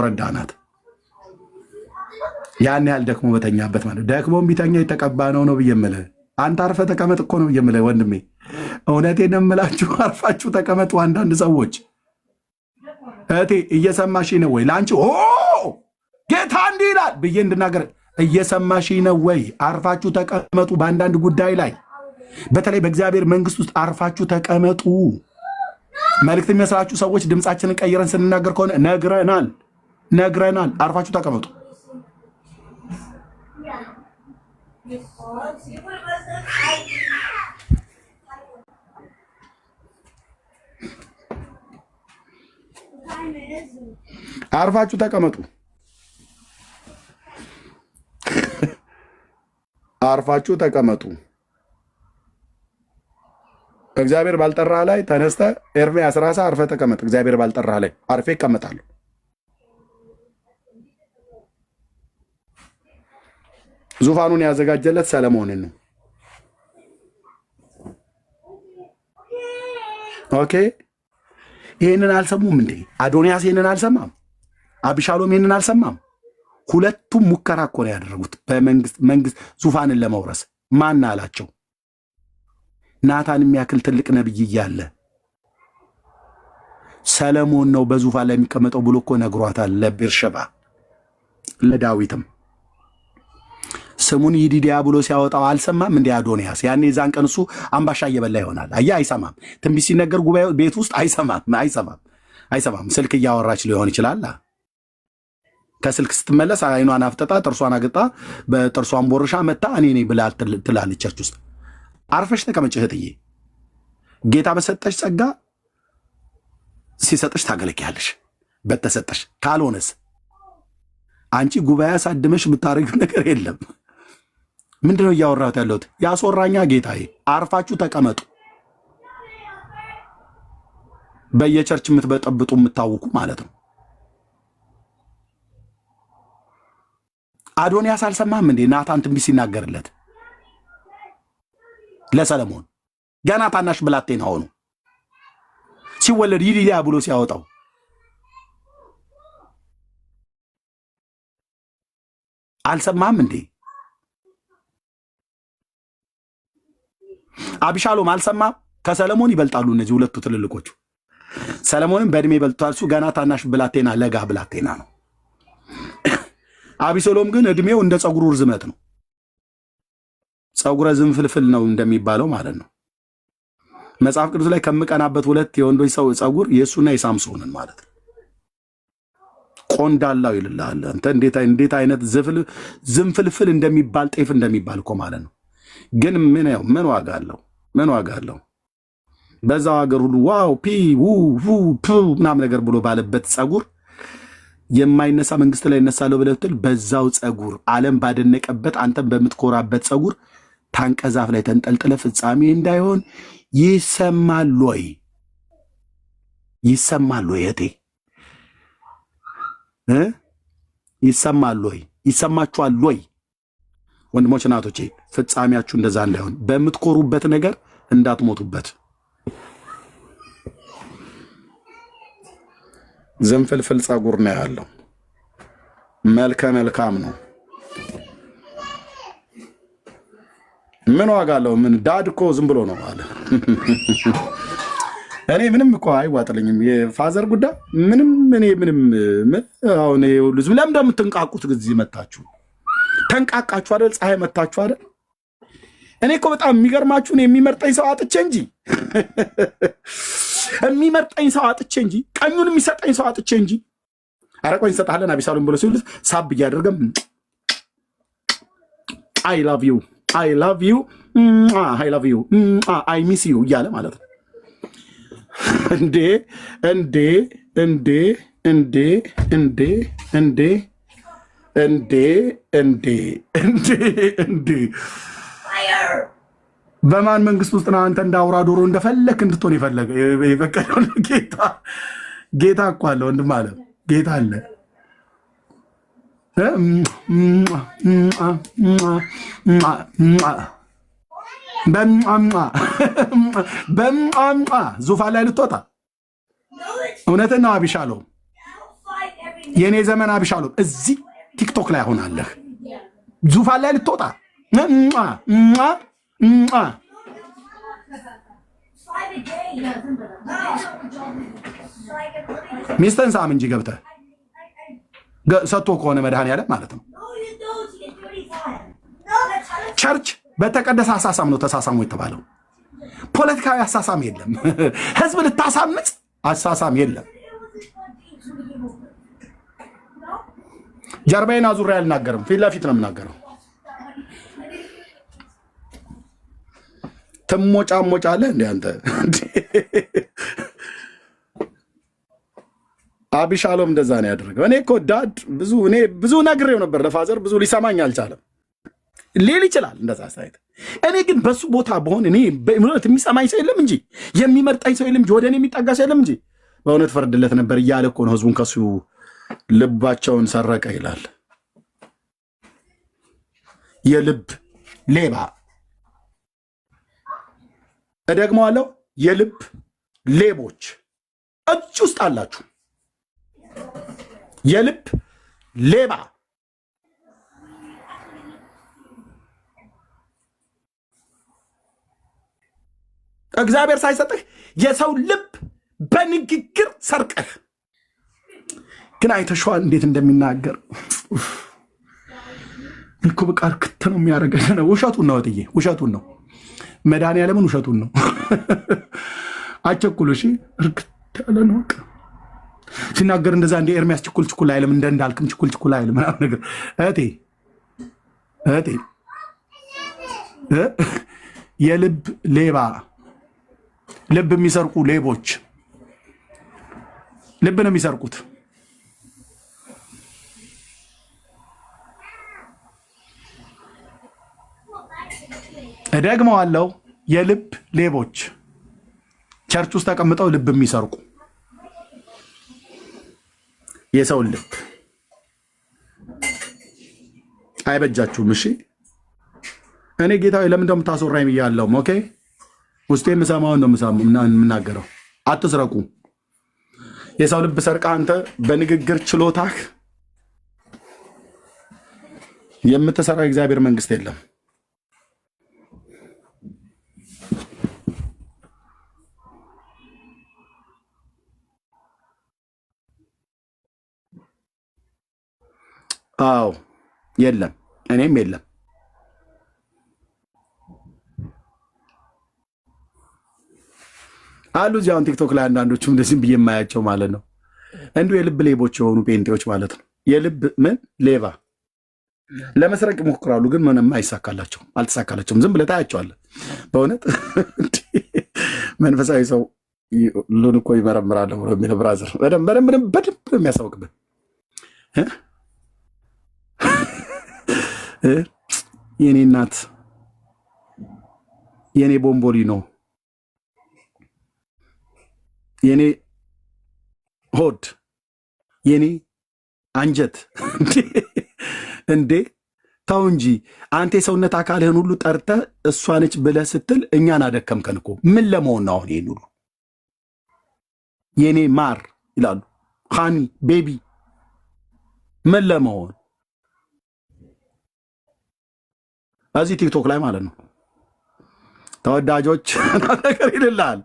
ረዳናት። ያን ያህል ደክሞ በተኛበት ማለት ደክሞም ቢተኛ የተቀባ ነው ብዬ የምልህ አንተ አርፈህ ተቀመጥ እኮ ነው ብዬ የምልህ ወንድሜ። እውነቴን የምላችሁ አርፋችሁ ተቀመጡ። አንዳንድ ሰዎች እህቴ እየሰማሽ ነው ወይ? ለአንቺ ጌታ እንዲህ ይላል ብዬ እንድናገር እየሰማሽ ነው ወይ? አርፋችሁ ተቀመጡ። በአንዳንድ ጉዳይ ላይ በተለይ በእግዚአብሔር መንግስት ውስጥ አርፋችሁ ተቀመጡ። መልእክት የሚመስላችሁ ሰዎች ድምፃችንን ቀይረን ስንናገር ከሆነ ነግረናል። አርፋችሁ ተቀመጡ። አርፋችሁ ተቀመጡ። አርፋችሁ ተቀመጡ። እግዚአብሔር ባልጠራ ላይ ተነስተ ኤርምያስ ራስህ አርፈህ ተቀመጥ። እግዚአብሔር ባልጠራ ላይ አርፌ ይቀመጣሉ። ዙፋኑን ያዘጋጀለት ሰለሞንን ነው። ኦኬ፣ ይህንን አልሰሙም እንዴ? አዶንያስ ይህንን አልሰማም? አብሻሎም ይህንን አልሰማም? ሁለቱም ሙከራ እኮ ነው ያደረጉት በመንግስት ዙፋንን ለመውረስ። ማን አላቸው? ናታን የሚያክል ትልቅ ነብይ እያለ ሰለሞን ነው በዙፋን ላይ የሚቀመጠው ብሎ እኮ ነግሯታል ለቤርሸባ ለዳዊትም። ስሙን ይዲዲያ ብሎ ሲያወጣው አልሰማም እንዴ አዶንያስ? ያኔ ዛን ቀን እሱ አምባሻ እየበላ ይሆናል። አየህ፣ አይሰማም። ትንቢት ሲነገር ጉባኤ ቤት ውስጥ አይሰማም። ስልክ እያወራች ሊሆን ይችላል። ከስልክ ስትመለስ አይኗን አፍጠጣ ጥርሷን አግጣ በጥርሷን ቦርሻ መታ እኔ ነኝ ብላ ትላለች ቸርች ውስጥ። አርፈሽ ተቀመጭ እህትዬ። ጌታ በሰጠሽ ጸጋ ሲሰጥሽ ታገለግያለሽ በተሰጠሽ። ካልሆነስ አንቺ ጉባኤ አሳድመሽ የምታረጊው ነገር የለም። ምንድነው እያወራሁት ያለሁት? ያስወራኛ ጌታዬ። አርፋችሁ ተቀመጡ። በየቸርች የምትበጠብጡ የምታውቁ ማለት ነው። አዶንያስ አልሰማህም እንዴ? ናታን ትንቢት ሲናገርለት ለሰለሞን ገና ታናሽ ብላቴና ሆኖ ሲወለድ ይዲዲያ ብሎ ሲያወጣው አልሰማህም እንዴ? አብሻሎም አልሰማም? ከሰለሞን ይበልጣሉ እነዚህ ሁለቱ ትልልቆቹ። ሰለሞንም በእድሜ ይበልጣል። እሱ ገና ታናሽ ብላቴና ለጋ ብላቴና ነው። አቢሶሎም ግን እድሜው እንደ ፀጉሩ ርዝመት ነው። ፀጉረ ዝንፍልፍል ነው እንደሚባለው ማለት ነው። መጽሐፍ ቅዱስ ላይ ከምቀናበት ሁለት የወንዶች ሰው ፀጉር የእሱና የሳምሶንን ማለት ነው። ቆንዳላው ይልልሃል አንተ። እንዴት አይነት ዝንፍልፍል እንደሚባል ጤፍ እንደሚባል እኮ ማለት ነው። ግን ምን ዋጋ አለው? ምን ዋጋ አለው? በዛው ሀገር ሁሉ ዋው ፒ ው ፑ ምናምን ነገር ብሎ ባለበት ፀጉር የማይነሳ መንግስት ላይ እነሳለሁ ብለህ ብትል በዛው ፀጉር ዓለም ባደነቀበት አንተም በምትኮራበት ፀጉር ታንቀዛፍ ላይ ተንጠልጥለ ፍጻሜ እንዳይሆን ይሰማል ወይ? ይሰማል ወይ እህቴ? ይሰማል ወይ? ይሰማችኋል ወይ? ወንድሞች እናቶቼ፣ ፍጻሜያችሁ እንደዛ እንዳይሆን በምትኮሩበት ነገር እንዳትሞቱበት። ዝንፍልፍል ፀጉር ነው ያለው። መልካም ነው። ምን ዋጋ አለው? ምን ዳድ እኮ ዝም ብሎ ነው አለ። እኔ ምንም እኮ አይዋጥልኝም የፋዘር ጉዳይ ምንም። አሁን ሁሉ ለምን እንደምትንቃቁት ጊዜ መታችሁ ተንቃቃችሁ አይደል? ፀሐይ መታችሁ አይደል? እኔ እኮ በጣም የሚገርማችሁን የሚመርጠኝ ሰው አጥቼ እንጂ ቀኙን የሚሰጠኝ ሰው አጥቼ እንጂ። ኧረ ቆይ እንሰጥሃለን አቢሳሎም ብሎ ሲሉት ሳብ እያደረገም አይ ላቭ ዩ አይ ሚስ ዩ እያለ ማለት ነው። እንዴ በማን መንግስት ውስጥ ነው አንተ እንዳውራ ዶሮ እንደፈለክ እንድትሆን የፈቀደው? ጌታ እኮ አለ ወንድም አለ ጌታ አለ። ዙፋን ላይ ልትወጣ እውነትን ነው አቢሻሎም። የኔ ዘመን አብሻሎም እዚህ ቲክቶክ ላይ ሆናለህ ዙፋን ላይ ልትወጣ ሚስተን ሳም እንጂ ገብተህ ሰጥቶ ከሆነ መድኃኒዓለም ማለት ነው። ቸርች በተቀደሰ አሳሳም ነው ተሳሳሙ የተባለው። ፖለቲካዊ አሳሳም የለም። ህዝብ ልታሳምጽ አሳሳም የለም። ጀርባዬን አዙሬ አልናገርም፣ ፊት ለፊት ነው የምናገረው። ትሞጫሞጫለህ እንደ አንተ አቢሻሎም እንደዛ ነው ያደረገው። እኔ እኮ ዳድ ብዙ ነግሬው ነበር ለፋዘር፣ ብዙ ሊሰማኝ አልቻለም። ሊል ይችላል እንደዛ አስተያየት። እኔ ግን በሱ ቦታ በሆን እኔ በእምነት የሚሰማኝ ሰው የለም እንጂ የሚመርጣኝ ሰው የለም እንጂ ወደ እኔ የሚጠጋ ሰው የለም እንጂ በእውነት ፈርድለት ነበር እያለ እኮ ነው ህዝቡን ከሱ ልባቸውን ሰረቀ ይላል። የልብ ሌባ እደግመዋለሁ፣ የልብ ሌቦች እጅ ውስጥ አላችሁ። የልብ ሌባ እግዚአብሔር ሳይሰጥህ የሰው ልብ በንግግር ሰርቀህ ግን አይተሽዋል እንዴት እንደሚናገር እኮ በቃ እርክት ነው የሚያደርገው። ውሸቱን ነው እትዬ፣ ውሸቱን ነው መድኃኒዓለምን፣ ውሸቱን ነው። አቸኩሉ እሺ፣ እርክት ያለ ነው ሲናገር እንደዛ እንደ ኤርሚያስ ችኩል አይልም፣ እንደ እንዳልክም ችኩል አይልም ምናምን ነገር። እህቴ የልብ ሌባ፣ ልብ የሚሰርቁ ሌቦች ልብ ነው የሚሰርቁት። እደግመዋለሁ፣ የልብ ሌቦች ቸርች ውስጥ ተቀምጠው ልብ የሚሰርቁ የሰውን ልብ አይበጃችሁም። እሺ እኔ ጌታዬ ለምን እንደምታስወራኝ ብያለሁ። ኦኬ ውስጤ የምሰማውን ነው የምናገረው። አትስረቁ። የሰው ልብ ሰርቃ አንተ በንግግር ችሎታህ የምትሰራው የእግዚአብሔር መንግስት የለም። አዎ የለም፣ እኔም የለም። አሉ እዚህ አሁን ቲክቶክ ላይ አንዳንዶቹ እንደዚህ ብዬ የማያቸው ማለት ነው እንዲሁ የልብ ሌቦች የሆኑ ጴንጤዎች ማለት ነው። የልብ ምን ሌባ ለመስረቅ ይሞክራሉ፣ ግን ምንም አይሳካላቸውም፣ አልተሳካላቸውም። ዝም ብለህ ታያቸዋለህ። በእውነት መንፈሳዊ ሰው ሁሉን እኮ ይመረምራለሁ ብሎ የሚለው ብራዘር በደንብ ነው የሚያሳውቅብን። የኔ እናት የኔ ቦምቦሊ ነው የኔ ሆድ የኔ አንጀት እንዴ ተው እንጂ አንተ የሰውነት አካልህን ሁሉ ጠርተህ እሷ ነች ብለህ ስትል እኛን አደከምከን እኮ። ምን ለመሆን ነው አሁን ይሄን ሁሉ? የኔ ማር ይላሉ ሃኒ ቤቢ ምን ለመሆን? እዚህ ቲክቶክ ላይ ማለት ነው ተወዳጆች ነገር ይልላል።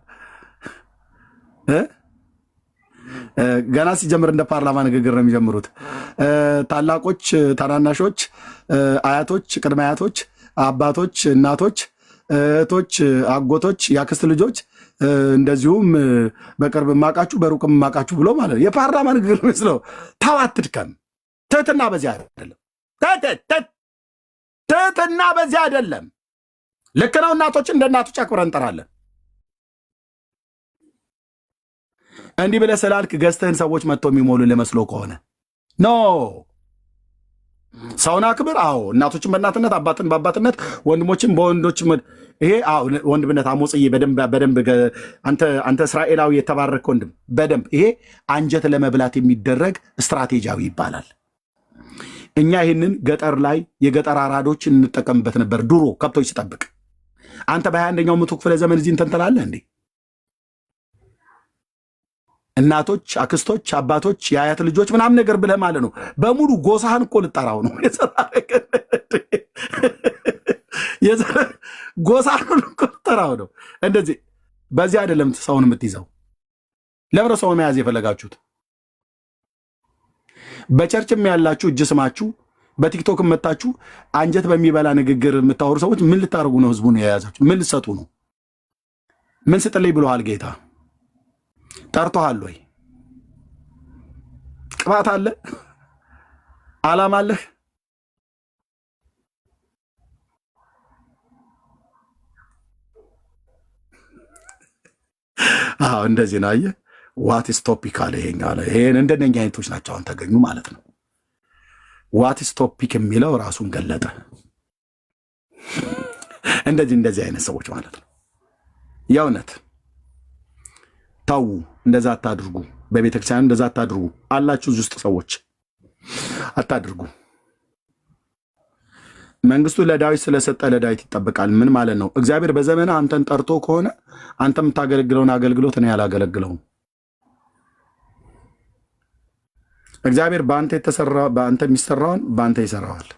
ገና ሲጀምር እንደ ፓርላማ ንግግር ነው የሚጀምሩት። ታላቆች፣ ታናናሾች፣ አያቶች፣ ቅድመ አያቶች፣ አባቶች፣ እናቶች፣ እህቶች፣ አጎቶች፣ ያክስት ልጆች እንደዚሁም በቅርብ ማቃችሁ በሩቅም ማቃችሁ ብሎ ማለት ነው የፓርላማ ንግግር መስለው። ተው አትድከም። ትህትና በዚህ አይደለም። ትህትና በዚህ አይደለም። ልክ ነው። እናቶችን እንደ እናቶች አክብረን እንጠራለን። እንዲህ ብለህ ስላልክ ገዝተህን ሰዎች መጥተው የሚሞሉ ለመስሎ ከሆነ ኖ ሰውን አክብር። አዎ እናቶችን በእናትነት አባትን በአባትነት ወንድሞችን በወንዶች ይሄ ወንድምነት አሞጽዬ በደንብ አንተ እስራኤላዊ የተባረክ ወንድም በደንብ ይሄ አንጀት ለመብላት የሚደረግ ስትራቴጂያዊ ይባላል። እኛ ይህንን ገጠር ላይ የገጠር አራዶች እንጠቀምበት ነበር ድሮ ከብቶች ስጠብቅ። አንተ በ21ኛው መቶ ክፍለ ዘመን እዚህ እንትን ትላለህ እንዴ? እናቶች፣ አክስቶች፣ አባቶች፣ የአያት ልጆች ምናምን ነገር ብለህ ማለት ነው። በሙሉ ጎሳህን እኮ ልጠራው ነው። ጎሳህን እኮ ልጠራው ነው። እንደዚህ በዚህ አይደለም ሰውን የምትይዘው። ለምረ ሰውን መያዝ የፈለጋችሁት በቸርችም ያላችሁ እጅ ስማችሁ በቲክቶክ መታችሁ አንጀት በሚበላ ንግግር የምታወሩ ሰዎች ምን ልታደርጉ ነው? ህዝቡን የያዛችሁ ምን ልትሰጡ ነው? ምን ስጥልኝ ብሎሃል ጌታ? ጠርቶሃል ወይ? ቅባት አለ? ዓላማ አለህ? አዎ እንደዚህ ነው። አየህ ዋትስ ቶፒክ አለ ይሄን እንደነኛ አይነቶች ናቸው አሁን ተገኙ ማለት ነው። ዋትስ ቶፒክ የሚለው ራሱን ገለጠ። እንደዚህ አይነት ሰዎች ማለት ነው። የእውነት ታው እንደዛ አታድርጉ። በቤተክርስቲያን እንደዛ አታድርጉ አላችሁ እዚህ ውስጥ ሰዎች አታድርጉ። መንግስቱ ለዳዊት ስለሰጠ ለዳዊት ይጠበቃል። ምን ማለት ነው? እግዚአብሔር በዘመነ አንተን ጠርቶ ከሆነ አንተ የምታገለግለውን አገልግሎት እኔ ያላገለግለውም። እግዚአብሔር በአንተ የሚሰራውን በአንተ ይሰራዋል።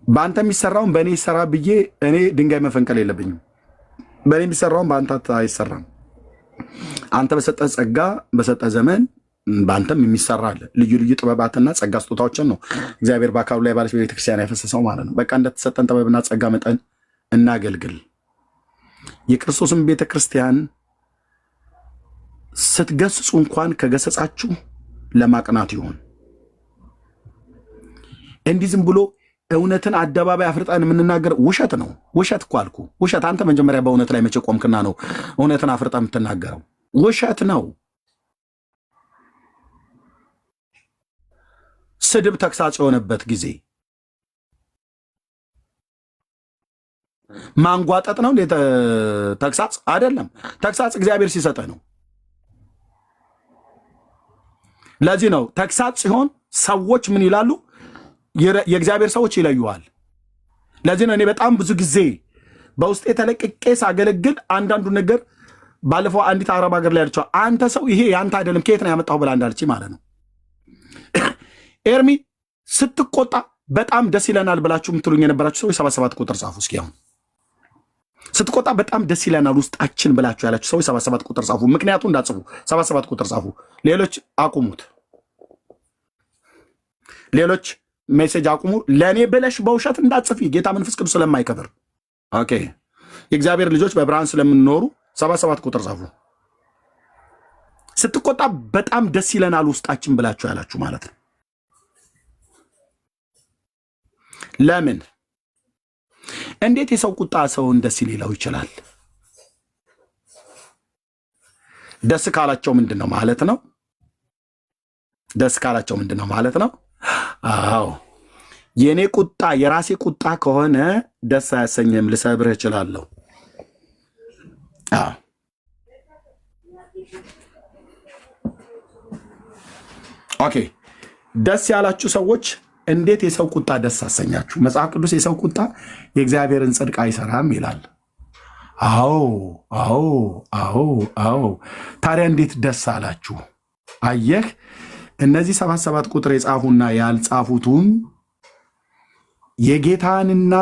በአንተ የሚሰራውን በእኔ ይሰራ ብዬ እኔ ድንጋይ መፈንቀል የለብኝም። በእኔ የሚሰራውን በአንተ አይሰራም። አንተ በሰጠ ጸጋ በሰጠ ዘመን በአንተም የሚሰራ አለ። ልዩ ልዩ ጥበባትና ጸጋ ስጦታዎችን ነው እግዚአብሔር በአካሉ ላይ ባለች በቤተክርስቲያን ያፈሰሰው ማለት ነው። በቃ እንደተሰጠን ጥበብና ጸጋ መጠን እናገልግል። የክርስቶስን ቤተክርስቲያን ስትገስጹ እንኳን ከገሰጻችሁ ለማቅናት ይሆን እንዲህ ዝም ብሎ እውነትን አደባባይ አፍርጠን የምንናገር ውሸት ነው። ውሸት እኮ አልኩ ውሸት። አንተ መጀመሪያ በእውነት ላይ መቼ ቆምክና ነው እውነትን አፍርጠ የምትናገረው? ውሸት ነው። ስድብ ተግሳጽ የሆነበት ጊዜ ማንጓጠጥ ነው። ተግሳጽ አይደለም። ተግሳጽ እግዚአብሔር ሲሰጠ ነው። ለዚህ ነው ተግሳጽ ሲሆን ሰዎች ምን ይላሉ? የእግዚአብሔር ሰዎች ይለዩዋል። ለዚህ ነው እኔ በጣም ብዙ ጊዜ በውስጤ ተለቅቄ ሳገለግል አንዳንዱ ነገር ባለፈው አንዲት አረብ ሀገር ላይ ያለችው አንተ ሰው ይሄ ያንተ አይደለም ከየት ነው ያመጣው ብላ እንዳለች ማለት ነው። ኤርሚ ስትቆጣ በጣም ደስ ይለናል ብላችሁ የምትሉኝ የነበራችሁ ሰዎች 77 ቁጥር ጻፉ እስኪ። አሁን ስትቆጣ በጣም ደስ ይለናል ውስጣችን ብላችሁ ያላችሁ ሰዎች 77 ቁጥር ጻፉ። ምክንያቱም እንዳጽፉ 77 ቁጥር ጻፉ። ሌሎች አቁሙት። ሌሎች ሜሴጅ አቁሙ። ለእኔ ብለሽ በውሸት እንዳትጽፊ ጌታ መንፈስ ቅዱስ ስለማይከብር። ኦኬ የእግዚአብሔር ልጆች በብርሃን ስለምንኖሩ 77 ቁጥር ጻፉ። ስትቆጣ በጣም ደስ ይለናል ውስጣችን ብላችሁ ያላችሁ ማለት ነው። ለምን? እንዴት የሰው ቁጣ ሰውን ደስ ሊለው ይችላል? ደስ ካላቸው ምንድን ነው ማለት ነው? ደስ ካላቸው ምንድን ነው ማለት ነው? አዎ የኔ ቁጣ የራሴ ቁጣ ከሆነ ደስ አያሰኝም፣ ልሰብርህ እችላለሁ። አዎ ኦኬ። ደስ ያላችሁ ሰዎች እንዴት የሰው ቁጣ ደስ አሰኛችሁ? መጽሐፍ ቅዱስ የሰው ቁጣ የእግዚአብሔርን ጽድቅ አይሰራም ይላል። አዎ አዎ አዎ አዎ። ታዲያ እንዴት ደስ አላችሁ? አየህ፣ እነዚህ 77 ቁጥር የጻፉና ያልጻፉትም የጌታንና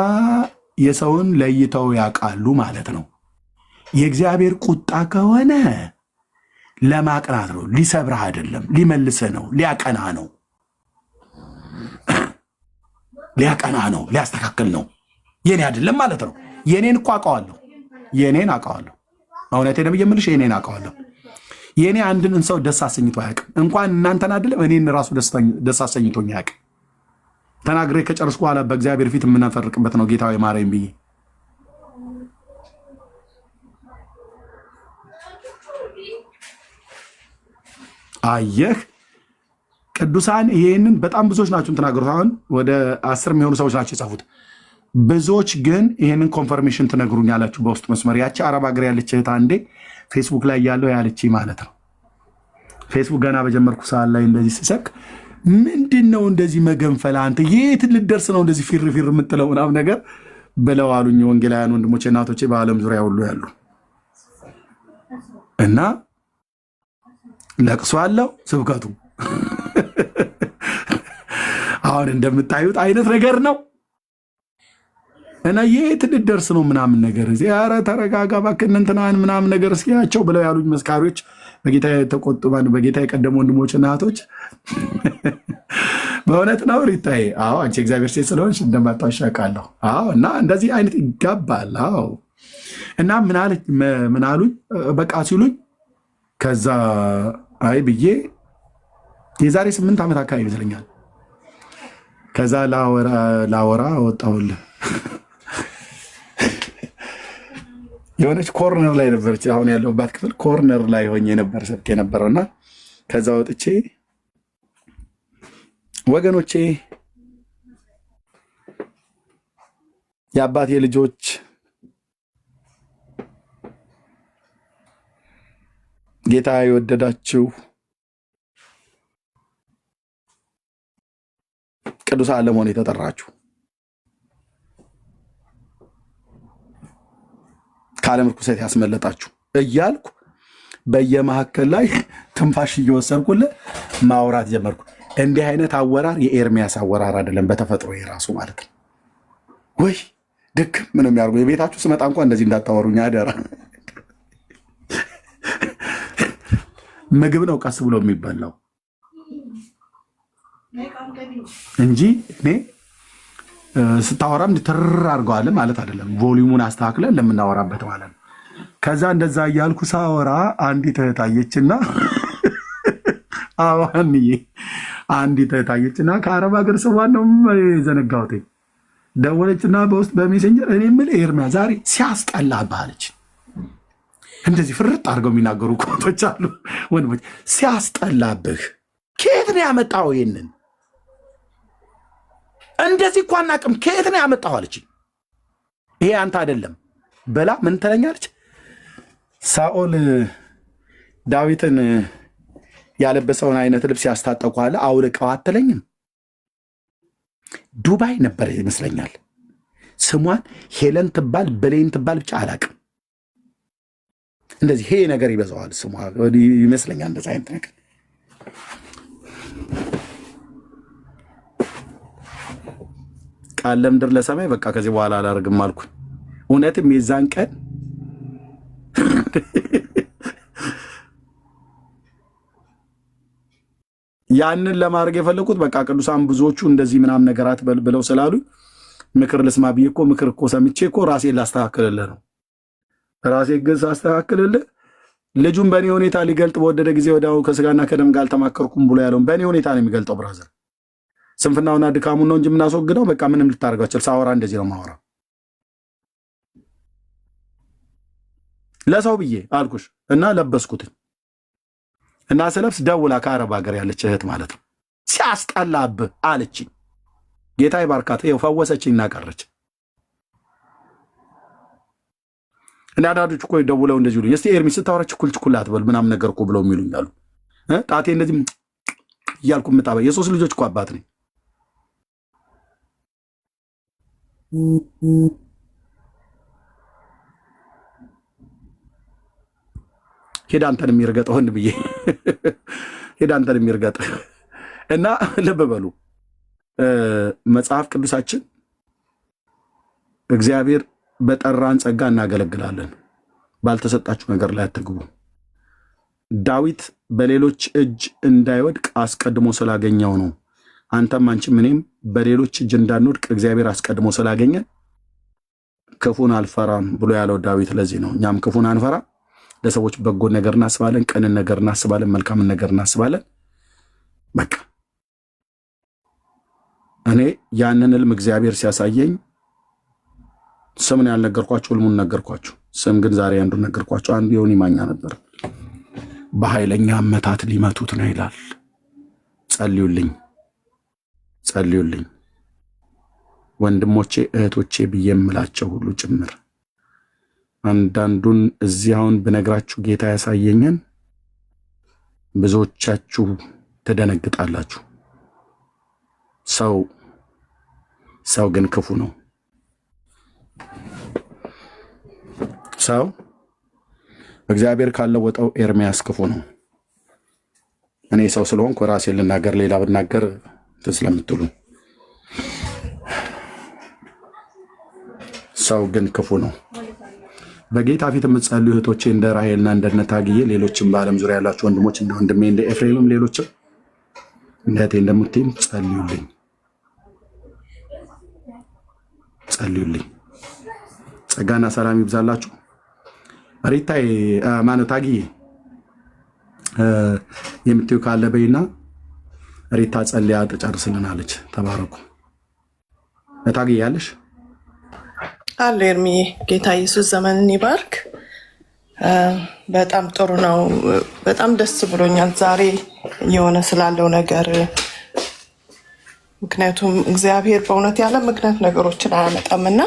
የሰውን ለይተው ያውቃሉ ማለት ነው። የእግዚአብሔር ቁጣ ከሆነ ለማቅናት ነው፣ ሊሰብርህ አይደለም፣ ሊመልስህ ነው፣ ሊያቀና ነው፣ ሊያቀና ነው፣ ሊያስተካክል ነው። የኔ አይደለም ማለት ነው። የኔን እኮ አውቀዋለሁ፣ የኔን አውቀዋለሁ። እውነቴን ነው የምልሽ፣ የኔን አውቀዋለሁ። የኔ አንድን ሰው ደስ አሰኝቶ አያውቅም። እንኳን እናንተን አይደለም እኔን ራሱ ደስ አሰኝቶኝ አያውቅም። ተናግሬ ከጨረስኩ በኋላ በእግዚአብሔር ፊት የምናፈርቅበት ነው ጌታዊ ማረኝ ብዬ። አየህ ቅዱሳን ይሄንን በጣም ብዙዎች ናቸው ተናገሩት። አሁን ወደ 10 የሚሆኑ ሰዎች ናቸው የጻፉት። ብዙዎች ግን ይሄንን ኮንፈርሜሽን ትነግሩኛላችሁ በውስጥ መስመር። ያቺ አረብ ሀገር ያለች እህት አንዴ ፌስቡክ ላይ ያለው ያለች ማለት ነው። ፌስቡክ ገና በጀመርኩ ሰዓት ላይ እንደዚህ ስሰክ ምንድን ነው እንደዚህ መገንፈል፣ አንተ የት ልደርስ ነው እንደዚህ ፊር ፊር የምትለው ምናምን ነገር ብለው አሉኝ። ወንጌላውያን ወንድሞቼ እናቶቼ በዓለም ዙሪያ ሁሉ ያሉ እና ለቅሶ አለው ስብከቱ። አሁን እንደምታዩት አይነት ነገር ነው እና የት ልደርስ ነው ምናምን ነገር እዚህ ኧረ ተረጋጋ እባክህ እንትናን ምናምን ነገር እስኪያቸው ብለው ያሉኝ መስካሪዎች በጌታ የተቆጥባን በጌታ የቀደሙ ወንድሞችና እህቶች በእውነት ነው ሪታይ። አዎ አንቺ እግዚአብሔር ሴት ስለሆንሽ እንደማታሻቃለሁ። አዎ እና እንደዚህ አይነት ይጋባል። አዎ እና ምን አሉኝ በቃ ሲሉኝ ከዛ አይ ብዬ የዛሬ 8 ዓመት አካባቢ ይመስለኛል ከዛ ላወራ ወጣሁልህ። የሆነች ኮርነር ላይ ነበረች። አሁን ያለሁባት ክፍል ኮርነር ላይ ሆኜ ነበር ሰብክ የነበረውና ከዛ ወጥቼ ወገኖቼ የአባቴ ልጆች ጌታ የወደዳችሁ ቅዱሳን ለመሆን የተጠራችሁ ከዓለም ርኩሰት ያስመለጣችሁ እያልኩ በየመካከል ላይ ትንፋሽ እየወሰድኩልህ ማውራት ጀመርኩ። እንዲህ አይነት አወራር የኤርሚያስ አወራር አይደለም፣ በተፈጥሮ የራሱ ማለት ነው። ወይ ድክም ምንም ያርጉ። የቤታችሁ ስመጣ እንኳን እንደዚህ እንዳታወሩኝ አደራ። ምግብ ነው ቀስ ብሎ የሚበላው እንጂ እኔ ስታወራም ትርር አድርገዋል ማለት አይደለም። ቮሊዩሙን አስተካክለን ለምናወራበት ማለት ነው። ከዛ እንደዛ እያልኩ ሳወራ አንዲት እህት አየችና አዋንዬ አንዲት እህት አየችና ከአረብ ሀገር ሰዋን ነው የዘነጋሁት። ደወለችና በውስጥ በሜሴንጀር እኔ የምልህ ኤርሚያ ዛሬ ሲያስጠላብህ አለች። እንደዚህ ፍርጥ አድርገው የሚናገሩ ኮቶች አሉ ወንድሞች። ሲያስጠላብህ ከየት ነው ያመጣው? ይሄንን እንደዚህ እኮ አናውቅም፣ ከየት ነው ያመጣው አለች። ይሄ አንተ አይደለም በላ ምን ትለኛለች? ሳኦል ዳዊትን ያለበሰውን አይነት ልብስ ያስታጠቋል አውልቀው አትለኝም? ዱባይ ነበር ይመስለኛል ስሟን ሄለን ትባል ብሌን ትባል ብቻ አላውቅም። እንደዚህ ይሄ ነገር ይበዛዋል ስሟ ይመስለኛል እንደዚህ አይነት ነገር። ቃል ለምድር ለሰማይ በቃ ከዚህ በኋላ አላደርግም አልኩኝ። እውነትም የዛን ቀን ያንን ለማድረግ የፈለኩት በቃ ቅዱሳን ብዙዎቹ እንደዚህ ምናምን ነገራት ብለው ስላሉ ምክር ልስማ ብዬ እኮ ምክር እኮ ሰምቼ እኮ ራሴን ላስተካክልልህ ነው። ራሴ ግን ሳስተካክልልህ ልጁን በእኔ ሁኔታ ሊገልጥ በወደደ ጊዜ ወዲያው ከስጋና ከደም ጋር አልተማከርኩም ብሎ ያለውን በእኔ ሁኔታ ነው የሚገልጠው። ብራዘር ስንፍናውና ድካሙን ነው እንጂ የምናስወግደው በቃ ምንም ልታደርጋቸው። ሳወራ እንደዚህ ነው ማወራ ለሰው ብዬ አልኩሽ እና ለበስኩትኝ እና ስለብስ ደውላ ከአረብ ሀገር ያለች እህት ማለት ነው ሲያስጠላብህ አለችኝ። ጌታ ይባርካት። ይኸው ፈወሰችኝ እና ቀረች። እና አዳዶች እኮ ደውለው እንደዚህ ይሉኝ፣ እስቲ ኤርሚ ስታወራ ችኩል አትበል ምናምን ነገር እኮ ብለው የሚሉኝ አሉ። ጣቴ እንደዚህ እያልኩ የምጣበ የሶስት ልጆች እኮ አባት ነኝ። ሄዳ አንተን የሚርገጥ ወንድ ብዬ ሄዳ አንተን የሚርገጥ እና ልብ በሉ መጽሐፍ ቅዱሳችን እግዚአብሔር በጠራን ጸጋ እናገለግላለን። ባልተሰጣችሁ ነገር ላይ አትግቡ። ዳዊት በሌሎች እጅ እንዳይወድቅ አስቀድሞ ስላገኘው ነው። አንተም አንቺም እኔም በሌሎች እጅ እንዳንወድቅ እግዚአብሔር አስቀድሞ ስላገኘን ክፉን አልፈራም ብሎ ያለው ዳዊት ለዚህ ነው። እኛም ክፉን አንፈራ፣ ለሰዎች በጎ ነገር እናስባለን፣ ቅንን ነገር እናስባለን፣ መልካምን ነገር እናስባለን። በቃ እኔ ያንን ህልም እግዚአብሔር ሲያሳየኝ ስምን ያልነገርኳችሁ ህልሙን ነገርኳችሁ። ስም ግን ዛሬ አንዱን ነገርኳችሁ። አንዱ ዮኒ ማኛ ነበር። በኃይለኛ አመታት ሊመቱት ነው ይላል። ጸልዩልኝ ጸልዩልኝ ወንድሞቼ እህቶቼ ብዬ የምላቸው ሁሉ ጭምር። አንዳንዱን እዚያውን ብነግራችሁ ጌታ ያሳየኝን ብዙዎቻችሁ ትደነግጣላችሁ። ሰው ግን ክፉ ነው። ሰው እግዚአብሔር ካለወጠው ኤርሚያስ ክፉ ነው። እኔ ሰው ስለሆንኩ ራሴን ልናገር፣ ሌላ ብናገር ስለምትሉ ሰው ግን ክፉ ነው። በጌታ ፊት የምትጸልዩ እህቶቼ እንደ ራሔልና እንደ ታግዬ፣ ሌሎችም በዓለም ዙሪያ ያላችሁ ወንድሞች እንደ ወንድሜ እንደ ኤፍሬምም ሌሎችም እንደቴ እንደምትይም ጸልዩልኝ። ጸጋና ሰላም ይብዛላችሁ። ሪታይ ማነው ታግዬ የምትዩ ካለ በይና ሪታ ጸልያ ትጨርስልናለች። ተባረኩ። ታግዬ ያለሽ አለ ኤርሚዬ። ጌታ ኢየሱስ ዘመንን ይባርክ። በጣም ጥሩ ነው። በጣም ደስ ብሎኛል ዛሬ የሆነ ስላለው ነገር። ምክንያቱም እግዚአብሔር በእውነት ያለ ምክንያት ነገሮችን አያመጣምና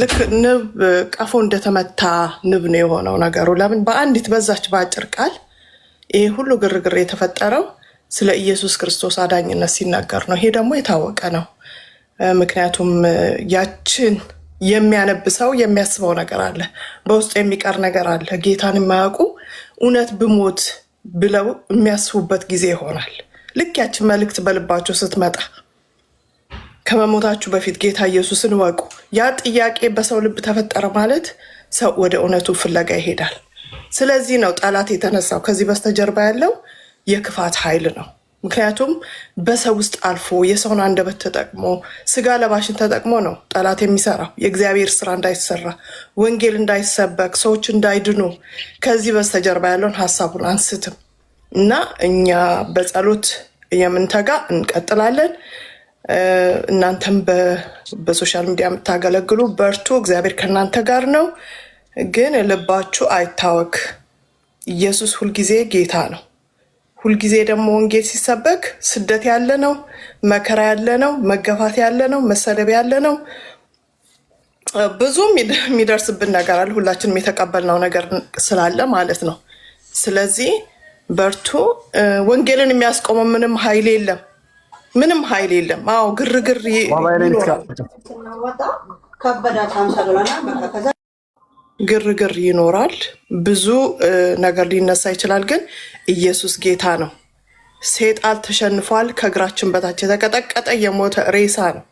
ልክ ንብ ቀፎ እንደተመታ ንብ ነው የሆነው ነገሩ። ለምን በአንዲት በዛች በአጭር ቃል ይሄ ሁሉ ግርግር የተፈጠረው ስለ ኢየሱስ ክርስቶስ አዳኝነት ሲናገር ነው። ይሄ ደግሞ የታወቀ ነው። ምክንያቱም ያችን የሚያነብ ሰው የሚያስበው ነገር አለ፣ በውስጡ የሚቀር ነገር አለ። ጌታን የማያውቁ እውነት ብሞት ብለው የሚያስቡበት ጊዜ ይሆናል። ልክ ያችን መልእክት በልባቸው ስትመጣ ከመሞታችሁ በፊት ጌታ ኢየሱስን እወቁ። ያ ጥያቄ በሰው ልብ ተፈጠረ ማለት ሰው ወደ እውነቱ ፍለጋ ይሄዳል። ስለዚህ ነው ጠላት የተነሳው። ከዚህ በስተጀርባ ያለው የክፋት ኃይል ነው። ምክንያቱም በሰው ውስጥ አልፎ የሰውን አንደበት ተጠቅሞ ስጋ ለባሽን ተጠቅሞ ነው ጠላት የሚሰራው። የእግዚአብሔር ስራ እንዳይሰራ፣ ወንጌል እንዳይሰበክ፣ ሰዎች እንዳይድኑ ከዚህ በስተጀርባ ያለውን ሀሳቡን አንስትም እና እኛ በጸሎት የምንተጋ እንቀጥላለን። እናንተም በሶሻል ሚዲያ የምታገለግሉ በርቱ፣ እግዚአብሔር ከእናንተ ጋር ነው። ግን ልባችሁ አይታወክ። ኢየሱስ ሁልጊዜ ጌታ ነው። ሁልጊዜ ደግሞ ወንጌል ሲሰበክ ስደት ያለ ነው፣ መከራ ያለ ነው፣ መገፋት ያለ ነው፣ መሰደብ ያለ ነው። ብዙ የሚደርስብን ነገር አለ። ሁላችንም የተቀበልነው ነገር ስላለ ማለት ነው። ስለዚህ በርቱ። ወንጌልን የሚያስቆመው ምንም ኃይል የለም፣ ምንም ኃይል የለም። አዎ ግርግር ግርግር ይኖራል። ብዙ ነገር ሊነሳ ይችላል። ግን ኢየሱስ ጌታ ነው። ሴጣን ተሸንፏል። ከእግራችን በታች የተቀጠቀጠ የሞተ ሬሳ ነው።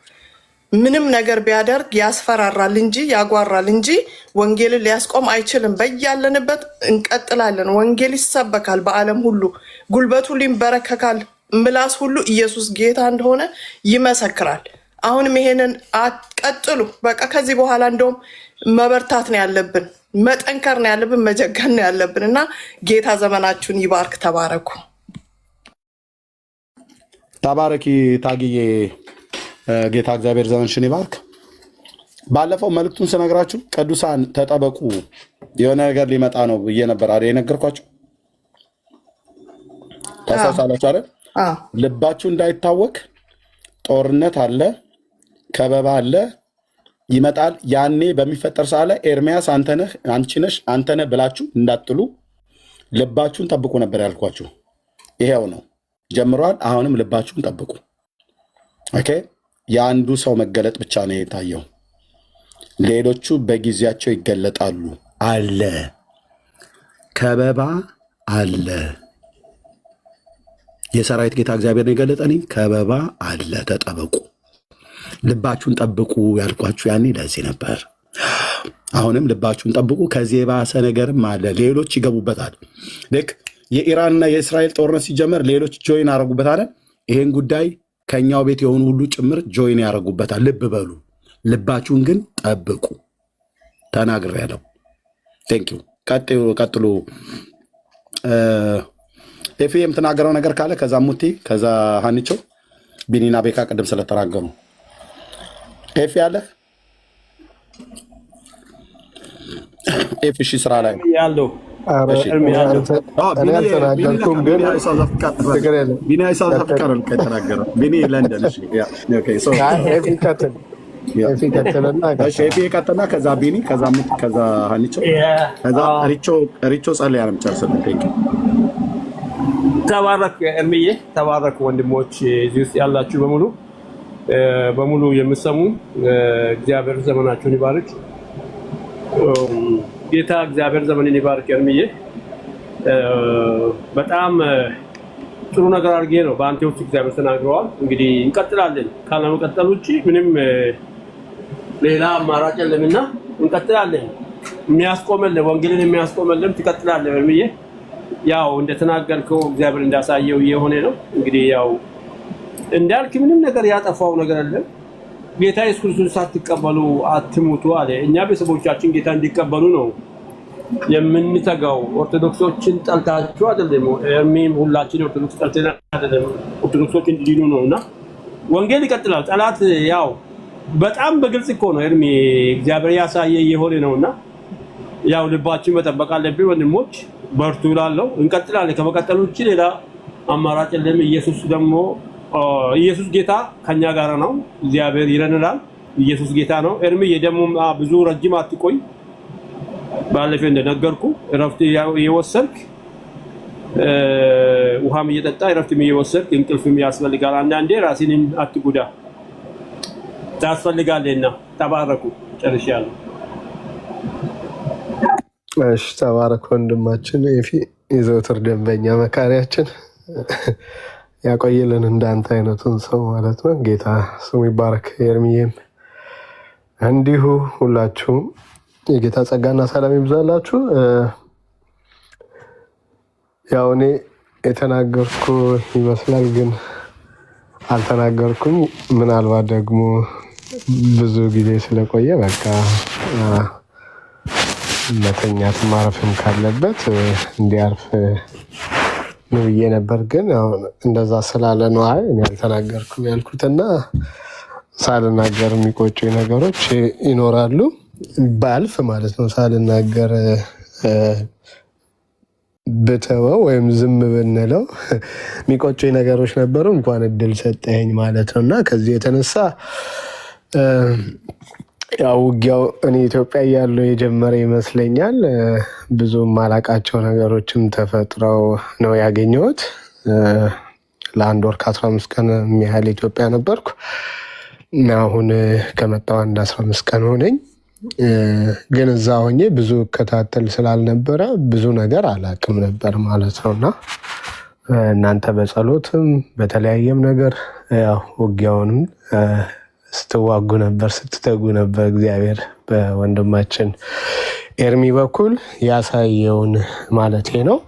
ምንም ነገር ቢያደርግ ያስፈራራል እንጂ ያጓራል እንጂ ወንጌልን ሊያስቆም አይችልም። በያለንበት እንቀጥላለን። ወንጌል ይሰበካል በዓለም ሁሉ፣ ጉልበት ሁሉ ይንበረከካል፣ ምላስ ሁሉ ኢየሱስ ጌታ እንደሆነ ይመሰክራል። አሁንም ይሄንን አትቀጥሉ። በቃ ከዚህ በኋላ እንደውም መበርታት ነው ያለብን፣ መጠንከር ነው ያለብን፣ መጀገን ነው ያለብን እና ጌታ ዘመናችሁን ይባርክ። ተባረኩ። ተባረኪ ታግዬ። ጌታ እግዚአብሔር ዘመንሽን ይባርክ። ባለፈው መልእክቱን ስነግራችሁ ቅዱሳን ተጠበቁ፣ የሆነ ነገር ሊመጣ ነው ብዬ ነበር አይደል የነገርኳችሁ? ታሳሳላችሁ አይደል? ልባችሁ እንዳይታወክ ጦርነት አለ፣ ከበባ አለ፣ ይመጣል። ያኔ በሚፈጠር ሰዓት ላይ ኤርሚያስ አንተነህ፣ አንቺነሽ፣ አንተነህ ብላችሁ እንዳጥሉ ልባችሁን ጠብቁ ነበር ያልኳችሁ። ይሄው ነው ጀምሯል። አሁንም ልባችሁን ጠብቁ። ኦኬ። የአንዱ ሰው መገለጥ ብቻ ነው የታየው፣ ሌሎቹ በጊዜያቸው ይገለጣሉ። አለ ከበባ አለ። የሰራዊት ጌታ እግዚአብሔር ነው የገለጠኝ። ከበባ አለ፣ ተጠበቁ፣ ልባችሁን ጠብቁ ያልኳችሁ ያኔ ለዚህ ነበር። አሁንም ልባችሁን ጠብቁ። ከዚህ የባሰ ነገርም አለ። ሌሎች ይገቡበታል። ልክ የኢራንና የእስራኤል ጦርነት ሲጀመር ሌሎች ጆይን ያደረጉበታል። ይሄን ጉዳይ ከኛው ቤት የሆኑ ሁሉ ጭምር ጆይን ያደረጉበታል። ልብ በሉ፣ ልባችሁን ግን ጠብቁ። ተናግሬያለሁ። ቴንኪው። ቀጥሉ። ኤፊ የምትናገረው ነገር ካለ ከዛ ሙቲ፣ ከዛ ሀኒቾ፣ ቢኒና ቤካ ቅድም ስለተናገሩ ኤፊ አለ። ኤፊ እሺ፣ ስራ ላይ ያለው ቀጥና ከዛ ቢኒ፣ ከዛ ሙቲ፣ ከዛ ሀኒቾ፣ ከዛ ሪቾ ጸልያ ነው የምጨርስልን። ተባረክ እምዬ፣ ተባረክ ወንድሞች፣ እዚህ ውስጥ ያላችሁ በሙሉ የምሰሙ እግዚአብሔር ዘመናችሁን ይባርክ። ጌታ እግዚአብሔር ዘመንን ይባርክ። እምዬ በጣም ጥሩ ነገር አድርጌ ነው በአንተ ውስጥ እግዚአብሔር ተናግረዋል። እንግዲህ እንቀጥላለን። ካለመቀጠል ውጭ ምንም ሌላ አማራጭ የለምና እንቀጥላለን። የሚያስቆመልን ወንጌልን የሚያስቆመልን ትቀጥላለህ በሚዬ ያው እንደተናገርከው እግዚአብሔር እንዳሳየው የሆነ ነው። እንግዲህ ያው እንዳልክ ምንም ነገር ያጠፋው ነገር አይደለም። ጌታ ኢየሱስ ክርስቶስ ሳትቀበሉ አትሙቱ አለ። እኛ ቤተሰቦቻችን ጌታ እንዲቀበሉ ነው የምንተጋው። ኦርቶዶክሶችን ጠልታችሁ አይደለም፣ እርሜም ሁላችን ኦርቶዶክስ ጠልተን አይደለም፣ ኦርቶዶክሶች እንዲድኑ ነውና ወንጌል ይቀጥላል። ጠላት ያው በጣም በግልጽ እኮ ነው እርሜ እግዚአብሔር ያሳየ የሆነ ነውና ያው ልባችን መጠበቅ አለብን። ወንድሞች በርቱ እላለሁ። እንቀጥላለን። ከመቀጠል ውጭ ሌላ አማራጭ የለም። ኢየሱስ ጌታ ከኛ ጋር ነው። እግዚአብሔር ይረዳናል። ኢየሱስ ጌታ ነው። እርምዬ ደግሞ ብዙ ረጅም አትቆይ። ባለፈው እንደነገርኩ እረፍት እየወሰድክ ውሃም እየጠጣ እረፍትም እየወሰድክ እንቅልፍም ያስፈልጋል። አንዳንዴ ራስህን አትጉዳ፣ ታስፈልጋለህና። ተባረኩ። ጨርሻለሁ። እሺ ተባረክ ወንድማችን ኤፊ፣ የዘውትር ደንበኛ መካሪያችን ያቆየልን እንዳንተ አይነቱን ሰው ማለት ነው። ጌታ ስሙ ይባረክ። ኤርሚዬም እንዲሁ ሁላችሁም የጌታ ጸጋና ሰላም ይብዛላችሁ። ያው እኔ የተናገርኩ ይመስላል ግን አልተናገርኩም። ምናልባት ደግሞ ብዙ ጊዜ ስለቆየ በቃ መተኛት ማረፍም ካለበት እንዲያርፍ ነው ብዬ ነበር። ግን እንደዛ ስላለ ነው እኔ አልተናገርኩም ያልኩትና ሳልናገር የሚቆጩ ነገሮች ይኖራሉ። ባልፍ ማለት ነው ሳልናገር ብተወው ወይም ዝም ብንለው የሚቆጩ ነገሮች ነበሩ። እንኳን እድል ሰጠኝ ማለት ነው። እና ከዚህ የተነሳ ያው ውጊያው እኔ ኢትዮጵያ ያለው የጀመረ ይመስለኛል። ብዙ ማላቃቸው ነገሮችም ተፈጥረው ነው ያገኘሁት። ለአንድ ወር ከ15 ቀን የሚያህል ኢትዮጵያ ነበርኩ። አሁን ከመጣሁ አንድ 15 ቀን ሆነኝ። ግን እዛ ሆኜ ብዙ እከታተል ስላልነበረ ብዙ ነገር አላቅም ነበር ማለት ነው። እና እናንተ በጸሎትም በተለያየም ነገር ያው ውጊያውንም ስትዋጉ ነበር፣ ስትተጉ ነበር። እግዚአብሔር በወንድማችን ኤርሚ በኩል ያሳየውን ማለቴ ነው።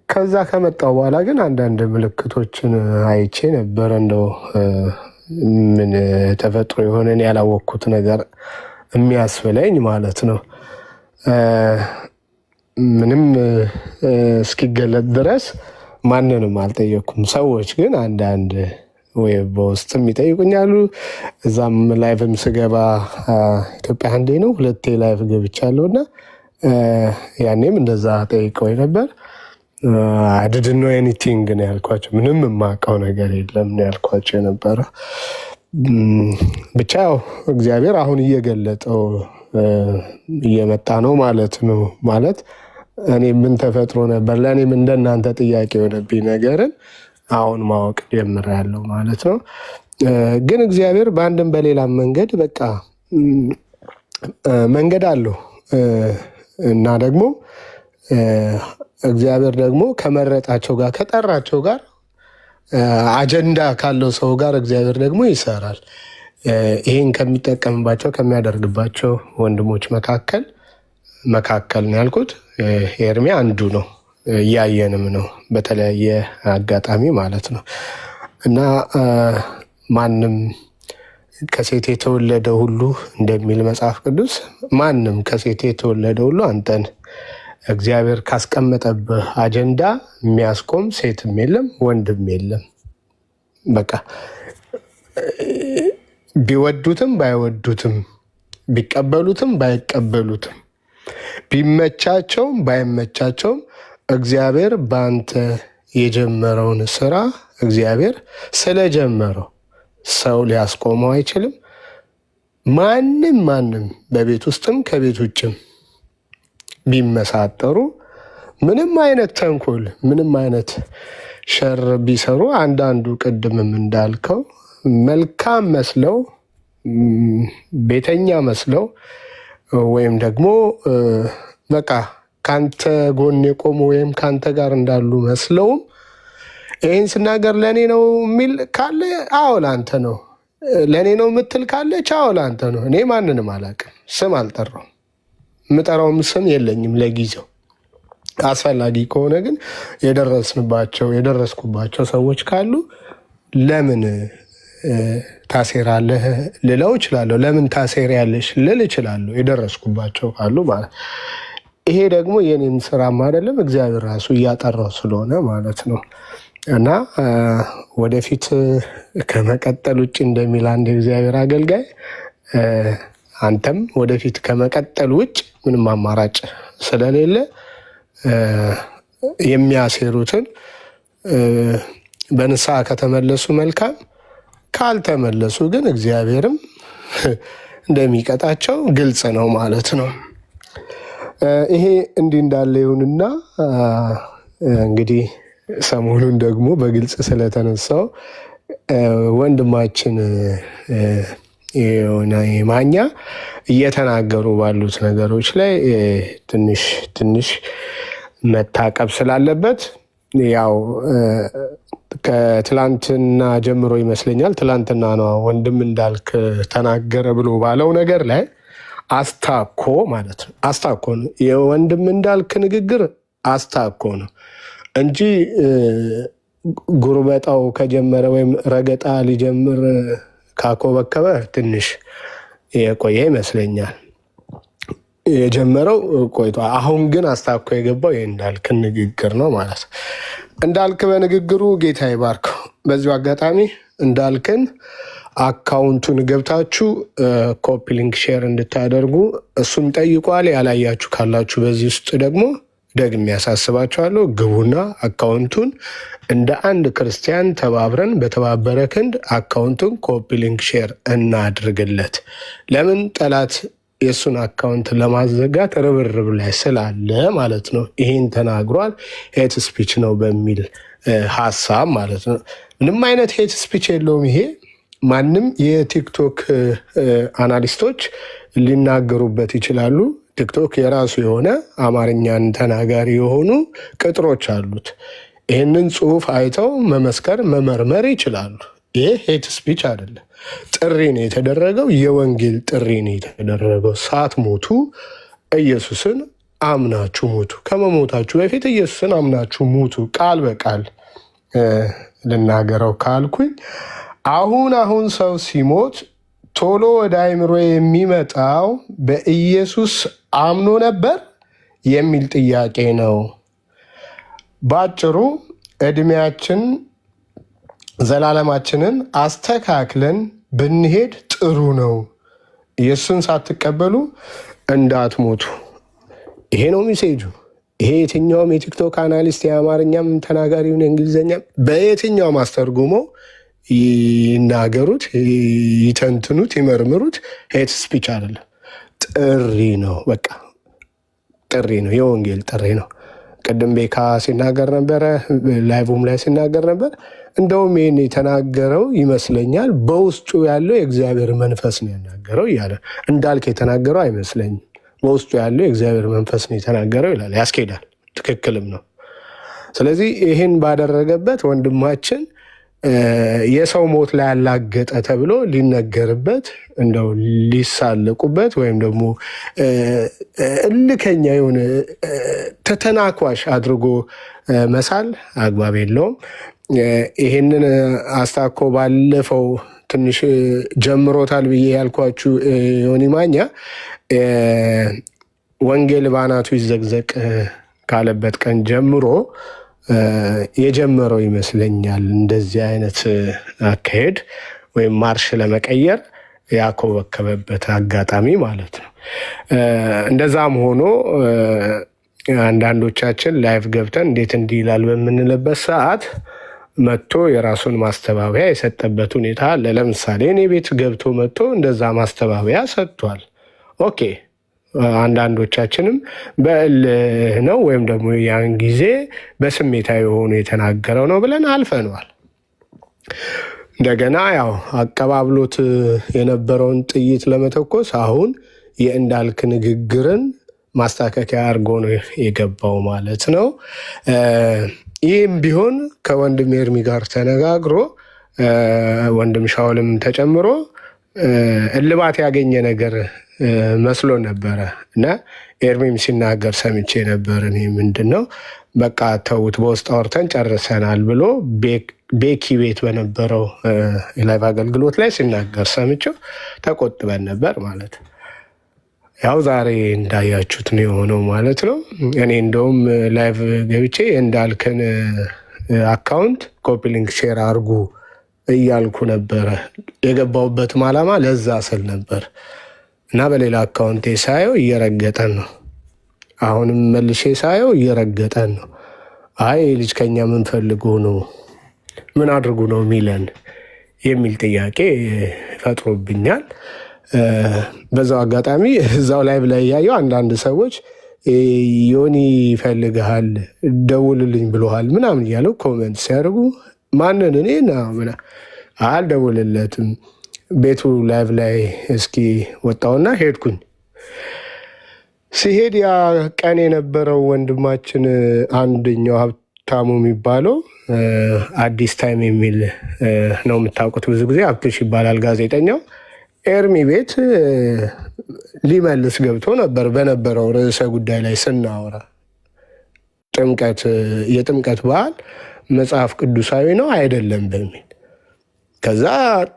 ከዛ ከመጣው በኋላ ግን አንዳንድ ምልክቶችን አይቼ ነበር። እንደው ምን ተፈጥሮ የሆነን ያላወቅኩት ነገር የሚያስብለኝ ማለት ነው። ምንም እስኪገለጥ ድረስ ማንንም አልጠየኩም። ሰዎች ግን አንዳንድ ወይ በውስጥም ይጠይቁኛሉ። እዛም ላይቭም ስገባ ኢትዮጵያ አንዴ ነው 2 ላይቭ ገብቻለሁ እና ያኔም እንደዛ ጠይቀው ነበር። I didn't know anything ነው ያልኳቸው። ምንም የማውቀው ነገር የለም ነው ያልኳቸው የነበረ። ብቻ እግዚአብሔር አሁን እየገለጠው እየመጣ ነው ማለት ነው። ማለት እኔ ምን ተፈጥሮ ነበር ለእኔም እንደናንተ ጥያቄ የሆነብኝ ነገርን አሁን ማወቅ ጀምሬያለሁ ማለት ነው። ግን እግዚአብሔር በአንድም በሌላም መንገድ በቃ መንገድ አለው እና ደግሞ እግዚአብሔር ደግሞ ከመረጣቸው ጋር ከጠራቸው ጋር አጀንዳ ካለው ሰው ጋር እግዚአብሔር ደግሞ ይሰራል። ይሄን ከሚጠቀምባቸው ከሚያደርግባቸው ወንድሞች መካከል ነው ያልኩት። ኤርሚ አንዱ ነው። እያየንም ነው በተለያየ አጋጣሚ ማለት ነው። እና ማንም ከሴት የተወለደ ሁሉ እንደሚል መጽሐፍ ቅዱስ ማንም ከሴት የተወለደ ሁሉ አንተን እግዚአብሔር ካስቀመጠብህ አጀንዳ የሚያስቆም ሴትም የለም ወንድም የለም። በቃ ቢወዱትም ባይወዱትም ቢቀበሉትም ባይቀበሉትም ቢመቻቸውም ባይመቻቸውም እግዚአብሔር በአንተ የጀመረውን ስራ እግዚአብሔር ስለጀመረው ሰው ሊያስቆመው አይችልም። ማንም በቤት ውስጥም ከቤት ውጭም ቢመሳጠሩ ምንም አይነት ተንኮል ምንም አይነት ሸር ቢሰሩ አንዳንዱ ቅድምም እንዳልከው መልካም መስለው ቤተኛ መስለው ወይም ደግሞ በቃ ካንተ ጎን የቆሙ ወይም ካንተ ጋር እንዳሉ መስለውም ይህን ስናገር ለእኔ ነው የሚል ካለ አዎ ለአንተ ነው፣ ለእኔ ነው የምትል ካለች አዎ ለአንተ ነው። እኔ ማንንም አላውቅም፣ ስም አልጠራውም፣ የምጠራውም ስም የለኝም ለጊዜው። አስፈላጊ ከሆነ ግን የደረስኩባቸው ሰዎች ካሉ ለምን ታሴራለህ ልለው እችላለሁ። ለምን ታሴሪያለሽ ልል እችላለሁ፣ የደረስኩባቸው ካሉ ማለት። ይሄ ደግሞ የኔም ስራም አይደለም፣ እግዚአብሔር ራሱ እያጠራው ስለሆነ ማለት ነው። እና ወደፊት ከመቀጠል ውጭ እንደሚል አንድ የእግዚአብሔር አገልጋይ አንተም ወደፊት ከመቀጠል ውጭ ምንም አማራጭ ስለሌለ የሚያሴሩትን በንስሐ ከተመለሱ መልካም፣ ካልተመለሱ ግን እግዚአብሔርም እንደሚቀጣቸው ግልጽ ነው ማለት ነው። ይሄ እንዲህ እንዳለ ይሁንና እንግዲህ ሰሞኑን ደግሞ በግልጽ ስለተነሳው ወንድማችን የሆነ ማኛ እየተናገሩ ባሉት ነገሮች ላይ ትንሽ መታቀብ ስላለበት ያው ከትላንትና ጀምሮ ይመስለኛል ትላንትና ነው ወንድም እንዳልክ ተናገረ ብሎ ባለው ነገር ላይ አስታኮ ማለት ነው። አስታኮ ነው የወንድም እንዳልክ ንግግር አስታኮ ነው እንጂ ጉርበጣው ከጀመረ ወይም ረገጣ ሊጀምር ካኮበከበ ትንሽ የቆየ ይመስለኛል። የጀመረው ቆይቶ አሁን ግን አስታኮ የገባው የእንዳልክ ንግግር ነው ማለት ነው። እንዳልክ በንግግሩ ጌታ ይባርከው። በዚሁ አጋጣሚ እንዳልክን አካውንቱን ገብታችሁ ኮፒ ሊንክ ሼር እንድታደርጉ እሱም ጠይቋል። ያላያችሁ ካላችሁ በዚህ ውስጥ ደግሞ ደግሜ ያሳስባችኋለሁ፣ ግቡና አካውንቱን እንደ አንድ ክርስቲያን ተባብረን በተባበረ ክንድ አካውንቱን ኮፒ ሊንክ ሼር እናድርግለት። ለምን ጠላት የእሱን አካውንት ለማዘጋት ርብርብ ላይ ስላለ ማለት ነው። ይሄን ተናግሯል። ሄት ስፒች ነው በሚል ሀሳብ ማለት ነው። ምንም አይነት ሄት ስፒች የለውም። ይሄ ማንም የቲክቶክ አናሊስቶች ሊናገሩበት ይችላሉ። ቲክቶክ የራሱ የሆነ አማርኛን ተናጋሪ የሆኑ ቅጥሮች አሉት። ይህንን ጽሑፍ አይተው መመስከር መመርመር ይችላሉ። ይሄ ሄት ስፒች አይደለም። ጥሪ ነው የተደረገው፣ የወንጌል ጥሪ ነው የተደረገው። ሳትሞቱ ኢየሱስን አምናችሁ ሙቱ። ከመሞታችሁ በፊት ኢየሱስን አምናችሁ ሙቱ። ቃል በቃል ልናገረው ካልኩኝ አሁን ሰው ሲሞት ቶሎ ወደ አእምሮ የሚመጣው በኢየሱስ አምኖ ነበር የሚል ጥያቄ ነው። ባጭሩ እድሜያችን ዘላለማችንን አስተካክለን ብንሄድ ጥሩ ነው። ኢየሱስን ሳትቀበሉ እንዳትሞቱ። ይሄ ነው ሚሴጁ። ይሄ የትኛውም የቲክቶክ አናሊስት የአማርኛም ተናጋሪውን የእንግሊዝኛም በየትኛውም አስተርጉሞ ይናገሩት፣ ይተንትኑት፣ ይመርምሩት። ሄት ስፒች አይደለም፣ ጥሪ ነው። በቃ ጥሪ ነው፣ የወንጌል ጥሪ ነው። ቅድም ቤካ ሲናገር ነበረ፣ ላይቭም ላይ ሲናገር ነበር። እንደውም ይህን የተናገረው ይመስለኛል በውስጡ ያለው የእግዚአብሔር መንፈስ ነው ያናገረው እያለ እንዳልክ የተናገረው አይመስለኝም። በውስጡ ያለው የእግዚአብሔር መንፈስ ነው የተናገረው ይላል። ያስኬዳል፣ ትክክልም ነው። ስለዚህ ይህን ባደረገበት ወንድማችን የሰው ሞት ላይ ያላገጠ ተብሎ ሊነገርበት እንደው ሊሳለቁበት ወይም ደግሞ እልከኛ የሆነ ተተናኳሽ አድርጎ መሳል አግባብ የለውም። ይሄንን አስታኮ ባለፈው ትንሽ ጀምሮታል ብዬ ያልኳችሁ ዮኒ ማኛ ወንጌል ባናቱ ይዘግዘቅ ካለበት ቀን ጀምሮ የጀመረው ይመስለኛል። እንደዚህ አይነት አካሄድ ወይም ማርሽ ለመቀየር ያኮበከበበት አጋጣሚ ማለት ነው። እንደዛም ሆኖ አንዳንዶቻችን ላይቭ ገብተን እንዴት እንዲህ ይላል በምንልበት ሰዓት መጥቶ የራሱን ማስተባበያ የሰጠበት ሁኔታ አለ። ለምሳሌ እኔ ቤት ገብቶ መጥቶ እንደዛ ማስተባበያ ሰጥቷል። ኦኬ፣ አንዳንዶቻችንም በእልህ ነው ወይም ደግሞ ያን ጊዜ በስሜታዊ የሆኑ የተናገረው ነው ብለን አልፈነዋል። እንደገና ያው አቀባብሎት የነበረውን ጥይት ለመተኮስ አሁን የእንዳልክ ንግግርን ማስተካከያ አድርጎ ነው የገባው ማለት ነው። ይህም ቢሆን ከወንድም ኤርሚ ጋር ተነጋግሮ ወንድም ሻውልም ተጨምሮ እልባት ያገኘ ነገር መስሎ ነበረ እና ኤርሚም ሲናገር ሰምቼ ነበር። እኔ ምንድን ነው በቃ ተውት፣ በውስጥ አውርተን ጨርሰናል ብሎ ቤኪ ቤት በነበረው የላይቭ አገልግሎት ላይ ሲናገር ሰምቼው ተቆጥበን ነበር ማለት ነው። ያው ዛሬ እንዳያችሁት ነው የሆነው ማለት ነው። እኔ እንደውም ላይቭ ገብቼ እንዳልከን አካውንት ኮፒ ሊንክ ሼር አርጉ እያልኩ ነበረ። የገባሁበትም ዓላማ ለዛ ስል ነበር እና በሌላ አካውንቴ ሳየው እየረገጠን ነው። አሁንም መልሼ ሳየው እየረገጠን ነው። አይ ልጅ ከኛ ምን ፈልጎ ነው ምን አድርጉ ነው የሚለን የሚል ጥያቄ ፈጥሮብኛል። በዛው አጋጣሚ እዛው ላይ ብላ ያየው አንዳንድ ሰዎች ዮኒ ይፈልግሃል ደውልልኝ ብሎሃል ምናምን እያለው ኮሜንት ሲያደርጉ ማንን እኔ ና አልደውልለትም። ቤቱ ላይቭ ላይ እስኪ ወጣውና ሄድኩኝ። ሲሄድ ያ ቀን የነበረው ወንድማችን አንደኛው ሀብታሙ የሚባለው አዲስ ታይም የሚል ነው የምታውቁት፣ ብዙ ጊዜ አብትሽ ይባላል ጋዜጠኛው። ኤርሚ ቤት ሊመልስ ገብቶ ነበር በነበረው ርዕሰ ጉዳይ ላይ ስናወራ የጥምቀት በዓል መጽሐፍ ቅዱሳዊ ነው አይደለም በሚል ከዛ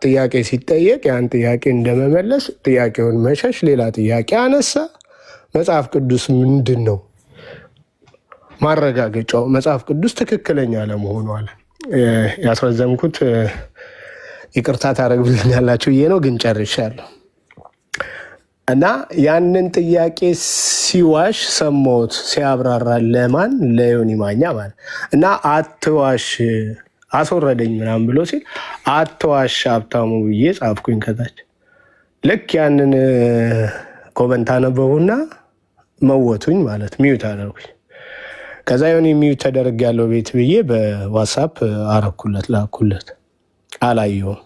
ጥያቄ ሲጠየቅ ያን ጥያቄ እንደመመለስ ጥያቄውን መሸሽ ሌላ ጥያቄ አነሳ። መጽሐፍ ቅዱስ ምንድን ነው ማረጋገጫው? መጽሐፍ ቅዱስ ትክክለኛ ለመሆኑ አለ። ያስረዘምኩት ይቅርታ ታደርጉልኛላችሁ ብዬ ነው፣ ግን ጨርሻለሁ። እና ያንን ጥያቄ ሲዋሽ ሰማሁት ሲያብራራ፣ ለማን ለዮኒ ማኛ ማለት እና አትዋሽ አስወረደኝ ምናምን ብሎ ሲል አትዋሽ ሀብታሙ ብዬ ጻፍኩኝ ከታች። ልክ ያንን ኮመንት አነበቡና መወቱኝ ማለት ሚዩት አደረጉኝ። ከዛ ዮኒ ሚዩት ተደረግ ያለው ቤት ብዬ በዋትሳፕ አረኩለት ላኩለት፣ አላየውም።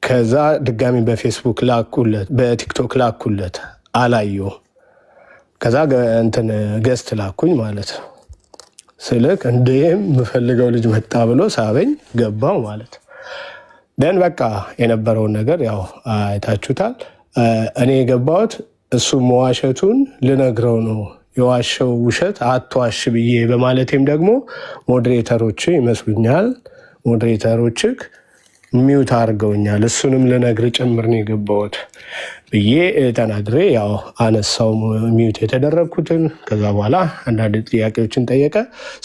ከዛ ድጋሚ በፌስቡክ ላኩለት፣ በቲክቶክ ላኩለት፣ አላየውም። ከዛ እንትን ገስት ላኩኝ ማለት ነው። ስልክ እንዴም የምፈልገው ልጅ መጣ ብሎ ሳበኝ ገባው ማለት ደን በቃ የነበረውን ነገር ያው አይታችሁታል። እኔ የገባሁት እሱ መዋሸቱን ልነግረው ነው፣ የዋሸው ውሸት አትዋሽ ብዬ በማለቴም ደግሞ ሞዴሬተሮች ይመስሉኛል ሞዴሬተሮችህ ሚዩት አድርገውኛል፣ እሱንም ልነግር ጭምር ነው የገባሁት ብዬ ተናግሬ ያው አነሳው ሚዩት የተደረግኩትን። ከዛ በኋላ አንዳንድ ጥያቄዎችን ጠየቀ።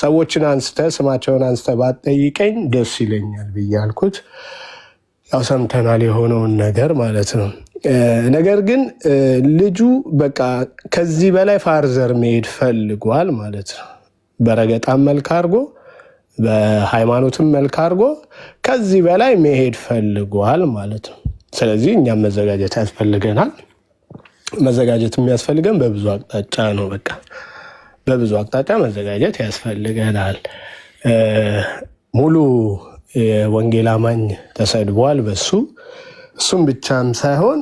ሰዎችን አንስተ ስማቸውን አንስተ ባትጠይቀኝ ደስ ይለኛል ብዬ አልኩት። ያው ሰምተናል የሆነውን ነገር ማለት ነው። ነገር ግን ልጁ በቃ ከዚህ በላይ ፋርዘር መሄድ ፈልጓል ማለት ነው። በረገጣም መልክ አድርጎ በሃይማኖትም መልክ አድርጎ ከዚህ በላይ መሄድ ፈልጓል ማለት ነው። ስለዚህ እኛም መዘጋጀት ያስፈልገናል። መዘጋጀት የሚያስፈልገን በብዙ አቅጣጫ ነው። በቃ በብዙ አቅጣጫ መዘጋጀት ያስፈልገናል። ሙሉ የወንጌል አማኝ ተሰድቧል በሱ። እሱም ብቻም ሳይሆን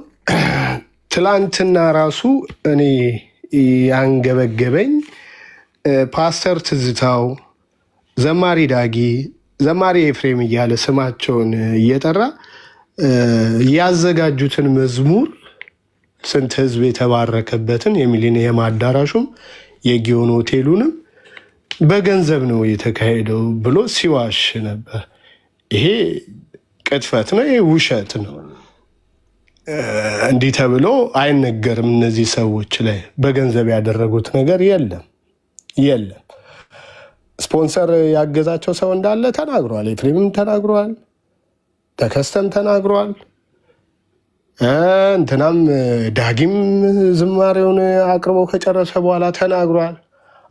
ትላንትና ራሱ እኔ ያንገበገበኝ ፓስተር ትዝታው፣ ዘማሪ ዳጊ፣ ዘማሪ ኤፍሬም እያለ ስማቸውን እየጠራ ያዘጋጁትን መዝሙር ስንት ህዝብ የተባረከበትን የሚሊኒየም አዳራሹም የጊዮን ሆቴሉንም በገንዘብ ነው የተካሄደው ብሎ ሲዋሽ ነበር። ይሄ ቅጥፈት ነው፣ ይሄ ውሸት ነው። እንዲህ ተብሎ አይነገርም። እነዚህ ሰዎች ላይ በገንዘብ ያደረጉት ነገር የለም። ስፖንሰር ያገዛቸው ሰው እንዳለ ተናግሯል። ኤፍሬምም ተናግሯል፣ ተከስተም ተናግሯል። እንትናም ዳጊም ዝማሬውን አቅርቦ ከጨረሰ በኋላ ተናግሯል።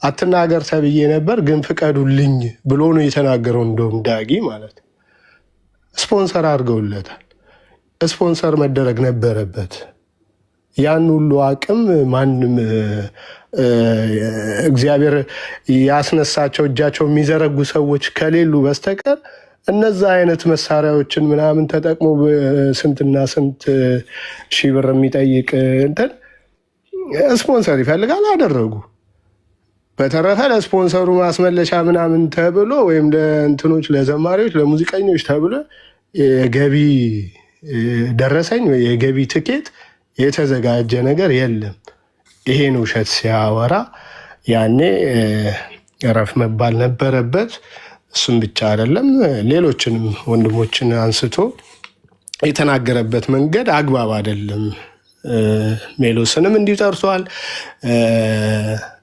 አትናገር ተብዬ ነበር ግን ፍቀዱልኝ ብሎ ነው የተናገረው። እንደውም ዳጊ ማለት ስፖንሰር አድርገውለታል። ስፖንሰር መደረግ ነበረበት። ያን ሁሉ አቅም ማንም እግዚአብሔር ያስነሳቸው እጃቸው የሚዘረጉ ሰዎች ከሌሉ በስተቀር እነዛ አይነት መሳሪያዎችን ምናምን ተጠቅሞ ስንትና ስንት ሺህ ብር የሚጠይቅ እንትን ስፖንሰር ይፈልጋል አደረጉ። በተረፈ ለስፖንሰሩ ማስመለሻ ምናምን ተብሎ ወይም ለእንትኖች ለዘማሪዎች ለሙዚቀኞች ተብሎ የገቢ ደረሰኝ ወይ የገቢ ትኬት የተዘጋጀ ነገር የለም። ይሄን ውሸት ሲያወራ ያኔ እረፍ መባል ነበረበት። እሱም ብቻ አይደለም ሌሎችንም ወንድሞችን አንስቶ የተናገረበት መንገድ አግባብ አይደለም። ሜሎስንም እንዲሁ ጠርቷል፣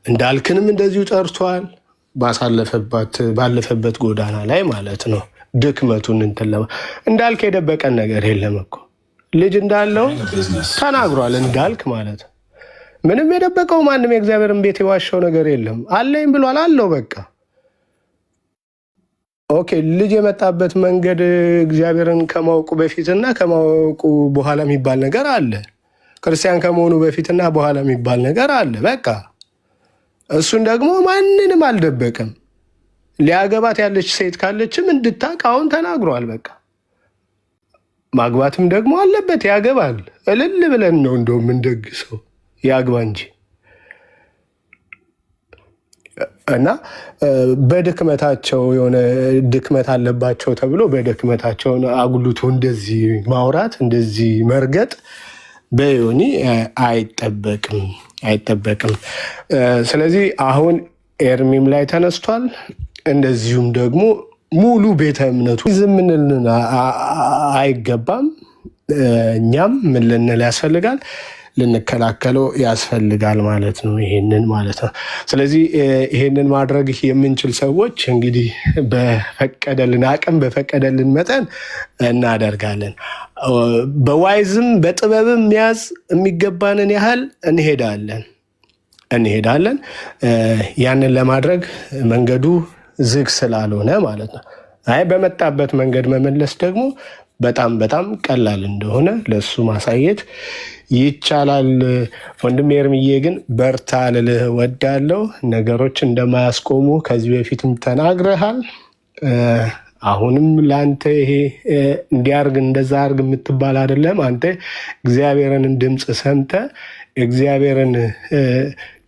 እንዳልክንም እንደዚሁ ጠርቷል። ባለፈበት ጎዳና ላይ ማለት ነው። ድክመቱን እንዳልክ የደበቀን ነገር የለም እኮ ልጅ እንዳለው ተናግሯል። እንዳልክ ማለት ምንም የደበቀው ማንም የእግዚአብሔርን ቤት የዋሸው ነገር የለም። አለኝ ብሏል አለው በቃ ኦኬ። ልጅ የመጣበት መንገድ እግዚአብሔርን ከማወቁ በፊትና ከማወቁ በኋላ የሚባል ነገር አለ። ክርስቲያን ከመሆኑ በፊትና በኋላ የሚባል ነገር አለ። በቃ እሱን ደግሞ ማንንም አልደበቅም። ሊያገባት ያለች ሴት ካለችም እንድታቅ አሁን ተናግሯል። በቃ ማግባትም ደግሞ አለበት፣ ያገባል። እልል ብለን ነው እንደውም እንደግሰው ያግባ እንጂ እና በድክመታቸው የሆነ ድክመት አለባቸው ተብሎ በድክመታቸውን አጉልቶ እንደዚህ ማውራት እንደዚህ መርገጥ በዮኒ አይጠበቅም። ስለዚህ አሁን ኤርሚም ላይ ተነስቷል። እንደዚሁም ደግሞ ሙሉ ቤተ እምነቱ ዝም ልንል አይገባም። እኛም ምን ልንል ያስፈልጋል? ልንከላከለው ያስፈልጋል ማለት ነው። ይሄንን ማለት ነው። ስለዚህ ይሄንን ማድረግ የምንችል ሰዎች እንግዲህ በፈቀደልን አቅም በፈቀደልን መጠን እናደርጋለን። በዋይዝም በጥበብም መያዝ የሚገባንን ያህል እንሄዳለን። ያንን ለማድረግ መንገዱ ዝግ ስላልሆነ ማለት ነው። በመጣበት መንገድ መመለስ ደግሞ በጣም በጣም ቀላል እንደሆነ ለሱ ማሳየት ይቻላል። ወንድም ኤርሚዬ ግን በርታ ልልህ ወዳለው ነገሮች እንደማያስቆሙ ከዚህ በፊትም ተናግረሃል። አሁንም ለአንተ ይሄ እንዲያርግ እንደዛ አርግ የምትባል አይደለም። አንተ እግዚአብሔርን ድምፅ ሰምተ እግዚአብሔርን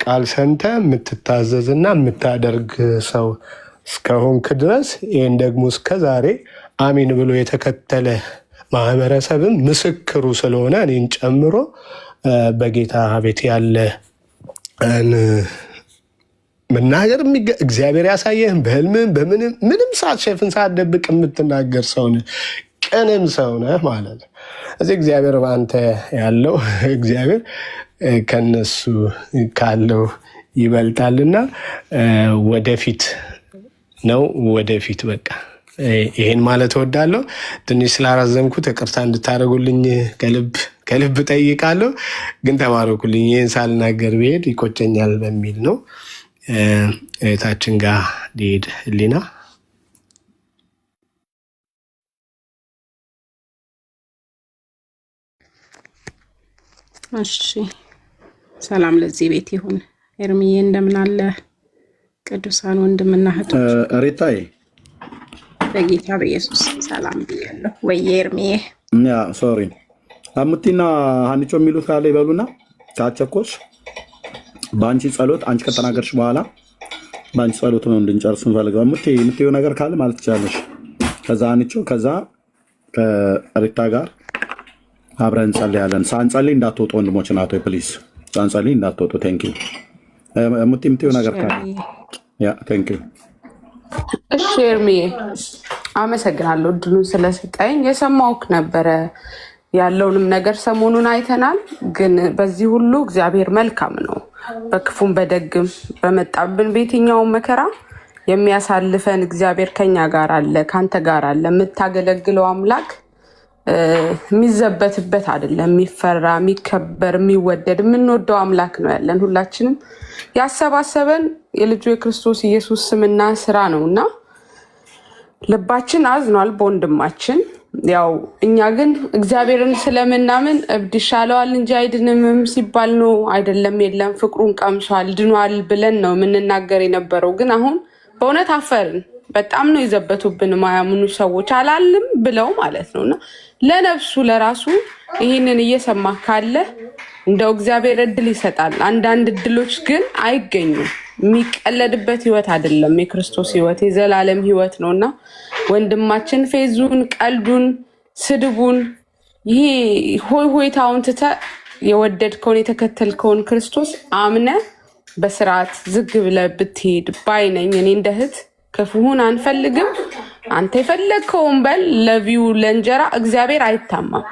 ቃል ሰምተ የምትታዘዝና የምታደርግ ሰው እስከሆንክ ድረስ ይህን ደግሞ እስከዛሬ አሚን ብሎ የተከተለ ማህበረሰብም ምስክሩ ስለሆነ እኔን ጨምሮ በጌታ ቤት ያለ መናገር እግዚአብሔር ያሳየህም በህልምህም ምንም ሳትሸፍን ሳትደብቅ የምትናገር ሰው ነህ፣ ቅንም ሰው ነህ ማለት ነው። እዚህ እግዚአብሔር በአንተ ያለው እግዚአብሔር ከነሱ ካለው ይበልጣልና ወደፊት ነው ወደፊት በቃ ይሄን ማለት እወዳለሁ። ትንሽ ስላራዘምኩት ይቅርታ እንድታደርጉልኝ ከልብ ጠይቃለሁ። ግን ተባረኩልኝ። ይህን ሳልናገር ብሄድ ይቆጨኛል በሚል ነው። እህታችን ጋር ሊሄድ ህሊና እሺ፣ ሰላም ለዚህ ቤት ይሁን። ኤርሚዬ እንደምን አለ? ቅዱሳን ወንድምና እህቶች ሪታይ በጌታ በኢየሱስ ሰላም ብያለሁ። ወይ ኤርሚዬ ሶሪ አሙቲና ሀኒቾ የሚሉት ካለ ይበሉና ካቸኮች በአንቺ ጸሎት አንቺ ከተናገርሽ በኋላ በአንቺ ጸሎት ነው እንድንጨርስ እንፈልገው። አሙቲ የምትይው ነገር ካለ ማለት ትችላለሽ። ከዛ ሀኒቾ ከዛ ከሪታ ጋር አብረን እንጸልያለን። ሳንጸልይ እንዳትወጡ ወንድሞች ናቶ ፕሊዝ፣ ሳንጸልይ እንዳትወጡ። ቴንኪው አሙቲ የምትይው ነገር ካለ ቴንኪው። እሺ ኤርሚዬ አመሰግናለሁ እድሉን ስለሰጠኝ። የሰማሁህ ነበረ ያለውንም ነገር ሰሞኑን አይተናል። ግን በዚህ ሁሉ እግዚአብሔር መልካም ነው። በክፉም በደግም በመጣብን በየትኛውም መከራ የሚያሳልፈን እግዚአብሔር ከኛ ጋር አለ፣ ካንተ ጋር አለ። የምታገለግለው አምላክ የሚዘበትበት አይደለም። የሚፈራ የሚከበር የሚወደድ የምንወደው አምላክ ነው ያለን። ሁላችንም ያሰባሰበን የልጁ የክርስቶስ ኢየሱስ ስምና ስራ ነውና ልባችን አዝኗል በወንድማችን። ያው እኛ ግን እግዚአብሔርን ስለምናምን እብድ ይሻለዋል እንጂ አይድንምም ሲባል ነው አይደለም። የለም ፍቅሩን ቀምሷል ድኗል ብለን ነው የምንናገር የነበረው። ግን አሁን በእውነት አፈርን። በጣም ነው የዘበቱብን ማያምኑ ሰዎች አላልም ብለው ማለት ነውና ለነፍሱ ለራሱ ይህንን እየሰማ ካለ እንደው እግዚአብሔር እድል ይሰጣል። አንዳንድ እድሎች ግን አይገኙም። የሚቀለድበት ህይወት አይደለም። የክርስቶስ ህይወት የዘላለም ህይወት ነውና ወንድማችን ፌዙን፣ ቀልዱን፣ ስድቡን ይሄ ሆይ ሆይታውን ትተህ የወደድከውን የተከተልከውን ክርስቶስ አምነ በስርዓት ዝግ ብለህ ብትሄድ ባይነኝ። እኔ እንደ እህት ክፉን አንፈልግም። አንተ የፈለግከውን በል። ለቪው ለእንጀራ እግዚአብሔር አይታማም፣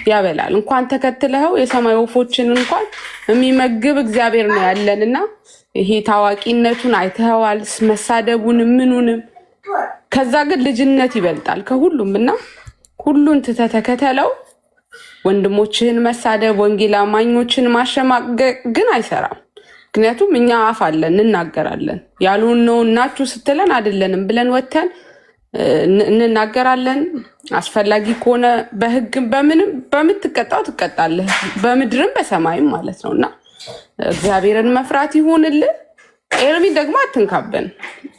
ያበላል። እንኳን ተከትለኸው የሰማይ ወፎችን እንኳን የሚመግብ እግዚአብሔር ነው ያለንና ይሄ ታዋቂነቱን አይተኸዋል፣ መሳደቡን ምኑንም። ከዛ ግን ልጅነት ይበልጣል ከሁሉም እና ሁሉን ትተህ ተከተለው። ወንድሞችህን መሳደብ፣ ወንጌል አማኞችን ማሸማቀቅ ግን አይሰራም። ምክንያቱም እኛ አፍ አለን፣ እንናገራለን። ያልሆነውን ናችሁ ስትለን አይደለንም ብለን ወተን እንናገራለን። አስፈላጊ ከሆነ በህግም በምንም በምትቀጣው ትቀጣለህ፣ በምድርም በሰማይም ማለት ነውና እግዚአብሔርን መፍራት ይሁንልን። ኤርሚ ደግሞ አትንካበን።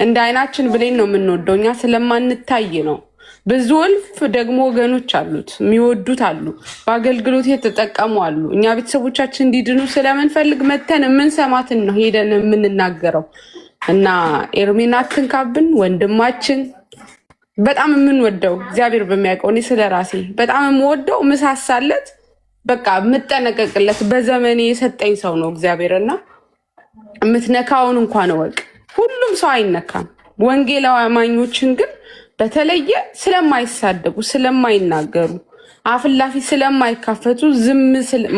እንደ አይናችን ብሌን ነው የምንወደው እኛ ስለማንታይ ነው። ብዙ እልፍ ደግሞ ወገኖች አሉት፣ የሚወዱት አሉ፣ በአገልግሎት የተጠቀሙ አሉ። እኛ ቤተሰቦቻችን እንዲድኑ ስለምንፈልግ መተን የምንሰማትን ነው ሄደን የምንናገረው እና ኤርሚን አትንካብን። ወንድማችን በጣም የምንወደው እግዚአብሔር በሚያውቀው፣ እኔ ስለ ራሴ በጣም የምወደው ምሳሳለት፣ በቃ የምጠነቀቅለት በዘመኔ የሰጠኝ ሰው ነው እግዚአብሔርና የምትነካውን እንኳን ወቅ። ሁሉም ሰው አይነካም። ወንጌላዊ አማኞችን ግን በተለየ ስለማይሳደቡ፣ ስለማይናገሩ፣ አፍላፊ ስለማይካፈቱ ዝም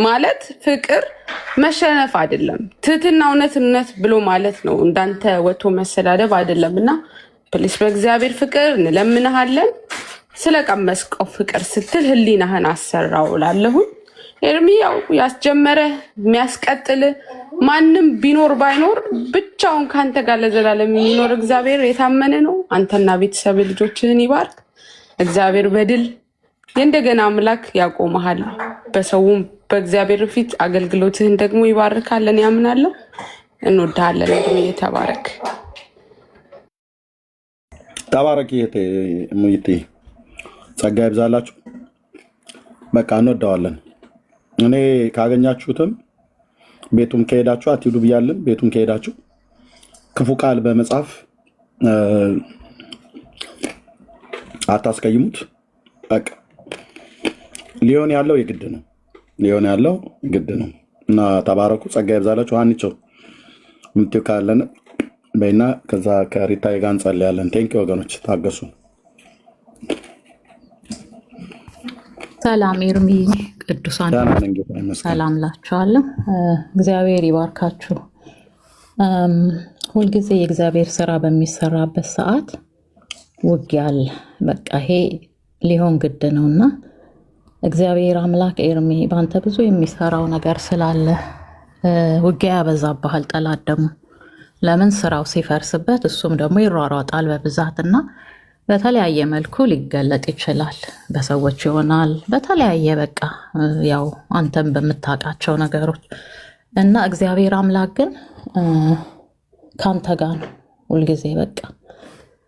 ማለት ፍቅር መሸነፍ አይደለም። ትህትና እውነት ብሎ ማለት ነው። እንዳንተ ወጥቶ መሰዳደብ አይደለም እና ፕሊስ በእግዚአብሔር ፍቅር እንለምንሃለን። ስለቀመስቀው ፍቅር ስትል ህሊናህን አሰራው ላለሁን ኤርሚ ያው ያስጀመረ የሚያስቀጥል ማንም ቢኖር ባይኖር ብቻውን ካንተ ጋር ለዘላለም የሚኖር እግዚአብሔር የታመነ ነው። አንተና ቤተሰብ ልጆችህን ይባርክ እግዚአብሔር። በድል የእንደገና አምላክ ያቆመሃል። በሰውም በእግዚአብሔር ፊት አገልግሎትህን ደግሞ ይባርካለን ያምናለሁ። እንወድሃለን። እድሜ ተባረክ። ተባረክ ሙይቴ፣ ጸጋ ይብዛላችሁ። በቃ እንወደዋለን። እኔ ካገኛችሁትም ቤቱም ከሄዳችሁ አትሂዱ ብያለን። ቤቱም ከሄዳችሁ ክፉ ቃል በመጻፍ አታስቀይሙት። በቃ ሊሆን ያለው የግድ ነው እና ተባረኩ። ጸጋ ይብዛላችሁ። አንቺው ምትው ካለን በይና ከዛ ከሪታይ ጋር እንጸልያለን። ቴንኪ ወገኖች፣ ታገሱ። ሰላም ኤርሚ፣ ቅዱሳን ሰላም ላችኋለሁ። እግዚአብሔር ይባርካችሁ። ሁልጊዜ የእግዚአብሔር ስራ በሚሰራበት ሰዓት ውጊያ አለ። በቃ ይሄ ሊሆን ግድ ነውና እግዚአብሔር አምላክ ኤርሚ በአንተ ብዙ የሚሰራው ነገር ስላለ ውጊያ ያበዛብሃል። ጠላት ደግሞ ለምን ስራው ሲፈርስበት እሱም ደግሞ ይሯሯጣል በብዛትና በተለያየ መልኩ ሊገለጥ ይችላል። በሰዎች ይሆናል፣ በተለያየ በቃ ያው አንተም በምታውቃቸው ነገሮች እና እግዚአብሔር አምላክ ግን ካንተ ጋር ነው ሁልጊዜ። በቃ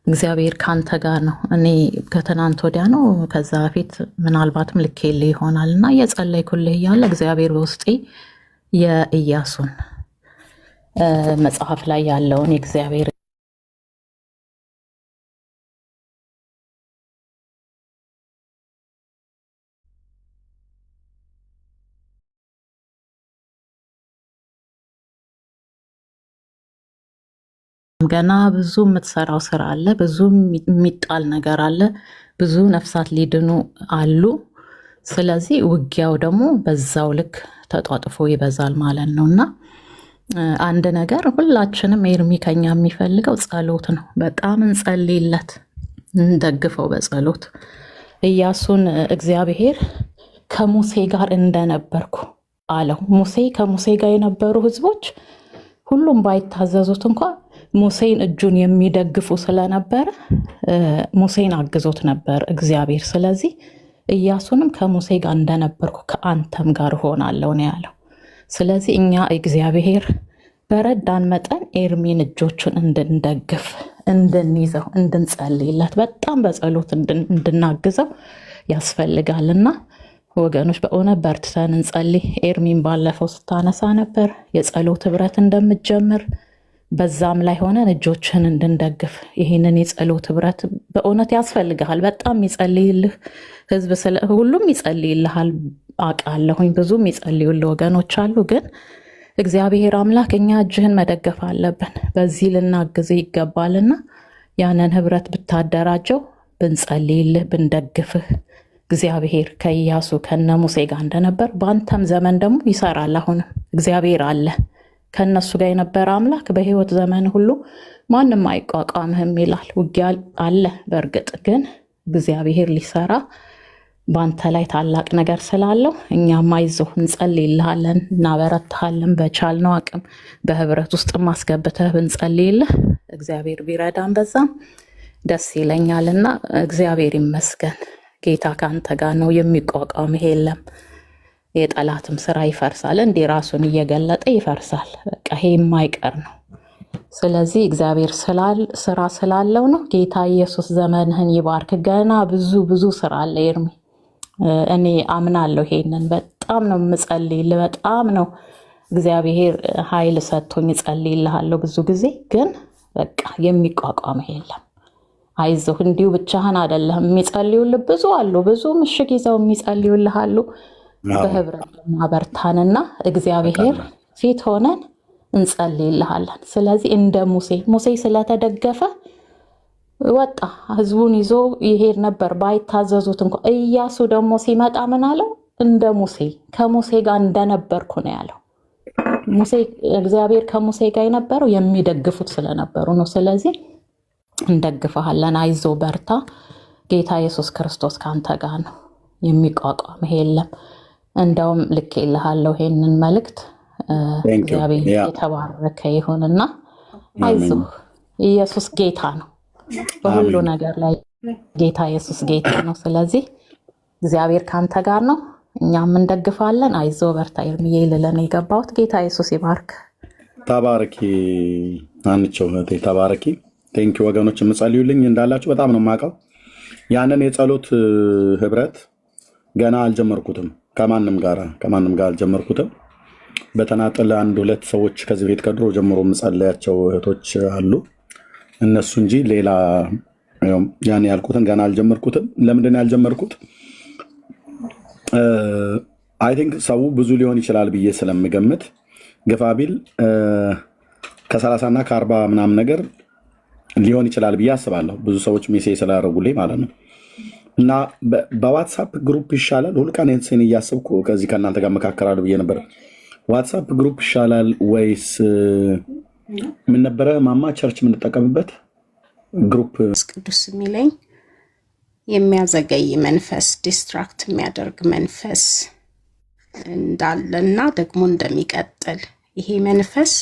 እግዚአብሔር ካንተ ጋር ነው። እኔ ከትናንት ወዲያ ነው ከዛ በፊት ምናልባትም ልኬልህ ይሆናል እና እየጸለይኩልህ እያለ እግዚአብሔር በውስጤ የኢያሱን መጽሐፍ ላይ ያለውን የእግዚአብሔር ገና ብዙ የምትሰራው ስራ አለ፣ ብዙ የሚጣል ነገር አለ፣ ብዙ ነፍሳት ሊድኑ አሉ። ስለዚህ ውጊያው ደግሞ በዛው ልክ ተጧጥፎ ይበዛል ማለት ነው እና አንድ ነገር ሁላችንም ኤርሚ ከኛ የሚፈልገው ጸሎት ነው። በጣም እንጸልይለት፣ እንደግፈው በጸሎት። ኢያሱን እግዚአብሔር ከሙሴ ጋር እንደነበርኩ አለው። ከሙሴ ጋር የነበሩ ህዝቦች ሁሉም ባይታዘዙት እንኳን ሙሴን እጁን የሚደግፉ ስለነበረ ሙሴን አግዞት ነበር እግዚአብሔር። ስለዚህ ኢያሱንም ከሙሴ ጋር እንደነበርኩ ከአንተም ጋር ሆናለሁ ነው ያለው። ስለዚህ እኛ እግዚአብሔር በረዳን መጠን ኤርሚን እጆቹን እንድንደግፍ፣ እንድንይዘው፣ እንድንጸልይለት በጣም በጸሎት እንድናግዘው ያስፈልጋልና ወገኖች በእውነት በርትተን እንጸልይ። ኤርሚን ባለፈው ስታነሳ ነበር የጸሎት ህብረት እንደምትጀምር፣ በዛም ላይ ሆነን እጆችን እንድንደግፍ። ይህንን የጸሎት ህብረት በእውነት ያስፈልግሃል። በጣም ይጸልይልህ ህዝብ፣ ሁሉም ይጸልይልሃል አውቃለሁኝ። ብዙም ይጸልዩልህ ወገኖች አሉ። ግን እግዚአብሔር አምላክ እኛ እጅህን መደገፍ አለብን። በዚህ ልናግዝ ይገባልና ያንን ህብረት ብታደራጀው፣ ብንጸልይልህ፣ ብንደግፍህ እግዚአብሔር ከኢያሱ ከነ ሙሴ ጋር እንደነበር በአንተም ዘመን ደግሞ ይሰራል። አሁንም እግዚአብሔር አለ ከነሱ ጋር የነበረ አምላክ በህይወት ዘመን ሁሉ ማንም አይቋቋምህም ይላል። ውጊያ አለ በእርግጥ ግን እግዚአብሔር ሊሰራ በአንተ ላይ ታላቅ ነገር ስላለው እኛም አይዞህ እንጸልይልሃለን፣ እናበረታሃለን። በቻልነው አቅም በህብረት ውስጥ ማስገብተህ ብንጸልይልህ እግዚአብሔር ቢረዳን በዛም ደስ ይለኛልና እግዚአብሔር ይመስገን። ጌታ ከአንተ ጋር ነው፣ የሚቋቋምህ የለም። የጠላትም ስራ ይፈርሳል፣ እንዲህ ራሱን እየገለጠ ይፈርሳል። በቃ ይሄ የማይቀር ነው። ስለዚህ እግዚአብሔር ስራ ስላለው ነው። ጌታ ኢየሱስ ዘመንህን ይባርክ። ገና ብዙ ብዙ ስራ አለ ኤርሚ፣ እኔ አምናለሁ። ይሄንን በጣም ነው የምጸልይልህ፣ በጣም ነው እግዚአብሔር ኃይል ሰጥቶኝ እጸልይልሃለሁ። ብዙ ጊዜ ግን በቃ የሚቋቋምህ የለም። አይዞህ፣ እንዲሁ ብቻህን አይደለህም። የሚጸልዩልህ ብዙ አሉ፣ ብዙ ምሽግ ይዘው የሚጸልዩልህ አሉ። በህብረት ማበርታንና እግዚአብሔር ፊት ሆነን እንጸልይልሃለን። ስለዚህ እንደ ሙሴ ስለተደገፈ ወጣ፣ ህዝቡን ይዞ ይሄድ ነበር ባይታዘዙት እንኳ። ኢያሱ ደግሞ ሲመጣ ምን አለው? እንደ ሙሴ ከሙሴ ጋር እንደነበርኩ ነው ያለው። እግዚአብሔር ከሙሴ ጋር የነበረው የሚደግፉት ስለነበሩ ነው። ስለዚህ እንደግፈሃለን፣ አይዞ በርታ። ጌታ ኢየሱስ ክርስቶስ ከአንተ ጋር ነው፣ የሚቋቋምህ የለም። እንደውም ልኬልሃለሁ ይሄንን መልእክት። እግዚአብሔር የተባረከ ይሁንና አይዞህ፣ ኢየሱስ ጌታ ነው በሁሉ ነገር ላይ። ጌታ ኢየሱስ ጌታ ነው። ስለዚህ እግዚአብሔር ካንተ ጋር ነው፣ እኛም እንደግፋለን። አይዞ በርታ ኤርሚዬ ልለን የገባሁት። ጌታ ኢየሱስ ይባርክ። ተባረኪ አንቺው እህቴ ተባረኪ። ቴንኪ ወገኖች፣ የምጸልዩልኝ እንዳላችሁ በጣም ነው የማውቀው። ያንን የጸሎት ህብረት ገና አልጀመርኩትም፣ ከማንም ጋር አልጀመርኩትም። በተናጠል አንድ ሁለት ሰዎች ከዚህ ቤት ከድሮ ጀምሮ የምጸለያቸው እህቶች አሉ፣ እነሱ እንጂ ሌላ ያን ያልኩትን ገና አልጀመርኩትም። ለምንድን ያልጀመርኩት? አይ ቲንክ ሰው ብዙ ሊሆን ይችላል ብዬ ስለምገምት ግፋ ቢል ከ30 እና ከ40 ምናምን ነገር ሊሆን ይችላል ብዬ አስባለሁ። ብዙ ሰዎች ሜሴ ስላደረጉልኝ ማለት ነው። እና በዋትሳፕ ግሩፕ ይሻላል። ሁሉ ቀን ሴን እያስብኩ ከዚህ ከእናንተ ጋር መካከራሉ ብዬ ነበር። ዋትሳፕ ግሩፕ ይሻላል ወይስ ምን ነበረ ማማ ቸርች የምንጠቀምበት ግሩፕ? ቅዱስ የሚለኝ የሚያዘገይ መንፈስ፣ ዲስትራክት የሚያደርግ መንፈስ እንዳለና ደግሞ እንደሚቀጥል፣ ይሄ መንፈስ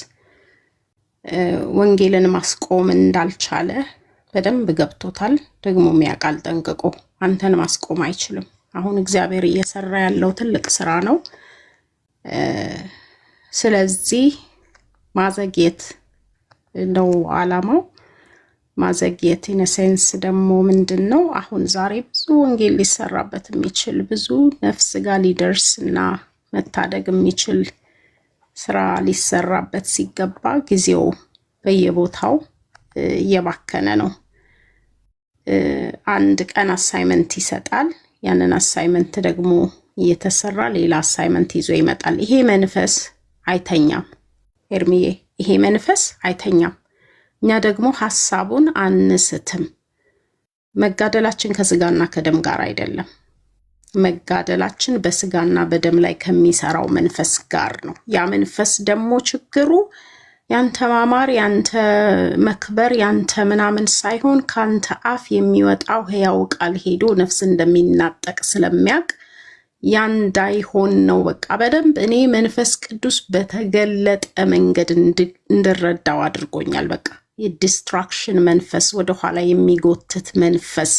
ወንጌልን ማስቆም እንዳልቻለ በደንብ ገብቶታል። ደግሞ የሚያውቃል ጠንቅቆ። አንተን ማስቆም አይችልም። አሁን እግዚአብሔር እየሰራ ያለው ትልቅ ስራ ነው። ስለዚህ ማዘግየት ነው አላማው። ማዘግየት ኢነሴንስ ደግሞ ምንድን ነው? አሁን ዛሬ ብዙ ወንጌል ሊሰራበት የሚችል ብዙ ነፍስ ጋር ሊደርስ እና መታደግ የሚችል ስራ ሊሰራበት ሲገባ ጊዜው በየቦታው እየባከነ ነው። አንድ ቀን አሳይመንት ይሰጣል። ያንን አሳይመንት ደግሞ እየተሰራ ሌላ አሳይመንት ይዞ ይመጣል። ይሄ መንፈስ አይተኛም ኤርሚዬ፣ ይሄ መንፈስ አይተኛም። እኛ ደግሞ ሐሳቡን አንስትም። መጋደላችን ከስጋና ከደም ጋር አይደለም። መጋደላችን በስጋና በደም ላይ ከሚሰራው መንፈስ ጋር ነው። ያ መንፈስ ደግሞ ችግሩ ያንተ ማማር፣ ያንተ መክበር፣ ያንተ ምናምን ሳይሆን ካንተ አፍ የሚወጣው ሕያው ቃል ሄዶ ነፍስ እንደሚናጠቅ ስለሚያውቅ ያንዳይሆን ነው። በቃ በደንብ እኔ መንፈስ ቅዱስ በተገለጠ መንገድ እንድረዳው አድርጎኛል። በቃ የዲስትራክሽን መንፈስ፣ ወደኋላ የሚጎትት መንፈስ፣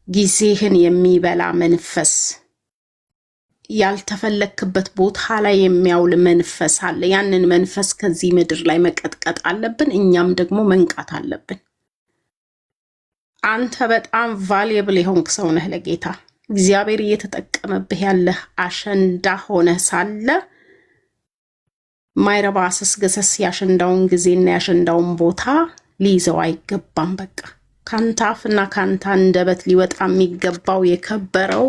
ጊዜህን የሚበላ መንፈስ፣ ያልተፈለክበት ቦታ ላይ የሚያውል መንፈስ አለ። ያንን መንፈስ ከዚህ ምድር ላይ መቀጥቀጥ አለብን። እኛም ደግሞ መንቃት አለብን። አንተ በጣም ቫልየብል የሆንክ ሰው ነህ ለጌታ። እግዚአብሔር እየተጠቀመብህ ያለህ አሸንዳ ሆነ ሳለ ማይረባ አሰስገሰስ ያሸንዳውን ጊዜና ያሸንዳውን ቦታ ሊይዘው አይገባም። በቃ ካንተ አፍና ካንተ አንደበት ሊወጣ የሚገባው የከበረው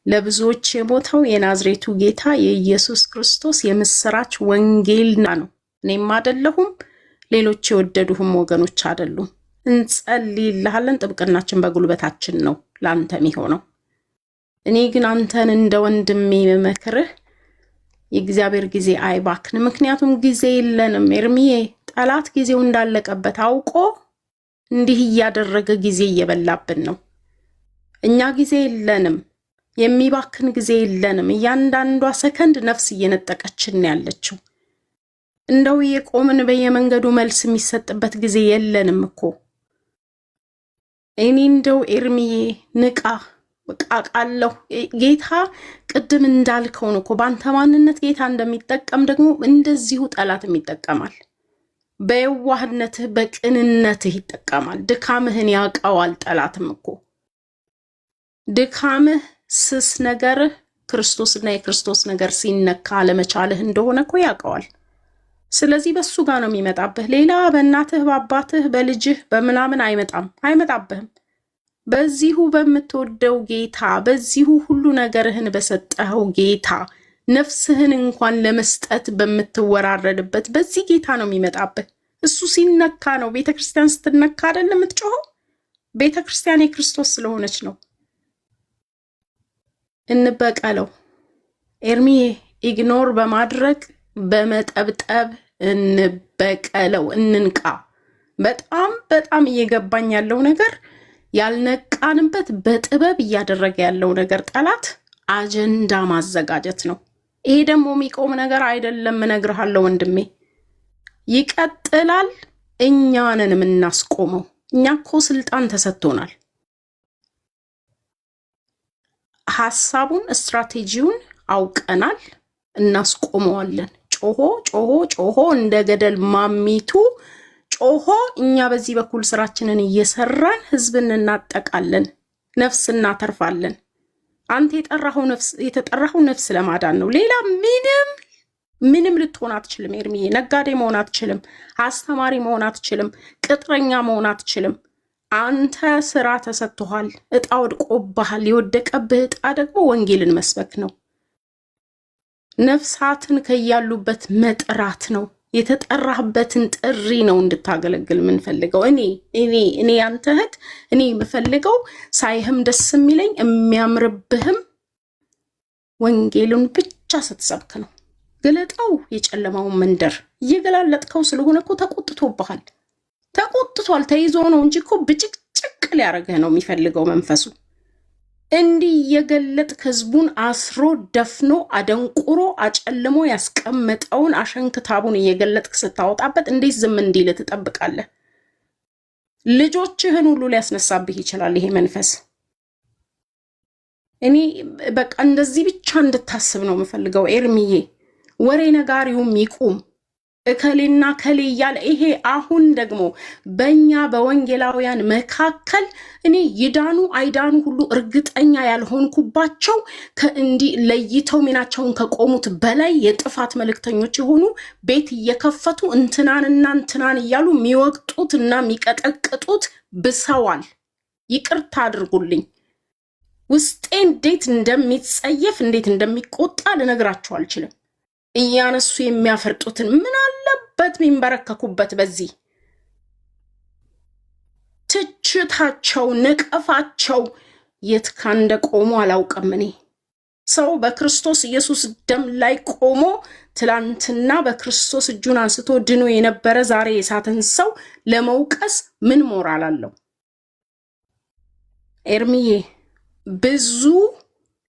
ለብዙዎች የሞተው የናዝሬቱ ጌታ የኢየሱስ ክርስቶስ የምስራች ወንጌልና ነው። እኔም አይደለሁም ሌሎች የወደዱህም ወገኖች አይደሉም። እንጸልይልሃለን። ጥብቅናችን በጉልበታችን ነው ላንተ የሚሆነው። እኔ ግን አንተን እንደ ወንድሜ መመክርህ የእግዚአብሔር ጊዜ አይባክን። ምክንያቱም ጊዜ የለንም ኤርሚዬ። ጠላት ጊዜው እንዳለቀበት አውቆ እንዲህ እያደረገ ጊዜ እየበላብን ነው። እኛ ጊዜ የለንም፣ የሚባክን ጊዜ የለንም። እያንዳንዷ ሰከንድ ነፍስ እየነጠቀችን ያለችው። እንደው የቆምን በየመንገዱ መልስ የሚሰጥበት ጊዜ የለንም እኮ። እኔ እንደው ኤርሚዬ ንቃ። ቃቃለሁ ጌታ ቅድም እንዳልከው ነው እኮ በአንተ ማንነት ጌታ እንደሚጠቀም ደግሞ እንደዚሁ ጠላትም ይጠቀማል። በየዋህነትህ በቅንነትህ ይጠቀማል። ድካምህን ያውቀዋል ጠላትም እኮ። ድካምህ ስስ ነገርህ ክርስቶስና የክርስቶስ ነገር ሲነካ አለመቻልህ እንደሆነ እኮ ያውቀዋል። ስለዚህ በሱ ጋር ነው የሚመጣብህ። ሌላ በእናትህ በአባትህ በልጅህ በምናምን አይመጣብህም። በዚሁ በምትወደው ጌታ፣ በዚሁ ሁሉ ነገርህን በሰጠኸው ጌታ፣ ነፍስህን እንኳን ለመስጠት በምትወራረድበት በዚህ ጌታ ነው የሚመጣብህ። እሱ ሲነካ ነው። ቤተክርስቲያን ስትነካ አይደለም የምትጮኸው። ቤተክርስቲያን የክርስቶስ ስለሆነች ነው። እንበቀለው ኤርሚዬ። ኢግኖር በማድረግ በመጠብጠብ እንበቀለው፣ እንንቃ። በጣም እየገባኝ ያለው ነገር ያልነቃንበት በጥበብ እያደረገ ያለው ነገር ጠላት አጀንዳ ማዘጋጀት ነው። ይሄ ደግሞ የሚቆም ነገር አይደለም፣ እነግርሃለሁ ወንድሜ። ይቀጥላል። እኛንን የምናስቆመው። እኛ እኮ ስልጣን ተሰጥቶናል። ሐሳቡን ስትራቴጂውን አውቀናል፣ እናስቆመዋለን። ጮሆ እንደ ገደል ማሚቱ ጮሆ እኛ በዚህ በኩል ስራችንን እየሰራን ህዝብን እናጠቃለን፣ ነፍስ እናተርፋለን። አንተ የተጠራኸው ነፍስ ለማዳን ነው። ሌላ ምንም ልትሆን አትችልም ኤርሚዬ። ነጋዴ መሆን አትችልም፣ አስተማሪ መሆን አትችልም፣ ቅጥረኛ መሆን አትችልም። አንተ ስራ ተሰጥቶሃል፣ እጣ ወድቆብሃል። የወደቀብህ እጣ ደግሞ ወንጌልን መስበክ ነው። ነፍሳትን ከያሉበት መጥራት ነው። የተጠራህበትን ጥሪ ነው እንድታገለግል የምንፈልገው። እኔ ያንተ እህት፣ እኔ የምፈልገው ሳይህም ደስ የሚለኝ የሚያምርብህም ወንጌሉን ብቻ ስትሰብክ ነው። ግለጠው። የጨለማውን መንደር እየገላለጥከው ስለሆነ እኮ ተቆጥቷል። ተይዞ ነው እንጂ እኮ ብጭቅጭቅ ሊያደርግህ ነው የሚፈልገው መንፈሱ። እንዲህ የገለጥክ ህዝቡን አስሮ ደፍኖ አደንቁሮ አጨልሞ ያስቀመጠውን አሸንክታቡን እየገለጥክ ስታወጣበት እንዴት ዝም እንዲል ትጠብቃለህ? ልጆችህን ሁሉ ሊያስነሳብህ ይችላል ይሄ መንፈስ። እኔ በቃ እንደዚህ ብቻ እንድታስብ ነው የምፈልገው ኤርሚዬ። ወሬ ነጋሪውም ይቁም። እከሌና ከሌ እያለ ይሄ አሁን ደግሞ በእኛ በወንጌላውያን መካከል እኔ ይዳኑ አይዳኑ ሁሉ እርግጠኛ ያልሆንኩባቸው ከእንዲህ ለይተው ሚናቸውን ከቆሙት በላይ የጥፋት መልእክተኞች የሆኑ ቤት እየከፈቱ እንትናን እያሉ የሚወቅጡት እና የሚቀጠቅጡት ብሰዋል። ይቅርታ አድርጉልኝ። ውስጤ እንዴት እንደሚጸየፍ እንዴት እንደሚቆጣ ልነግራችሁ አልችልም። እያነሱ የሚያፈርጡትን ምን አለበት የሚንበረከኩበት። በዚህ ትችታቸው፣ ነቀፋቸው የት እንደቆሙ አላውቅም። እኔ ሰው በክርስቶስ ኢየሱስ ደም ላይ ቆሞ ትላንትና በክርስቶስ እጁን አንስቶ ድኖ የነበረ ዛሬ የሳትን ሰው ለመውቀስ ምን ሞራል አለው? ኤርሚዬ ብዙ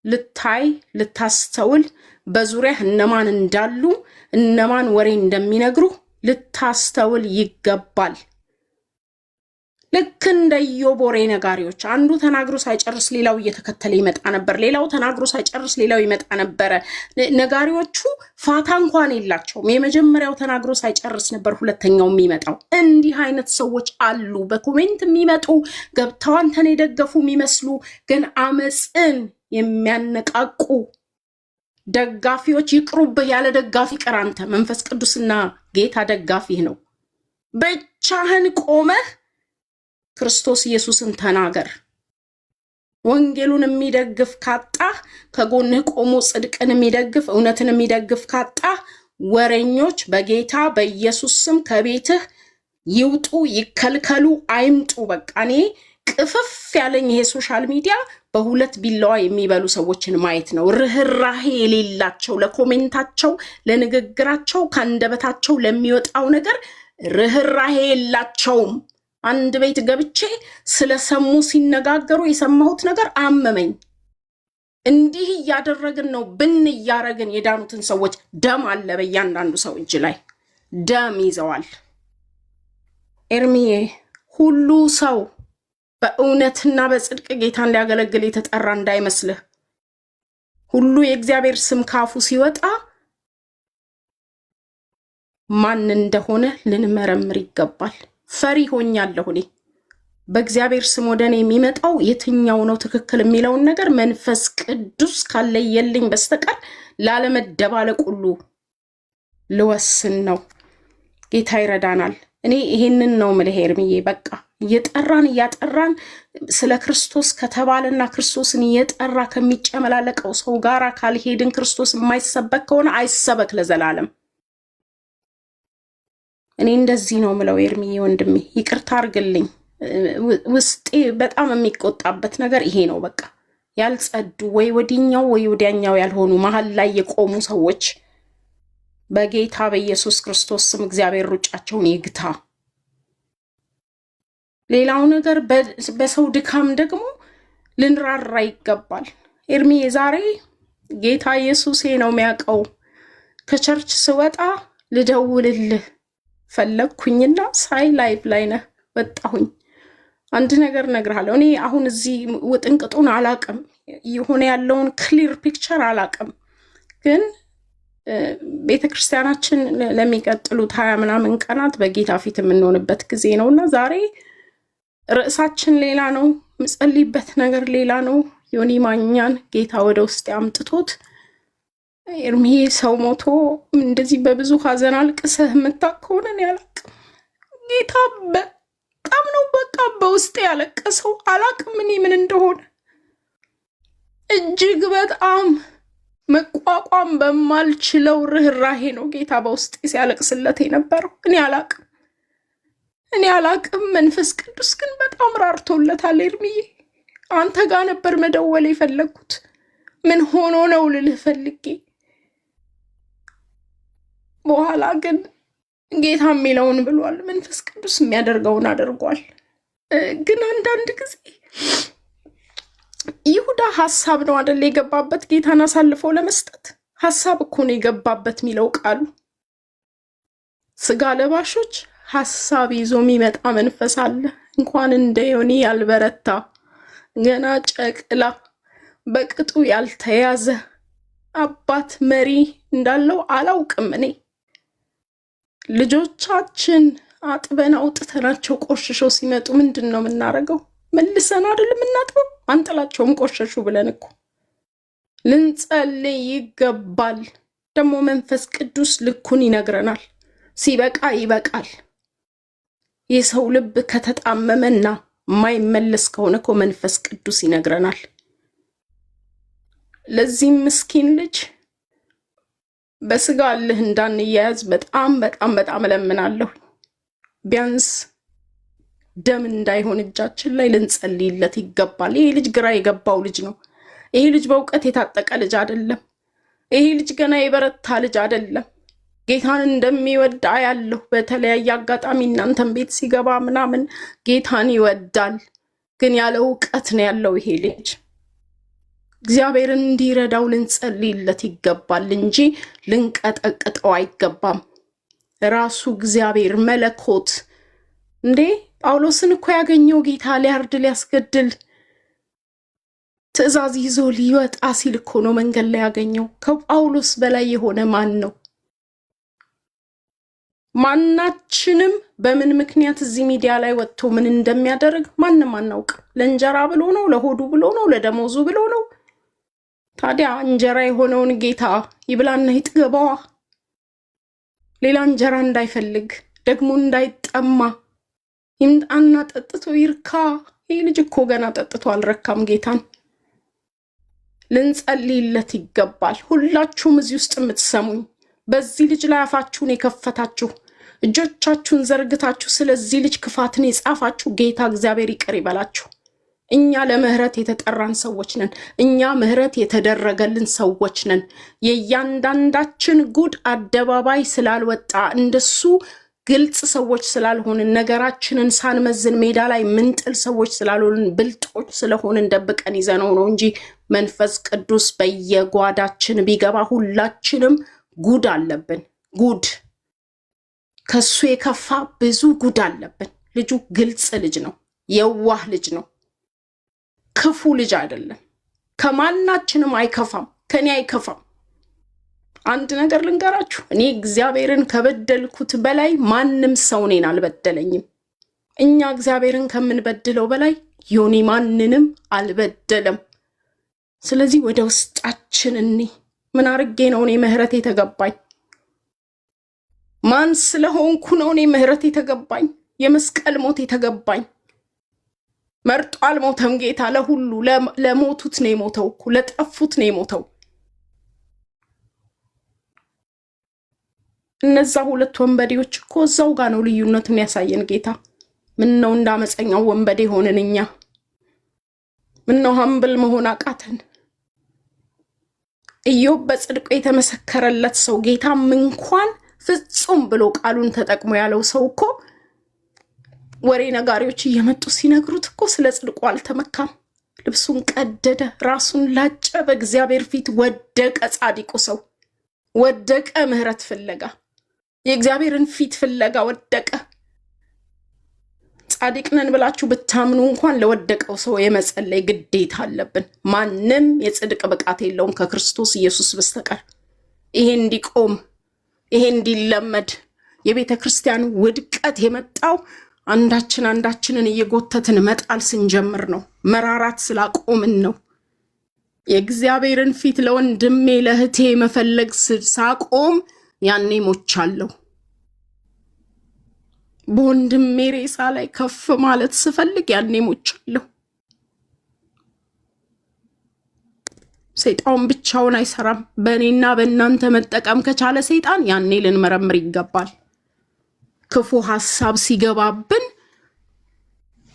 ልታይ ልታስተውል፣ በዙሪያ እነማን እንዳሉ እነማን ወሬ እንደሚነግሩ ልታስተውል ይገባል። ልክ እንደ ኢዮቦሬ ነጋሪዎች አንዱ ተናግሮ ሳይጨርስ ሌላው እየተከተለ ይመጣ ነበር። ሌላው ተናግሮ ሳይጨርስ ሌላው ይመጣ ነበረ። ነጋሪዎቹ ፋታ እንኳን የላቸውም። የመጀመሪያው ተናግሮ ሳይጨርስ ነበር ሁለተኛው የሚመጣው። እንዲህ አይነት ሰዎች አሉ፣ በኮሜንት የሚመጡ ገብተው አንተን የደገፉ የሚመስሉ ግን አመፅን የሚያነቃቁ ደጋፊዎች። ይቅሩብህ፣ ያለ ደጋፊ ቅር። አንተ መንፈስ ቅዱስና ጌታ ደጋፊህ ነው። ብቻህን ቆመህ ክርስቶስ ኢየሱስን ተናገር። ወንጌሉን የሚደግፍ ካጣህ፣ ከጎንህ ቆሞ ጽድቅን የሚደግፍ እውነትን የሚደግፍ ካጣህ፣ ወሬኞች በጌታ በኢየሱስ ስም ከቤትህ ይውጡ፣ ይከልከሉ፣ አይምጡ። በቃ እኔ ቅፍፍ ያለኝ ይሄ ሶሻል ሚዲያ በሁለት ቢላዋ የሚበሉ ሰዎችን ማየት ነው። ርህራሄ የሌላቸው፣ ለኮሜንታቸው፣ ለንግግራቸው፣ ከአንደበታቸው ለሚወጣው ነገር ርህራሄ የላቸውም። አንድ ቤት ገብቼ ስለሰሙ ሲነጋገሩ የሰማሁት ነገር አመመኝ። እንዲህ እያደረግን ነው ብን እያረግን የዳኑትን ሰዎች ደም አለ በእያንዳንዱ ሰው እጅ ላይ ደም ይዘዋል። ኤርሚዬ ሁሉ ሰው በእውነትና በጽድቅ ጌታን ሊያገለግል የተጠራ እንዳይመስልህ። ሁሉ የእግዚአብሔር ስም ካፉ ሲወጣ ማን እንደሆነ ልንመረምር ይገባል። ፈሪ ሆኛለሁ እኔ። በእግዚአብሔር ስም ወደ እኔ የሚመጣው የትኛው ነው ትክክል የሚለውን ነገር መንፈስ ቅዱስ ካለየልኝ በስተቀር ላለመደባለቅ ሁሉ ልወስን ነው። ጌታ ይረዳናል። እኔ ይሄንን ነው ምልህ ኤርሚዬ። በቃ እያጠራን ስለ ክርስቶስ ከተባለና ክርስቶስን እየጠራ ከሚጨመላለቀው ሰው ጋር ካልሄድን፣ ክርስቶስ የማይሰበክ ከሆነ አይሰበክ ለዘላለም። እኔ እንደዚህ ነው ምለው ኤርሚዬ ወንድሜ፣ ይቅርታ አርግልኝ። ውስጤ በጣም የሚቆጣበት ነገር ይሄ ነው። በቃ ያልጸዱ ወይ ወዲኛው ወይ ወዲያኛው ያልሆኑ መሀል ላይ የቆሙ ሰዎች በጌታ በኢየሱስ ክርስቶስ ስም እግዚአብሔር ሩጫቸውን ይግታ። ሌላው ነገር በሰው ድካም ደግሞ ልንራራ ይገባል። ኤርሚዬ ዛሬ ጌታ ኢየሱሴ ነው የሚያውቀው። ከቸርች ስወጣ ልደውልልህ ፈለግኩኝና ሳይ ላይቭ ላይ ነህ ወጣሁኝ። አንድ ነገር እነግርሃለሁ። እኔ አሁን እዚህ ውጥንቅጡን አላቅም፣ የሆነ ያለውን ክሊር ፒክቸር አላቅም። ግን ቤተክርስቲያናችን ለሚቀጥሉት 20 ምናምን ቀናት በጌታ ፊት የምንሆንበት ጊዜ ነው እና ዛሬ ርዕሳችን ሌላ ነው፣ ምጸልይበት ነገር ሌላ ነው። ዮኒ ማኛን ጌታ ወደ ውስጥ ያምጥቶት ኤርሚዬ ሰው ሞቶ እንደዚህ በብዙ ሀዘን አልቅሰህ የምታውቅ ከሆነ እኔ አላቅም። ጌታ በጣም ነው በቃ በውስጥ ያለቀሰው። አላቅም እኔ ምን እንደሆነ እጅግ በጣም መቋቋም በማልችለው ርህራሄ ነው ጌታ በውስጥ ሲያለቅስለት የነበረው። እኔ አላቅም። መንፈስ ቅዱስ ግን በጣም ራርቶለታል። ኤርሚዬ አንተ ጋር ነበር መደወል የፈለግኩት። ምን ሆኖ ነው ልልህ ፈልጌ፣ በኋላ ግን ጌታ የሚለውን ብሏል። መንፈስ ቅዱስ የሚያደርገውን አድርጓል። ግን አንዳንድ ጊዜ ይሁዳ ሀሳብ ነው አይደል የገባበት፣ ጌታን አሳልፎ ለመስጠት ሀሳብ እኮ ነው የገባበት የሚለው ቃሉ። ስጋ ለባሾች ሀሳብ ይዞ የሚመጣ መንፈስ አለ። እንኳን እንደ ዮኒ ያልበረታ ገና ጨቅላ በቅጡ ያልተያዘ አባት መሪ እንዳለው አላውቅም እኔ። ልጆቻችን አጥበን አውጥተናቸው ቆሽሸው ሲመጡ ምንድን ነው የምናደርገው? መልሰን አይደል የምናጥበው? አንጥላቸውም ቆሸሹ ብለን እኮ ልንጸልይ ይገባል። ደግሞ መንፈስ ቅዱስ ልኩን ይነግረናል። ሲበቃ ይበቃል። የሰው ልብ ከተጣመመና የማይመለስ ከሆነ እኮ መንፈስ ቅዱስ ይነግረናል። ለዚህም ምስኪን ልጅ በስጋ አልህ እንዳንያያዝ በጣም በጣም በጣም እለምናለሁ። ቢያንስ ደም እንዳይሆን እጃችን ላይ ልንጸልይለት ይገባል። ይሄ ልጅ ግራ የገባው ልጅ ነው። ይሄ ልጅ በእውቀት የታጠቀ ልጅ አይደለም። ይሄ ልጅ ገና የበረታ ልጅ አይደለም። ጌታን እንደሚወድ አያለሁ። በተለያየ አጋጣሚ እናንተን ቤት ሲገባ ምናምን ጌታን ይወዳል። ግን ያለ እውቀት ነው ያለው ይሄ ልጅ። እግዚአብሔርን እንዲረዳው ልንጸልይለት ይገባል እንጂ ልንቀጠቅጠው አይገባም። ራሱ እግዚአብሔር መለኮት እንዴ ጳውሎስን እኮ ያገኘው ጌታ ሊያርድ ሊያስገድል ትእዛዝ ይዞ ሊወጣ ሲል እኮ ነው መንገድ ላይ ያገኘው። ከጳውሎስ በላይ የሆነ ማን ነው? ማናችንም በምን ምክንያት እዚህ ሚዲያ ላይ ወጥቶ ምን እንደሚያደርግ ማንም አናውቅ። ለእንጀራ ብሎ ነው፣ ለሆዱ ብሎ ነው፣ ለደሞዙ ብሎ ነው። ታዲያ እንጀራ የሆነውን ጌታ ይብላና ይጥገባዋ። ሌላ እንጀራ እንዳይፈልግ ደግሞ እንዳይጠማ ይምጣና ጠጥቶ ይርካ። ይህ ልጅ እኮ ገና ጠጥቶ አልረካም ጌታን። ልንጸልይለት ይገባል። ሁላችሁም እዚህ ውስጥ የምትሰሙኝ በዚህ ልጅ ላይ አፋችሁን የከፈታችሁ እጆቻችሁን ዘርግታችሁ ስለዚህ ልጅ ክፋትን የጻፋችሁ ጌታ እግዚአብሔር ይቅር ይበላችሁ። እኛ ለምህረት የተጠራን ሰዎች ነን። እኛ ምህረት የተደረገልን ሰዎች ነን። የእያንዳንዳችን ጉድ አደባባይ ስላልወጣ እንደሱ ግልጽ ሰዎች ስላልሆንን ነገራችንን ሳንመዝን ሜዳ ላይ ምንጥል ሰዎች ስላልሆንን ብልጦች ስለሆንን ደብቀን ይዘነው ነው እንጂ መንፈስ ቅዱስ በየጓዳችን ቢገባ ሁላችንም ጉድ አለብን። ጉድ ከሱ የከፋ ብዙ ጉድ አለብን። ልጁ ግልጽ ልጅ ነው። የዋህ ልጅ ነው። ክፉ ልጅ አይደለም። ከማናችንም አይከፋም። ከኔ አይከፋም። አንድ ነገር ልንገራችሁ፣ እኔ እግዚአብሔርን ከበደልኩት በላይ ማንም ሰው እኔን አልበደለኝም። እኛ እግዚአብሔርን ከምንበድለው በላይ ዮኒ ማንንም አልበደለም። ስለዚህ ወደ ውስጣችን እኔ ምን አርጌ ነው እኔ ምህረት የተገባኝ? ማን ስለሆንኩ ነው እኔ ምህረት የተገባኝ? የመስቀል ሞት የተገባኝ? መርጦ አልሞተም ጌታ። ለሁሉ ለሞቱት ነው የሞተው እኮ፣ ለጠፉት ነው የሞተው። እነዛ ሁለት ወንበዴዎች እኮ እዛው ጋር ነው ልዩነቱን ያሳየን ጌታ። ምን ነው እንዳመፀኛው ወንበዴ ሆነን እኛ? ምን ነው ሀምብል መሆን አቃተን? ኢዮብ በጽድቁ የተመሰከረለት ሰው ጌታም እንኳን ፍጹም ብሎ ቃሉን ተጠቅሞ ያለው ሰው እኮ ወሬ ነጋሪዎች እየመጡ ሲነግሩት እኮ ስለ ጽድቁ አልተመካም። ልብሱን ቀደደ፣ ራሱን ላጨ፣ በእግዚአብሔር ፊት ወደቀ። ጻድቁ ሰው ወደቀ። ምህረት ፍለጋ የእግዚአብሔርን ፊት ፍለጋ ወደቀ። ጻድቅ ነን ብላችሁ ብታምኑ እንኳን ለወደቀው ሰው የመጸለይ ግዴታ አለብን። ማንም የጽድቅ ብቃት የለውም ከክርስቶስ ኢየሱስ በስተቀር። ይሄ እንዲቆም ይሄ እንዲለመድ የቤተ ክርስቲያን ውድቀት የመጣው አንዳችንን እየጎተትን መጣል ስንጀምር ነው። መራራት ስላቆምን ነው። የእግዚአብሔርን ፊት ለወንድሜ ለእህቴ መፈለግ ሳቆም ያኔ ሞቻለሁ። በወንድሜ ሬሳ ላይ ከፍ ማለት ስፈልግ ያኔ ሞቻለሁ። ሰይጣን ብቻውን አይሰራም። በእኔና በእናንተ መጠቀም ከቻለ ሰይጣን ያኔ ልንመረምር ይገባል። ክፉ ሐሳብ ሲገባብን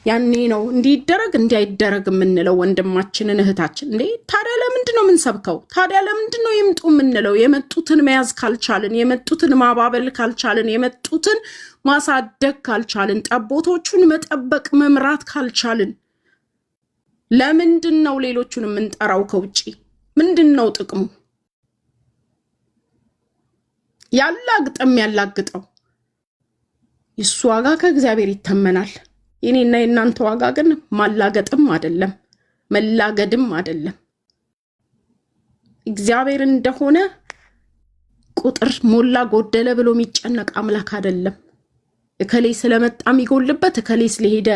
ያኔ ነው እንዲደረግ እንዲያይደረግ የምንለው ወንድማችንን እህታችን። እንዴ ታዲያ ለምንድን ነው የምንሰብከው? ታዲያ ለምንድን ነው ይምጡ የምንለው? የመጡትን መያዝ ካልቻልን፣ የመጡትን ማባበል ካልቻልን፣ የመጡትን ማሳደግ ካልቻልን፣ ጠቦቶቹን መጠበቅ መምራት ካልቻልን ለምንድን ነው ሌሎቹን የምንጠራው ከውጪ? ምንድን ነው ጥቅሙ? ያላግጠም ያላግጠው የሱ ዋጋ ከእግዚአብሔር ይተመናል። የኔና የናንተ ዋጋ ግን ማላገጥም አይደለም መላገድም አይደለም። እግዚአብሔር እንደሆነ ቁጥር ሞላ ጎደለ ብሎ የሚጨነቅ አምላክ አይደለም። እከሌ ስለመጣ የሚጎልበት እከሌ ስለሄደ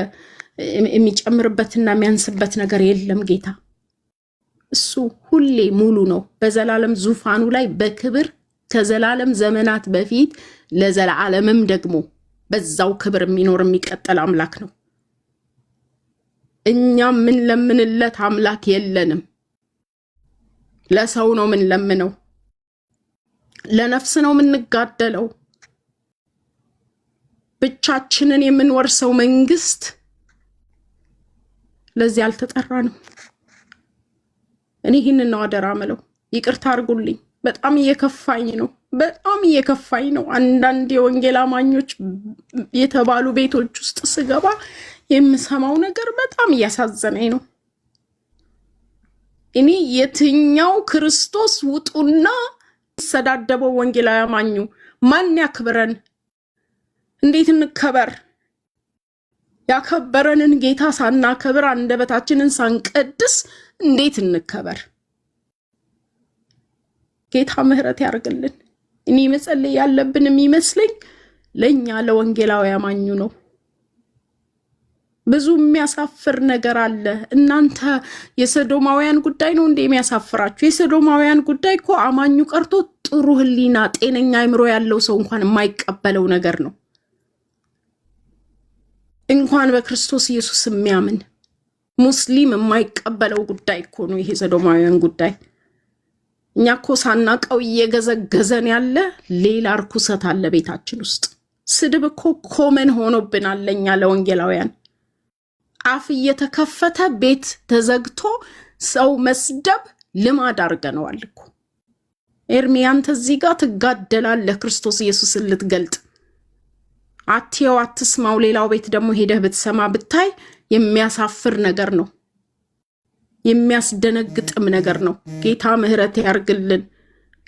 የሚጨምርበትና የሚያንስበት ነገር የለም። ጌታ እሱ ሁሌ ሙሉ ነው። በዘላለም ዙፋኑ ላይ በክብር ከዘላለም ዘመናት በፊት ለዘላለምም ደግሞ በዛው ክብር የሚኖር የሚቀጥል አምላክ ነው። እኛም ምን ለምንለት አምላክ የለንም። ለሰው ነው ምን ለምነው፣ ለነፍስ ነው የምንጋደለው። ብቻችንን የምንወርሰው መንግስት ለዚህ አልተጠራንም። እኔ ይህንን ነው አደራ ምለው። ይቅርታ አድርጉልኝ። በጣም እየከፋኝ ነው። በጣም እየከፋኝ ነው። አንዳንድ የወንጌል አማኞች የተባሉ ቤቶች ውስጥ ስገባ የምሰማው ነገር በጣም እያሳዘነኝ ነው። እኔ የትኛው ክርስቶስ ውጡና ሰዳደበው ወንጌላዊ አማኙ ማን ያክብረን? እንዴት እንከበር? ያከበረንን ጌታ ሳናከብር አንደበታችንን ሳንቀድስ እንዴት እንከበር? ጌታ ምህረት ያርግልን። እኔ መጸለይ ያለብን የሚመስለኝ ለኛ ለወንጌላዊ አማኙ ነው። ብዙ የሚያሳፍር ነገር አለ። እናንተ የሰዶማውያን ጉዳይ ነው እንዴ የሚያሳፍራችሁ? የሰዶማውያን ጉዳይ እኮ አማኙ ቀርቶ ጥሩ ህሊና ጤነኛ አእምሮ ያለው ሰው እንኳን የማይቀበለው ነገር ነው። እንኳን በክርስቶስ ኢየሱስ የሚያምን ሙስሊም የማይቀበለው ጉዳይ እኮ ነው ይሄ ሰዶማውያን ጉዳይ። እኛ እኮ ሳናቀው እየገዘገዘን ያለ ሌላ ርኩሰት አለ ቤታችን ውስጥ። ስድብ እኮ ኮመን ሆኖብናል ለኛ ለወንጌላውያን። አፍ እየተከፈተ ቤት ተዘግቶ ሰው መስደብ ልማድ አድርገነዋል እኮ። ኤርሚያን ተዚህ ጋር ትጋደላለህ ክርስቶስ ኢየሱስን ልትገልጥ። አትየው አትስማው። ሌላው ቤት ደግሞ ሄደህ ብትሰማ ብታይ የሚያሳፍር ነገር ነው፣ የሚያስደነግጥም ነገር ነው። ጌታ ምህረት ያርግልን።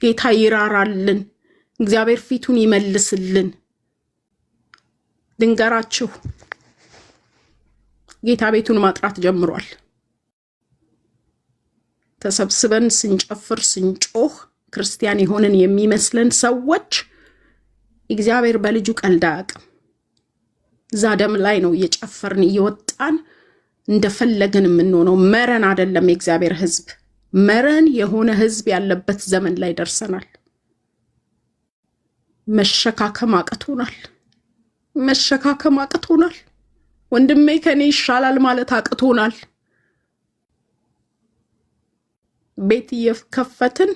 ጌታ ይራራልን። እግዚአብሔር ፊቱን ይመልስልን። ድንገራችሁ ጌታ ቤቱን ማጥራት ጀምሯል። ተሰብስበን ስንጨፍር ስንጮህ ክርስቲያን የሆንን የሚመስለን ሰዎች እግዚአብሔር በልጁ ቀልድ አያውቅም። እዛ ደም ላይ ነው እየጨፈርን እየወጣን እንደፈለግን የምንሆነው። መረን አይደለም የእግዚአብሔር ሕዝብ። መረን የሆነ ሕዝብ ያለበት ዘመን ላይ ደርሰናል። መሸካከም አቅቶናል። መሸካከም አቅቶናል። ወንድሜ ከኔ ይሻላል ማለት አቅቶናል። ቤት እየከፈትን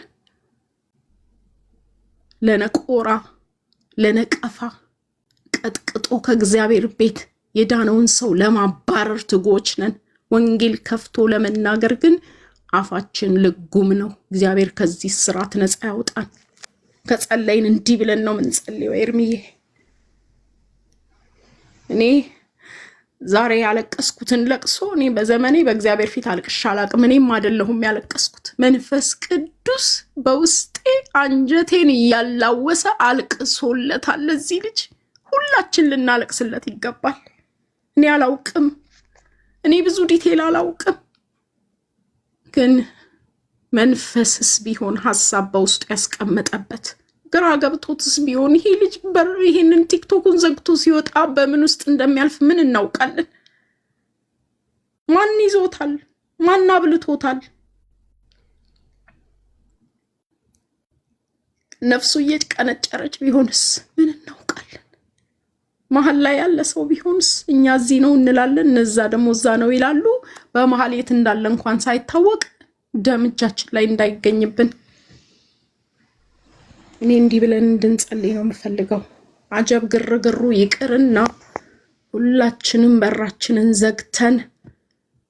ለነቆራ ለነቀፋ ቀጥቅጦ ከእግዚአብሔር ቤት የዳነውን ሰው ለማባረር ትጎች ነን። ወንጌል ከፍቶ ለመናገር ግን አፋችን ልጉም ነው። እግዚአብሔር ከዚህ ስራት ነፃ ያውጣን። ከጸለይን እንዲህ ብለን ነው የምንጸልየው። ኤርሚዬ እኔ ዛሬ ያለቀስኩትን ለቅሶ እኔ በዘመኔ በእግዚአብሔር ፊት አልቅሻ አላቅም። እኔም አይደለሁም ያለቀስኩት፣ መንፈስ ቅዱስ በውስጤ አንጀቴን እያላወሰ አልቅሶለታል ለዚህ ልጅ። ሁላችን ልናለቅስለት ይገባል። እኔ አላውቅም፣ እኔ ብዙ ዲቴል አላውቅም፣ ግን መንፈስስ ቢሆን ሀሳብ በውስጡ ያስቀመጠበት ግራ ገብቶትስ ቢሆን ይሄ ልጅ ይሄንን ቲክቶኩን ዘግቶ ሲወጣ በምን ውስጥ እንደሚያልፍ ምን እናውቃለን? ማን ይዞታል? ማን አብልቶታል? ነፍሱ እየቀነጨረች ቢሆንስ ምን እናውቃለን? መሀል ላይ ያለ ሰው ቢሆንስ? እኛ እዚህ ነው እንላለን፣ እነዛ ደግሞ እዛ ነው ይላሉ። በመሀል የት እንዳለ እንኳን ሳይታወቅ ደም እጃችን ላይ እንዳይገኝብን እኔ እንዲህ ብለን እንድንጸልይ ነው የምፈልገው። አጀብ ግርግሩ ይቅርና ሁላችንም በራችንን ዘግተን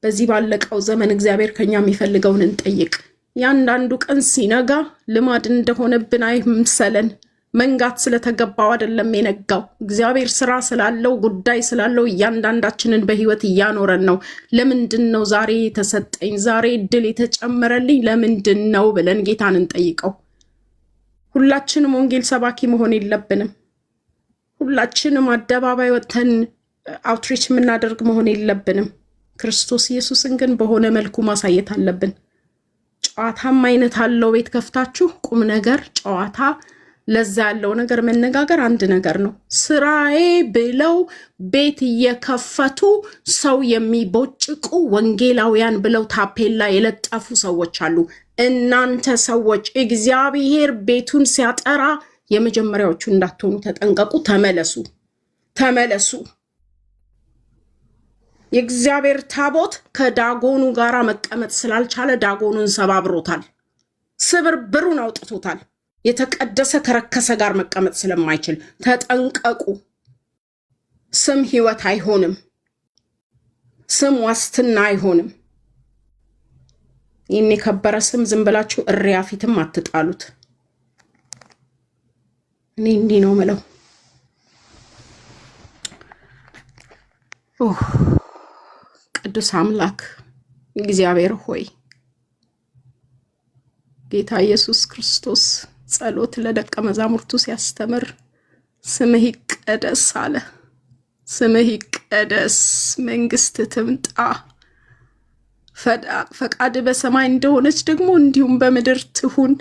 በዚህ ባለቀው ዘመን እግዚአብሔር ከኛ የሚፈልገውን እንጠይቅ። ያንዳንዱ ቀን ሲነጋ ልማድ እንደሆነብን አይምሰለን። መንጋት ስለተገባው አይደለም የነጋው። እግዚአብሔር ስራ ስላለው ጉዳይ ስላለው እያንዳንዳችንን በህይወት እያኖረን ነው። ለምንድን ነው ዛሬ የተሰጠኝ ዛሬ እድል የተጨመረልኝ ለምንድን ነው ብለን ጌታን እንጠይቀው። ሁላችንም ወንጌል ሰባኪ መሆን የለብንም። ሁላችንም አደባባይ ወጥተን አውትሪች የምናደርግ መሆን የለብንም። ክርስቶስ ኢየሱስን ግን በሆነ መልኩ ማሳየት አለብን። ጨዋታም አይነት አለው። ቤት ከፍታችሁ ቁም ነገር ጨዋታ ለዛ ያለው ነገር መነጋገር አንድ ነገር ነው። ስራዬ ብለው ቤት እየከፈቱ ሰው የሚቦጭቁ ወንጌላውያን ብለው ታፔላ የለጠፉ ሰዎች አሉ። እናንተ ሰዎች እግዚአብሔር ቤቱን ሲያጠራ የመጀመሪያዎቹ እንዳትሆኑ ተጠንቀቁ። ተመለሱ፣ ተመለሱ። የእግዚአብሔር ታቦት ከዳጎኑ ጋራ መቀመጥ ስላልቻለ ዳጎኑን ሰባብሮታል፣ ስብርብሩን አውጥቶታል። የተቀደሰ ከረከሰ ጋር መቀመጥ ስለማይችል ተጠንቀቁ። ስም ህይወት አይሆንም። ስም ዋስትና አይሆንም። ይህን የከበረ ስም ዝም ብላችሁ እሪያ ፊትም አትጣሉት። እኔ እንዲህ ነው ምለው። ቅዱስ አምላክ እግዚአብሔር ሆይ ጌታ ኢየሱስ ክርስቶስ ጸሎት ለደቀ መዛሙርቱ ሲያስተምር ስምህ ይቀደስ አለ። ስምህ ይቀደስ፣ መንግስት ትምጣ፣ ፈቃድ በሰማይ እንደሆነች ደግሞ እንዲሁም በምድር ትሁን።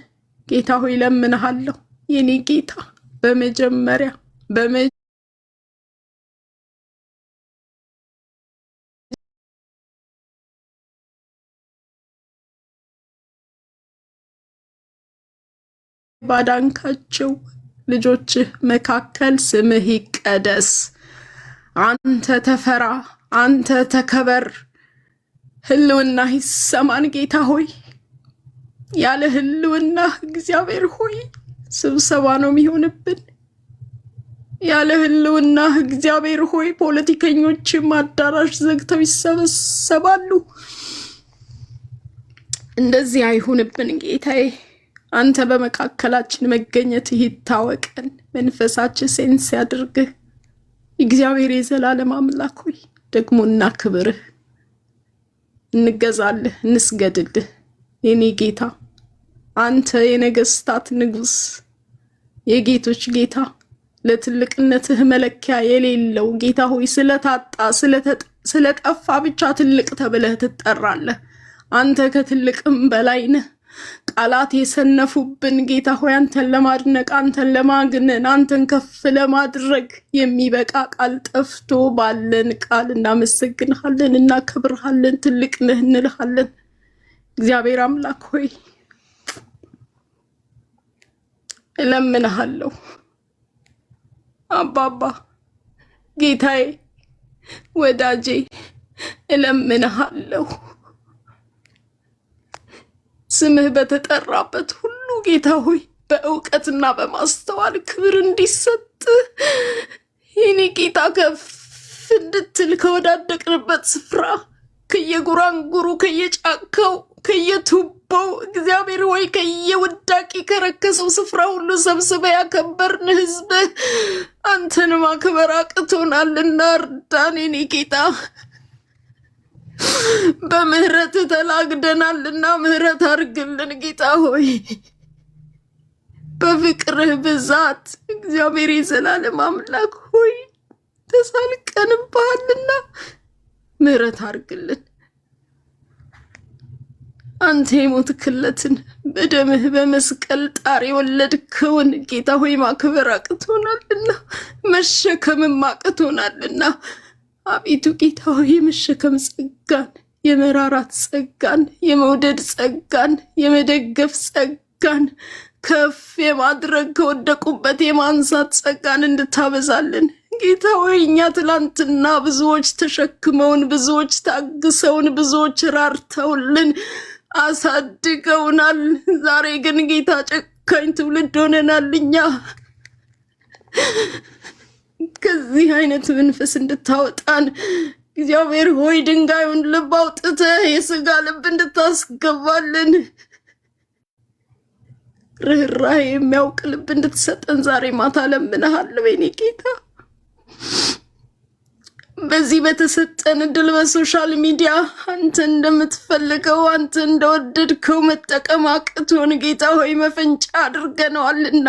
ጌታ ሆይ ለምንሃለሁ የኔ ጌታ በመጀመሪያ ባዳንካቸው ልጆችህ መካከል ስምህ ይቀደስ። አንተ ተፈራ፣ አንተ ተከበር፣ ህልውና ይሰማን ጌታ ሆይ። ያለ ህልውና እግዚአብሔር ሆይ ስብሰባ ነው የሚሆንብን። ያለ ህልውና እግዚአብሔር ሆይ ፖለቲከኞችም አዳራሽ ዘግተው ይሰበሰባሉ። እንደዚህ አይሁንብን ጌታዬ። አንተ በመካከላችን መገኘትህ ይታወቀን። መንፈሳችን ሴንስ ያድርግህ። እግዚአብሔር የዘላለም አምላክ ሆይ ደግሞ እናክብርህ፣ እንገዛልህ፣ እንስገድልህ። የኔ ጌታ አንተ የነገስታት ንጉስ፣ የጌቶች ጌታ፣ ለትልቅነትህ መለኪያ የሌለው ጌታ ሆይ ስለታጣ ስለጠፋ ብቻ ትልቅ ተብለህ ትጠራለህ። አንተ ከትልቅም በላይ ነህ። ቃላት የሰነፉብን ጌታ ሆይ አንተን ለማድነቅ፣ አንተን ለማግነን፣ አንተን ከፍ ለማድረግ የሚበቃ ቃል ጠፍቶ ባለን ቃል እናመሰግንሃለን፣ እናከብርሃለን፣ ትልቅ ነህ እንልሃለን። እግዚአብሔር አምላክ ሆይ እለምንሃለሁ። አባባ ጌታዬ፣ ወዳጄ እለምንሃለሁ። ስምህ በተጠራበት ሁሉ ጌታ ሆይ በእውቀትና በማስተዋል ክብር እንዲሰጥ የኔ ጌታ ከፍ እንድትል ከወዳደቅንበት ስፍራ ከየጉራንጉሩ ከየጫካው ከየቱባው እግዚአብሔር ሆይ ከየውዳቂ ከረከሰው ስፍራ ሁሉ ሰብስበ ያከበርን ህዝብህ አንተን ማክበር አቅቶናልና እርዳን የኔ ጌታ። በምህረት ተላግደናልና ምህረት አድርግልን ጌታ ሆይ። በፍቅርህ ብዛት እግዚአብሔር የዘላለም አምላክ ሆይ ተሳልቀንብሃልና ምህረት አድርግልን። አንተ የሞትክለትን በደምህ በመስቀል ጣር የወለድከውን ጌታ ሆይ ማክበር አቅቶናልና መሸከምም አቅቶናልና አቤቱ ጌታ ሆይ የመሸከም ጸጋን፣ የመራራት ጸጋን፣ የመውደድ ጸጋን፣ የመደገፍ ጸጋን፣ ከፍ የማድረግ ከወደቁበት የማንሳት ጸጋን እንድታበዛልን ጌታ ሆይ። እኛ ትላንትና ብዙዎች ተሸክመውን፣ ብዙዎች ታግሰውን፣ ብዙዎች ራርተውልን አሳድገውናል። ዛሬ ግን ጌታ ጨካኝ ትውልድ ሆነናል። እኛ ከዚህ አይነት መንፈስ እንድታወጣን እግዚአብሔር ሆይ ድንጋዩን ልብ አውጥተህ የስጋ ልብ እንድታስገባልን፣ ርኅራኄ የሚያውቅ ልብ እንድትሰጠን ዛሬ ማታ ለምንሃለሁ የኔ ጌታ። በዚህ በተሰጠን እድል በሶሻል ሚዲያ አንተ እንደምትፈልገው አንተ እንደወደድከው መጠቀም አቅቶን ጌታ ሆይ መፈንጫ አድርገነዋልና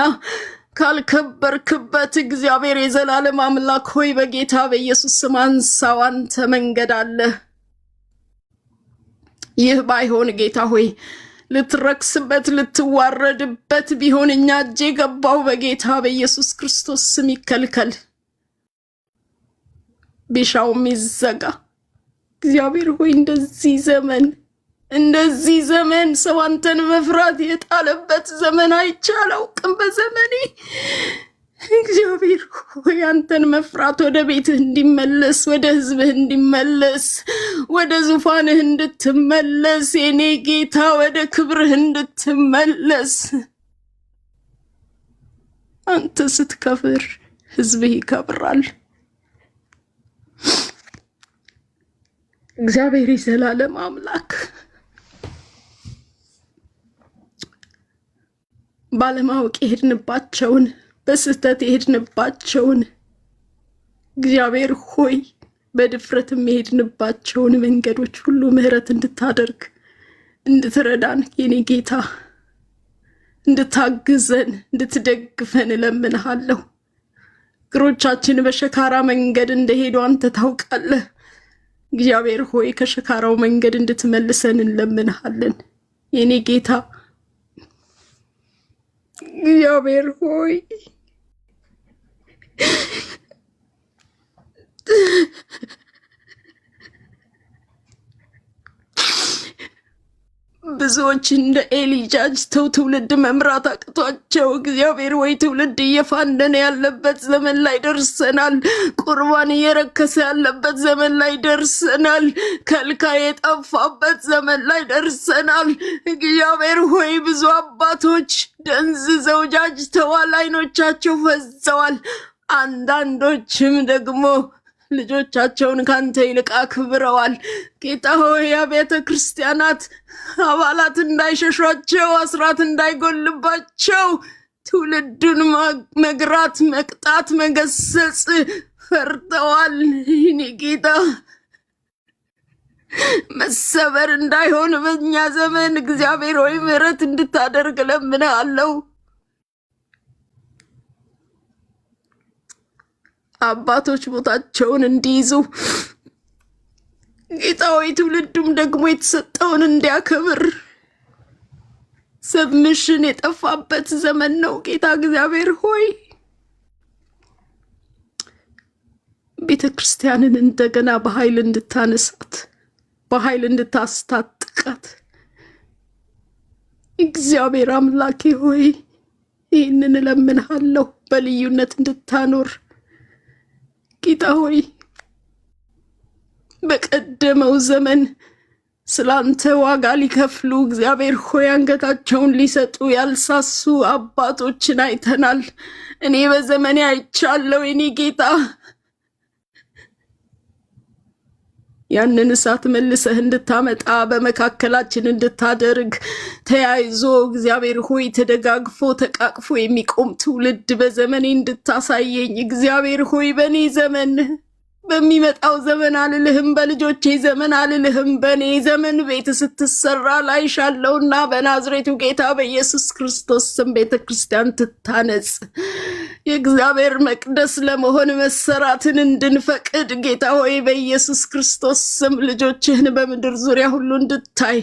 ካልከበርክበት እግዚአብሔር የዘላለም አምላክ ሆይ በጌታ በኢየሱስ ስም አንሳው። አንተ መንገድ አለ። ይህ ባይሆን ጌታ ሆይ ልትረክስበት ልትዋረድበት ቢሆን እኛ እጄ ገባው በጌታ በኢየሱስ ክርስቶስ ስም ይከልከል፣ ቢሻውም ይዘጋ። እግዚአብሔር ሆይ እንደዚህ ዘመን ሰው አንተን መፍራት የጣለበት ዘመን አይቻለው ቅም በዘመኔ እግዚአብሔር ሆይ አንተን መፍራት ወደ ቤትህ እንዲመለስ፣ ወደ ህዝብህ እንዲመለስ፣ ወደ ዙፋንህ እንድትመለስ የኔ ጌታ ወደ ክብርህ እንድትመለስ። አንተ ስትከብር ህዝብህ ይከብራል። እግዚአብሔር የዘላለም አምላክ ባለማወቅ የሄድንባቸውን በስህተት የሄድንባቸውን እግዚአብሔር ሆይ በድፍረት የሄድንባቸውን መንገዶች ሁሉ ምህረት እንድታደርግ እንድትረዳን የኔ ጌታ እንድታግዘን እንድትደግፈን እለምንሃለሁ። እግሮቻችን በሸካራ መንገድ እንደሄዱ አንተ ታውቃለህ። እግዚአብሔር ሆይ ከሸካራው መንገድ እንድትመልሰን እንለምንሃለን የኔ ጌታ። እግዚአብሔር ሆይ ብዙዎች እንደ ኤሊጃጅተው ትውልድ መምራት አቅቷቸው እግዚአብሔር ወይ ትውልድ እየፋነነ ያለበት ዘመን ላይ ደርሰናል። ቁርባን እየረከሰ ያለበት ዘመን ላይ ደርሰናል። ከልካይ የጠፋበት ዘመን ላይ ደርሰናል። እግዚአብሔር ሆይ ብዙ አባቶች ደንዝዘው ጃጅተዋል፣ አይኖቻቸው ፈዘዋል። አንዳንዶችም ደግሞ ልጆቻቸውን ካንተ ይልቅ አክብረዋል። ጌታ ሆይ አብያተ ክርስቲያናት አባላት እንዳይሸሿቸው፣ አስራት እንዳይጎልባቸው ትውልዱን መግራት፣ መቅጣት፣ መገሰጽ ፈርተዋል። ይህኔ ጌታ መሰበር እንዳይሆን በእኛ ዘመን እግዚአብሔር ሆይ ምሕረት እንድታደርግ ለምንሃለሁ። አባቶች ቦታቸውን እንዲይዙ ጌታ ሆይ ትውልዱም ደግሞ የተሰጠውን እንዲያከብር። ሰብምሽን የጠፋበት ዘመን ነው ጌታ እግዚአብሔር ሆይ ቤተ ክርስቲያንን እንደገና በኃይል እንድታነሳት፣ በኃይል እንድታስታጥቃት እግዚአብሔር አምላኬ ሆይ ይህንን እለምንሃለሁ። በልዩነት እንድታኖር ጌታ ሆይ በቀደመው ዘመን ስላንተ ዋጋ ሊከፍሉ እግዚአብሔር ሆይ አንገታቸውን ሊሰጡ ያልሳሱ አባቶችን አይተናል። እኔ በዘመኔ አይቻለሁ የኔ ጌታ። ያንን እሳት መልሰህ እንድታመጣ በመካከላችን እንድታደርግ ተያይዞ እግዚአብሔር ሆይ ተደጋግፎ ተቃቅፎ የሚቆም ትውልድ በዘመኔ እንድታሳየኝ እግዚአብሔር ሆይ በኔ ዘመን በሚመጣው ዘመን አልልህም፣ በልጆቼ ዘመን አልልህም፣ በኔ ዘመን ቤት ስትሰራ ላይሻለውና በናዝሬቱ ጌታ በኢየሱስ ክርስቶስ ስም ቤተ ክርስቲያን ትታነጽ። የእግዚአብሔር መቅደስ ለመሆን መሰራትን እንድንፈቅድ ጌታ ሆይ በኢየሱስ ክርስቶስ ስም ልጆችህን በምድር ዙሪያ ሁሉ እንድታይ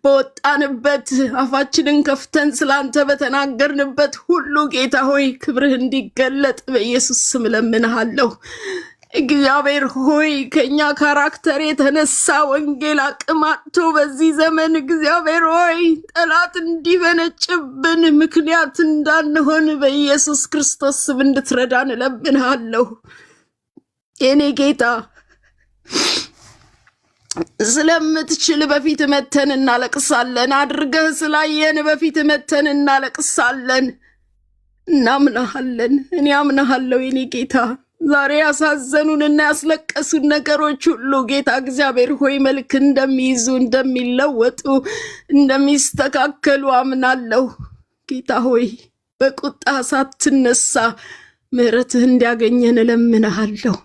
በወጣንበት አፋችንን ከፍተን ስላንተ በተናገርንበት ሁሉ ጌታ ሆይ ክብርህ እንዲገለጥ በኢየሱስ ስም ለምንሃለሁ። እግዚአብሔር ሆይ ከኛ ካራክተር የተነሳ ወንጌል አቅም አጥቶ በዚህ ዘመን እግዚአብሔር ሆይ ጠላት እንዲበነጭብን ምክንያት እንዳንሆን በኢየሱስ ክርስቶስ ስም እንድትረዳን እለምንሃለሁ የኔ ጌታ። ስለምትችል በፊት መተን እናለቅሳለን። አድርገህ ስላየን በፊት መተን እናለቅሳለን። እናምናሃለን። እኔ አምናሃለሁ የኔ ጌታ። ዛሬ ያሳዘኑንና ያስለቀሱን ነገሮች ሁሉ ጌታ እግዚአብሔር ሆይ መልክ እንደሚይዙ፣ እንደሚለወጡ፣ እንደሚስተካከሉ አምናለሁ። ጌታ ሆይ በቁጣ ሳትነሳ ምሕረትህ እንዲያገኘን እለምንሃለሁ።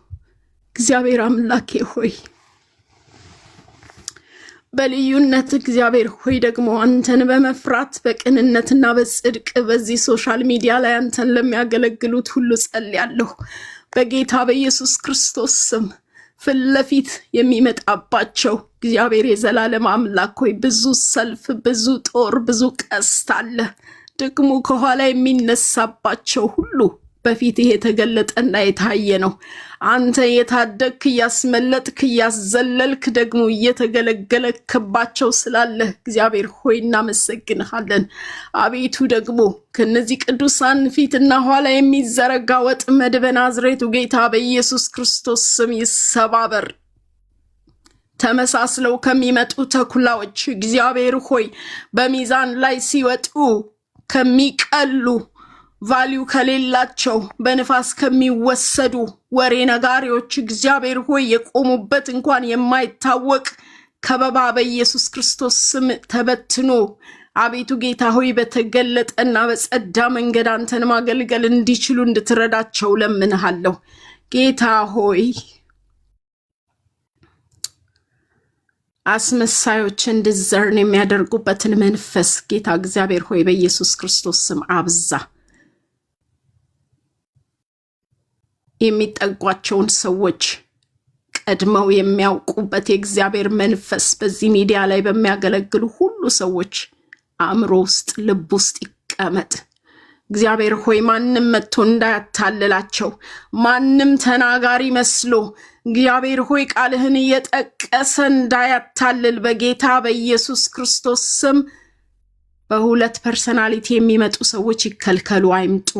እግዚአብሔር አምላኬ ሆይ በልዩነት እግዚአብሔር ሆይ ደግሞ አንተን በመፍራት በቅንነትና በጽድቅ በዚህ ሶሻል ሚዲያ ላይ አንተን ለሚያገለግሉት ሁሉ ጸልያለሁ። በጌታ በኢየሱስ ክርስቶስ ስም ፊት ለፊት የሚመጣባቸው እግዚአብሔር የዘላለም አምላክ ሆይ ብዙ ሰልፍ፣ ብዙ ጦር፣ ብዙ ቀስት አለ። ደግሞ ከኋላ የሚነሳባቸው ሁሉ በፊት የተገለጠና የታየ ነው። አንተ የታደግክ እያስመለጥክ እያዘለልክ ደግሞ እየተገለገለክባቸው ስላለ እግዚአብሔር ሆይ እናመሰግንሃለን። አቤቱ ደግሞ ከነዚህ ቅዱሳን ፊትና ኋላ የሚዘረጋ ወጥመድ በናዝሬቱ ጌታ በኢየሱስ ክርስቶስ ስም ይሰባበር። ተመሳስለው ከሚመጡ ተኩላዎች እግዚአብሔር ሆይ በሚዛን ላይ ሲወጡ ከሚቀሉ ቫልዩ ከሌላቸው በንፋስ ከሚወሰዱ ወሬ ነጋሪዎች እግዚአብሔር ሆይ የቆሙበት እንኳን የማይታወቅ ከበባ በኢየሱስ ክርስቶስ ስም ተበትኖ አቤቱ ጌታ ሆይ በተገለጠና በጸዳ መንገድ አንተን ማገልገል እንዲችሉ እንድትረዳቸው ለምንሃለሁ። ጌታ ሆይ አስመሳዮችን ዲዘርን የሚያደርጉበትን መንፈስ ጌታ እግዚአብሔር ሆይ በኢየሱስ ክርስቶስ ስም አብዛ። የሚጠጓቸውን ሰዎች ቀድመው የሚያውቁበት የእግዚአብሔር መንፈስ በዚህ ሚዲያ ላይ በሚያገለግሉ ሁሉ ሰዎች አእምሮ ውስጥ ልብ ውስጥ ይቀመጥ። እግዚአብሔር ሆይ ማንም መጥቶ እንዳያታልላቸው፣ ማንም ተናጋሪ መስሎ እግዚአብሔር ሆይ ቃልህን እየጠቀሰ እንዳያታልል በጌታ በኢየሱስ ክርስቶስ ስም በሁለት ፐርሰናሊቲ የሚመጡ ሰዎች ይከልከሉ፣ አይምጡ።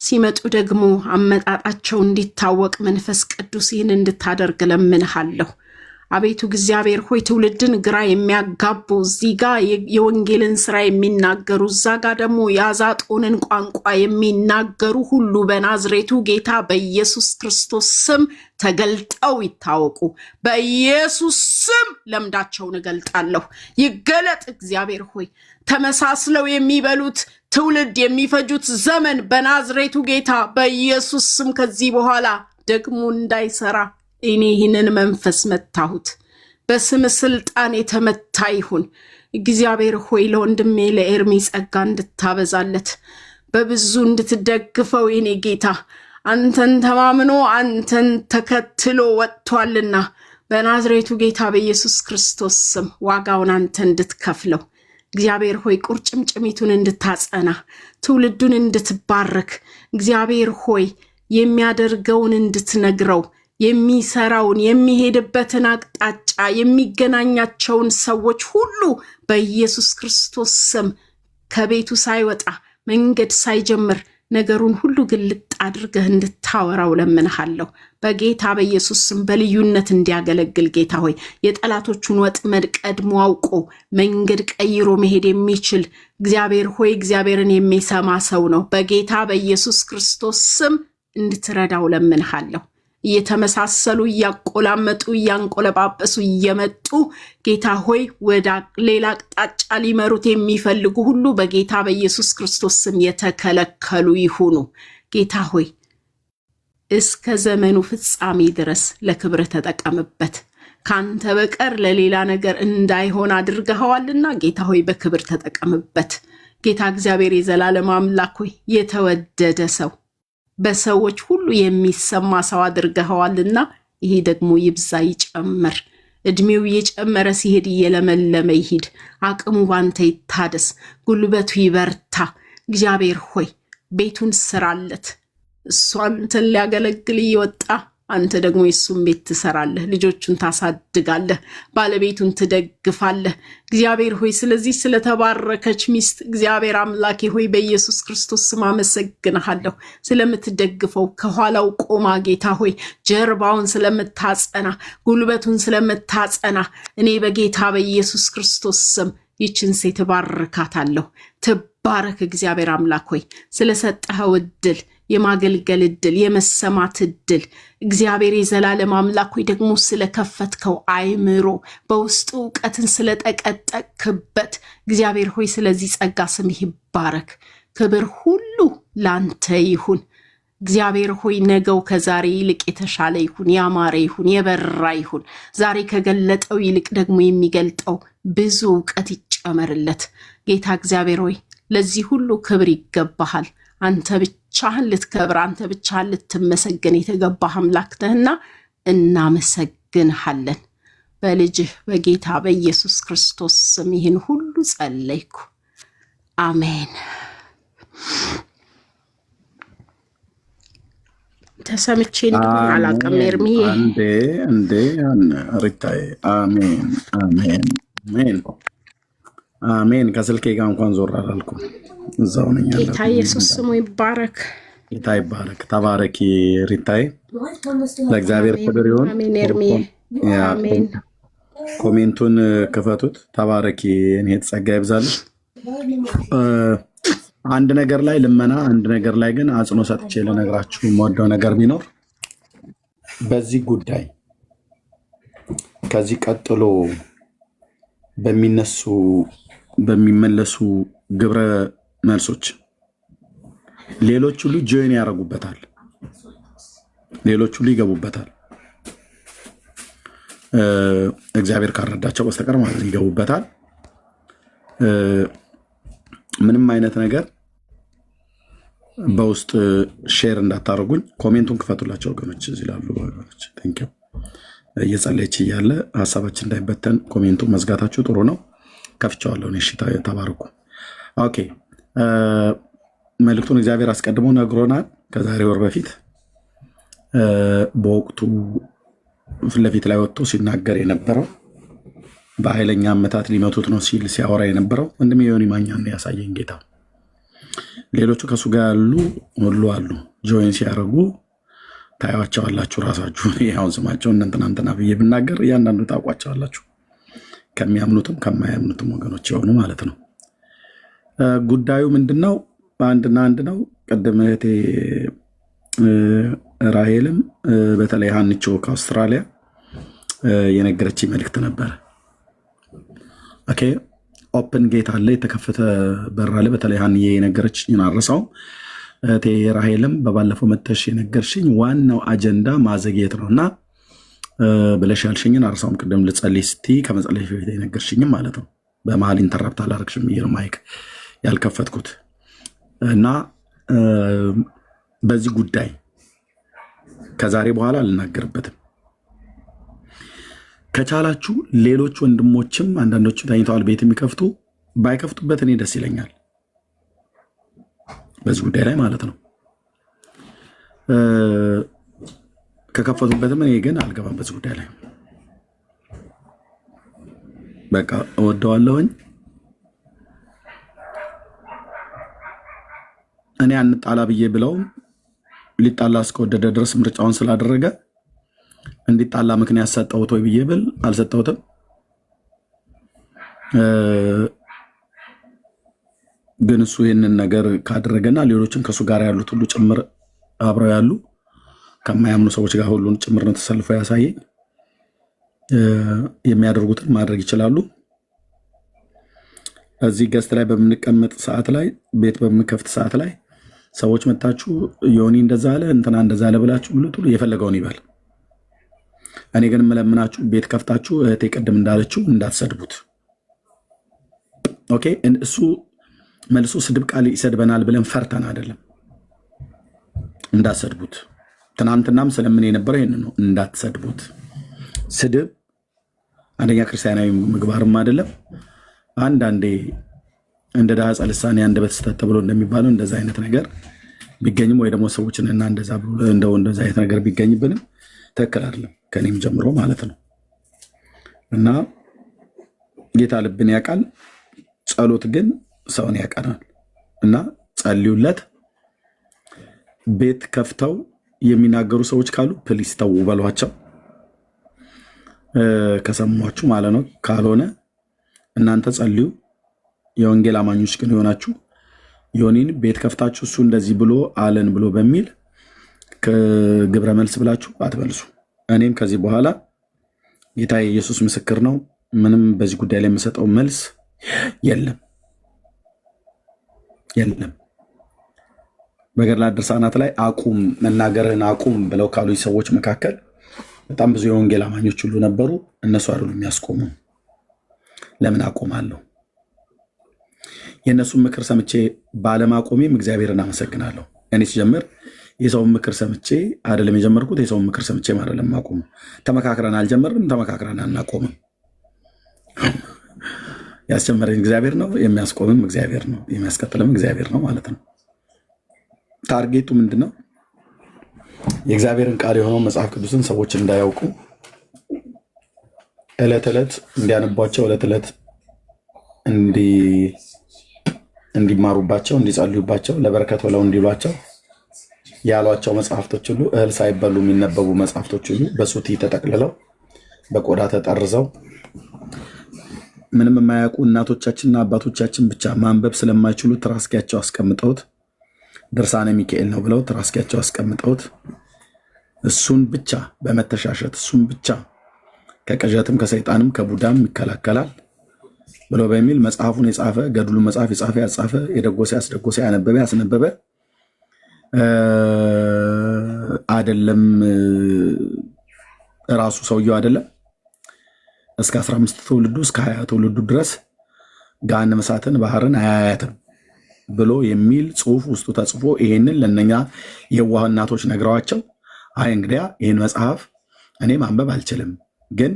ሲመጡ ደግሞ አመጣጣቸው እንዲታወቅ መንፈስ ቅዱስ ይህን እንድታደርግ ለምንሃለሁ። አቤቱ እግዚአብሔር ሆይ ትውልድን ግራ የሚያጋቡ እዚህ ጋር የወንጌልን ስራ የሚናገሩ እዛ ጋር ደግሞ የአዛጦንን ቋንቋ የሚናገሩ ሁሉ በናዝሬቱ ጌታ በኢየሱስ ክርስቶስ ስም ተገልጠው ይታወቁ። በኢየሱስ ስም ለምዳቸውን እገልጣለሁ። ይገለጥ እግዚአብሔር ሆይ ተመሳስለው የሚበሉት ትውልድ የሚፈጁት ዘመን በናዝሬቱ ጌታ በኢየሱስ ስም ከዚህ በኋላ ደግሞ እንዳይሰራ እኔ ይህንን መንፈስ መታሁት። በስም ስልጣን የተመታ ይሁን። እግዚአብሔር ሆይ ለወንድሜ ለኤርሚ ጸጋ እንድታበዛለት በብዙ እንድትደግፈው የኔ ጌታ አንተን ተማምኖ አንተን ተከትሎ ወጥቷልና በናዝሬቱ ጌታ በኢየሱስ ክርስቶስ ስም ዋጋውን አንተ እንድትከፍለው እግዚአብሔር ሆይ ቁርጭምጭሚቱን እንድታጸና ትውልዱን እንድትባርክ እግዚአብሔር ሆይ የሚያደርገውን እንድትነግረው የሚሰራውን የሚሄድበትን አቅጣጫ የሚገናኛቸውን ሰዎች ሁሉ በኢየሱስ ክርስቶስ ስም ከቤቱ ሳይወጣ መንገድ ሳይጀምር ነገሩን ሁሉ ግልጥ አድርገህ እንድታወራው ለምንሃለሁ። በጌታ በኢየሱስ ስም በልዩነት እንዲያገለግል ጌታ ሆይ የጠላቶቹን ወጥመድ ቀድሞ አውቆ መንገድ ቀይሮ መሄድ የሚችል እግዚአብሔር ሆይ እግዚአብሔርን የሚሰማ ሰው ነው። በጌታ በኢየሱስ ክርስቶስ ስም እንድትረዳው ለምንሃለሁ። እየተመሳሰሉ እያቆላመጡ እያንቆለጳጰሱ እየመጡ ጌታ ሆይ ወደ ሌላ አቅጣጫ ሊመሩት የሚፈልጉ ሁሉ በጌታ በኢየሱስ ክርስቶስ ስም የተከለከሉ ይሁኑ። ጌታ ሆይ እስከ ዘመኑ ፍጻሜ ድረስ ለክብር ተጠቀምበት። ካንተ በቀር ለሌላ ነገር እንዳይሆን አድርገኸዋልና ጌታ ሆይ በክብር ተጠቀምበት። ጌታ እግዚአብሔር የዘላለም አምላክ ሆይ የተወደደ ሰው በሰዎች ሁሉ የሚሰማ ሰው አድርገኸዋልና ይሄ ደግሞ ይብዛ ይጨምር። እድሜው እየጨመረ ሲሄድ እየለመለመ ይሄድ። አቅሙ ባንተ ይታደስ፣ ጉልበቱ ይበርታ። እግዚአብሔር ሆይ ቤቱን ስራለት። እሱ አንተን ሊያገለግል እየወጣ አንተ ደግሞ የሱን ቤት ትሰራለህ፣ ልጆቹን ታሳድጋለህ፣ ባለቤቱን ትደግፋለህ። እግዚአብሔር ሆይ ስለዚህ ስለተባረከች ሚስት እግዚአብሔር አምላኬ ሆይ በኢየሱስ ክርስቶስ ስም አመሰግንሃለሁ። ስለምትደግፈው ከኋላው ቆማ ጌታ ሆይ ጀርባውን ስለምታጸና ጉልበቱን ስለምታጸና እኔ በጌታ በኢየሱስ ክርስቶስ ስም ይችን ሴት ባርካታለሁ። ትባረክ እግዚአብሔር አምላክ ሆይ ስለሰጠኸው እድል የማገልገል እድል የመሰማት እድል እግዚአብሔር የዘላለም አምላክ ሆይ ደግሞ ስለከፈትከው አይምሮ በውስጡ እውቀትን ስለጠቀጠቅበት እግዚአብሔር ሆይ ስለዚህ ጸጋ ስምህ ይባረክ። ክብር ሁሉ ላንተ ይሁን። እግዚአብሔር ሆይ ነገው ከዛሬ ይልቅ የተሻለ ይሁን፣ ያማረ ይሁን፣ የበራ ይሁን። ዛሬ ከገለጠው ይልቅ ደግሞ የሚገልጠው ብዙ እውቀት ይጨመርለት። ጌታ እግዚአብሔር ሆይ ለዚህ ሁሉ ክብር ይገባሃል። አንተ ብቻህን ልትከብር፣ አንተ ብቻህን ልትመሰገን የተገባህ አምላክ ነህና እናመሰግንሃለን። በልጅህ በጌታ በኢየሱስ ክርስቶስ ስም ይህን ሁሉ ጸለይኩ፣ አሜን። ተሰምቼ እንደሆነ አላውቅም። ኤርሚዬ እንዴ ሪታዬ፣ አሜን አሜን አሜን አሜን። ከስልኬ ጋር እንኳን ዞር አላልኩም፣ እዛው ነኝ። ጌታ ኢየሱስ ስሙ ይባረክ። ጌታ ይባረክ። ተባረኪ ሪታዬ። ለእግዚአብሔር ክብር ይሁን። አሜን ኤርሚዬ፣ አሜን። ኮሜንቱን ክፈቱት። ተባረኪ። እኔ ጸጋ ይብዛልሽ። አንድ ነገር ላይ ልመና፣ አንድ ነገር ላይ ግን አጽኖ ሰጥቼ ለነገራችሁ የምወደው ነገር ቢኖር በዚህ ጉዳይ ከዚህ ቀጥሎ በሚመለሱ ግብረ መልሶች ሌሎች ሁሉ ጆይን ያደርጉበታል፣ ሌሎች ሁሉ ይገቡበታል። እግዚአብሔር ካረዳቸው በስተቀር ማለት ይገቡበታል። ምንም አይነት ነገር በውስጥ ሼር እንዳታደርጉኝ ኮሜንቱን ክፈቱላቸው ወገኖች። እዚህ ላሉ ወገኖች ቴንኪው። እየጸለየች እያለ ሀሳባችን እንዳይበተን ኮሜንቱን መዝጋታችሁ ጥሩ ነው። ከፍቼዋለሁ። እሺ ተባረኩ። ኦኬ መልእክቱን እግዚአብሔር አስቀድሞ ነግሮናል ከዛሬ ወር በፊት። በወቅቱ ፊት ለፊት ላይ ወጥቶ ሲናገር የነበረው በኃይለኛ አመታት ሊመቱት ነው ሲል ሲያወራ የነበረው ወንድሜ ዮኒ ማኛን ያሳየኝ ጌታ። ሌሎቹ ከሱ ጋር ያሉ ሁሉ አሉ። ጆይን ሲያደርጉ ታያቸዋላችሁ ራሳችሁ። ያው ስማቸው እንትና ብዬ ብናገር እያንዳንዱ ታውቋቸዋላችሁ፣ ከሚያምኑትም ከማያምኑትም ወገኖች የሆኑ ማለት ነው። ጉዳዩ ምንድነው? አንድና አንድ ነው። ቅድም እህቴ ራሄልም በተለይ ሀንቾ ከአውስትራሊያ የነገረች መልእክት ነበረ። ኦኬ ኦፕን ጌት አለ፣ የተከፈተ በር አለ። በተለይ ሀንዬ የነገረችኝ አልረሳውም። እህቴ ራሄልም በባለፈው መተሽ የነገርሽኝ ዋናው አጀንዳ ማዘግየት ነው እና ብለሽ ያልሽኝን አልረሳውም። ቅድም ልጸልይ ስትይ ከመጸለይ በፊት የነገርሽኝም ማለት ነው። በመሀል ኢንተራፕት አላደረግሽም ብዬ ነው ማይክ ያልከፈትኩት እና በዚህ ጉዳይ ከዛሬ በኋላ አልናገርበትም። ከቻላችሁ ሌሎች ወንድሞችም አንዳንዶቹ ተኝተዋል ቤት የሚከፍቱ ባይከፍቱበት እኔ ደስ ይለኛል፣ በዚህ ጉዳይ ላይ ማለት ነው። ከከፈቱበትም እኔ ግን አልገባም በዚህ ጉዳይ ላይ። በቃ እወደዋለሁኝ። እኔ አንጣላ ብዬ ብለውም ሊጣላ እስከወደደ ድረስ ምርጫውን ስላደረገ እንዲጣላ ምክንያት ሰጠሁት ወይ ብዬ ብል አልሰጠሁትም። ግን እሱ ይህንን ነገር ካደረገና ሌሎችም ከእሱ ጋር ያሉት ሁሉ ጭምር አብረው ያሉ ከማያምኑ ሰዎች ጋር ሁሉን ጭምር ነው ተሰልፎ ያሳየኝ። የሚያደርጉትን ማድረግ ይችላሉ። እዚህ ገስት ላይ በምንቀመጥ ሰዓት ላይ ቤት በምንከፍት ሰዓት ላይ ሰዎች መታችሁ ዮኒ እንደዛ አለ እንትና እንደዛ አለ ብላችሁ ብሉት ሁሉ የፈለገውን ይበል። እኔ ግን የምለምናችሁ ቤት ከፍታችሁ እህቴ ቅድም እንዳለችው እንዳትሰድቡት። ኦኬ እሱ መልሶ ስድብ ቃል ይሰድበናል ብለን ፈርተን አይደለም። እንዳትሰድቡት። ትናንትናም ስለምን የነበረው ይሄን ነው፣ እንዳትሰድቡት። ስድብ አንደኛ ክርስቲያናዊ ምግባርም አይደለም። አንዳንዴ እንደ ዳህፃ ልሳኔ አንደበት ስተት ተብሎ እንደሚባለው እንደዛ አይነት ነገር ቢገኝም ወይ ደግሞ ሰዎችን እና እንደዛ ብሎ እንደዛ አይነት ነገር ቢገኝብንም ትክክል አይደለም፣ ከኔም ጀምሮ ማለት ነው። እና ጌታ ልብን ያውቃል፣ ጸሎት ግን ሰውን ያውቃናል። እና ጸልዩለት። ቤት ከፍተው የሚናገሩ ሰዎች ካሉ ፕሊስ ተው በሏቸው፣ ከሰሟችሁ ማለት ነው። ካልሆነ እናንተ ጸልዩ። የወንጌል አማኞች ግን የሆናችሁ ዮኒን ቤት ከፍታችሁ እሱ እንደዚህ ብሎ አለን ብሎ በሚል ከግብረ መልስ ብላችሁ አትመልሱ። እኔም ከዚህ በኋላ ጌታ ኢየሱስ ምስክር ነው፣ ምንም በዚህ ጉዳይ ላይ የምሰጠው መልስ የለም። በገድላት ድርሳናት ላይ አቁም መናገርህን አቁም ብለው ካሉ ሰዎች መካከል በጣም ብዙ የወንጌል አማኞች ሁሉ ነበሩ። እነሱ አይደሉም የሚያስቆሙ። ለምን አቆማለሁ? የእነሱን ምክር ሰምቼ ባለማቆሜም እግዚአብሔርን አመሰግናለሁ። እኔ ሲጀምር የሰውን ምክር ሰምቼ አይደለም የጀመርኩት፣ የሰውን ምክር ሰምቼ አይደለም ማቆም። ተመካክረን አልጀመርንም፣ ተመካክረን አናቆምም። ያስጀመረኝ እግዚአብሔር ነው፣ የሚያስቆምም እግዚአብሔር ነው፣ የሚያስቀጥልም እግዚአብሔር ነው ማለት ነው። ታርጌቱ ምንድን ነው? የእግዚአብሔርን ቃል የሆነው መጽሐፍ ቅዱስን ሰዎች እንዳያውቁ ዕለት ዕለት እንዲያነቧቸው፣ ዕለት ዕለት እንዲማሩባቸው፣ እንዲጸልዩባቸው፣ ለበረከት ብለው እንዲሏቸው ያሏቸው መጽሐፍቶች ሁሉ እህል ሳይበሉ የሚነበቡ መጽሐፍቶች ሁሉ በሱቲ ተጠቅልለው በቆዳ ተጠርዘው ምንም የማያውቁ እናቶቻችንና አባቶቻችን ብቻ ማንበብ ስለማይችሉ ትራስኪያቸው አስቀምጠውት ድርሳነ ሚካኤል ነው ብለው ትራስኪያቸው አስቀምጠውት እሱን ብቻ በመተሻሸት እሱን ብቻ ከቅዠትም ከሰይጣንም ከቡዳም ይከላከላል ብሎ በሚል መጽሐፉን የጻፈ ገድሉ መጽሐፍ የጻፈ ያጻፈ የደጎሰ ያስደጎሰ ያነበበ ያስነበበ አይደለም። ራሱ ሰውየው አይደለም እስከ 15 ትውልዱ እስከ 20 ትውልዱ ድረስ ገሃነመ እሳትን ባህርን አያያትም። ብሎ የሚል ጽሁፍ ውስጡ ተጽፎ ይሄንን ለእነኛ የዋህ እናቶች ነግረዋቸው አይ እንግዲያ ይህን መጽሐፍ እኔ ማንበብ አልችልም፣ ግን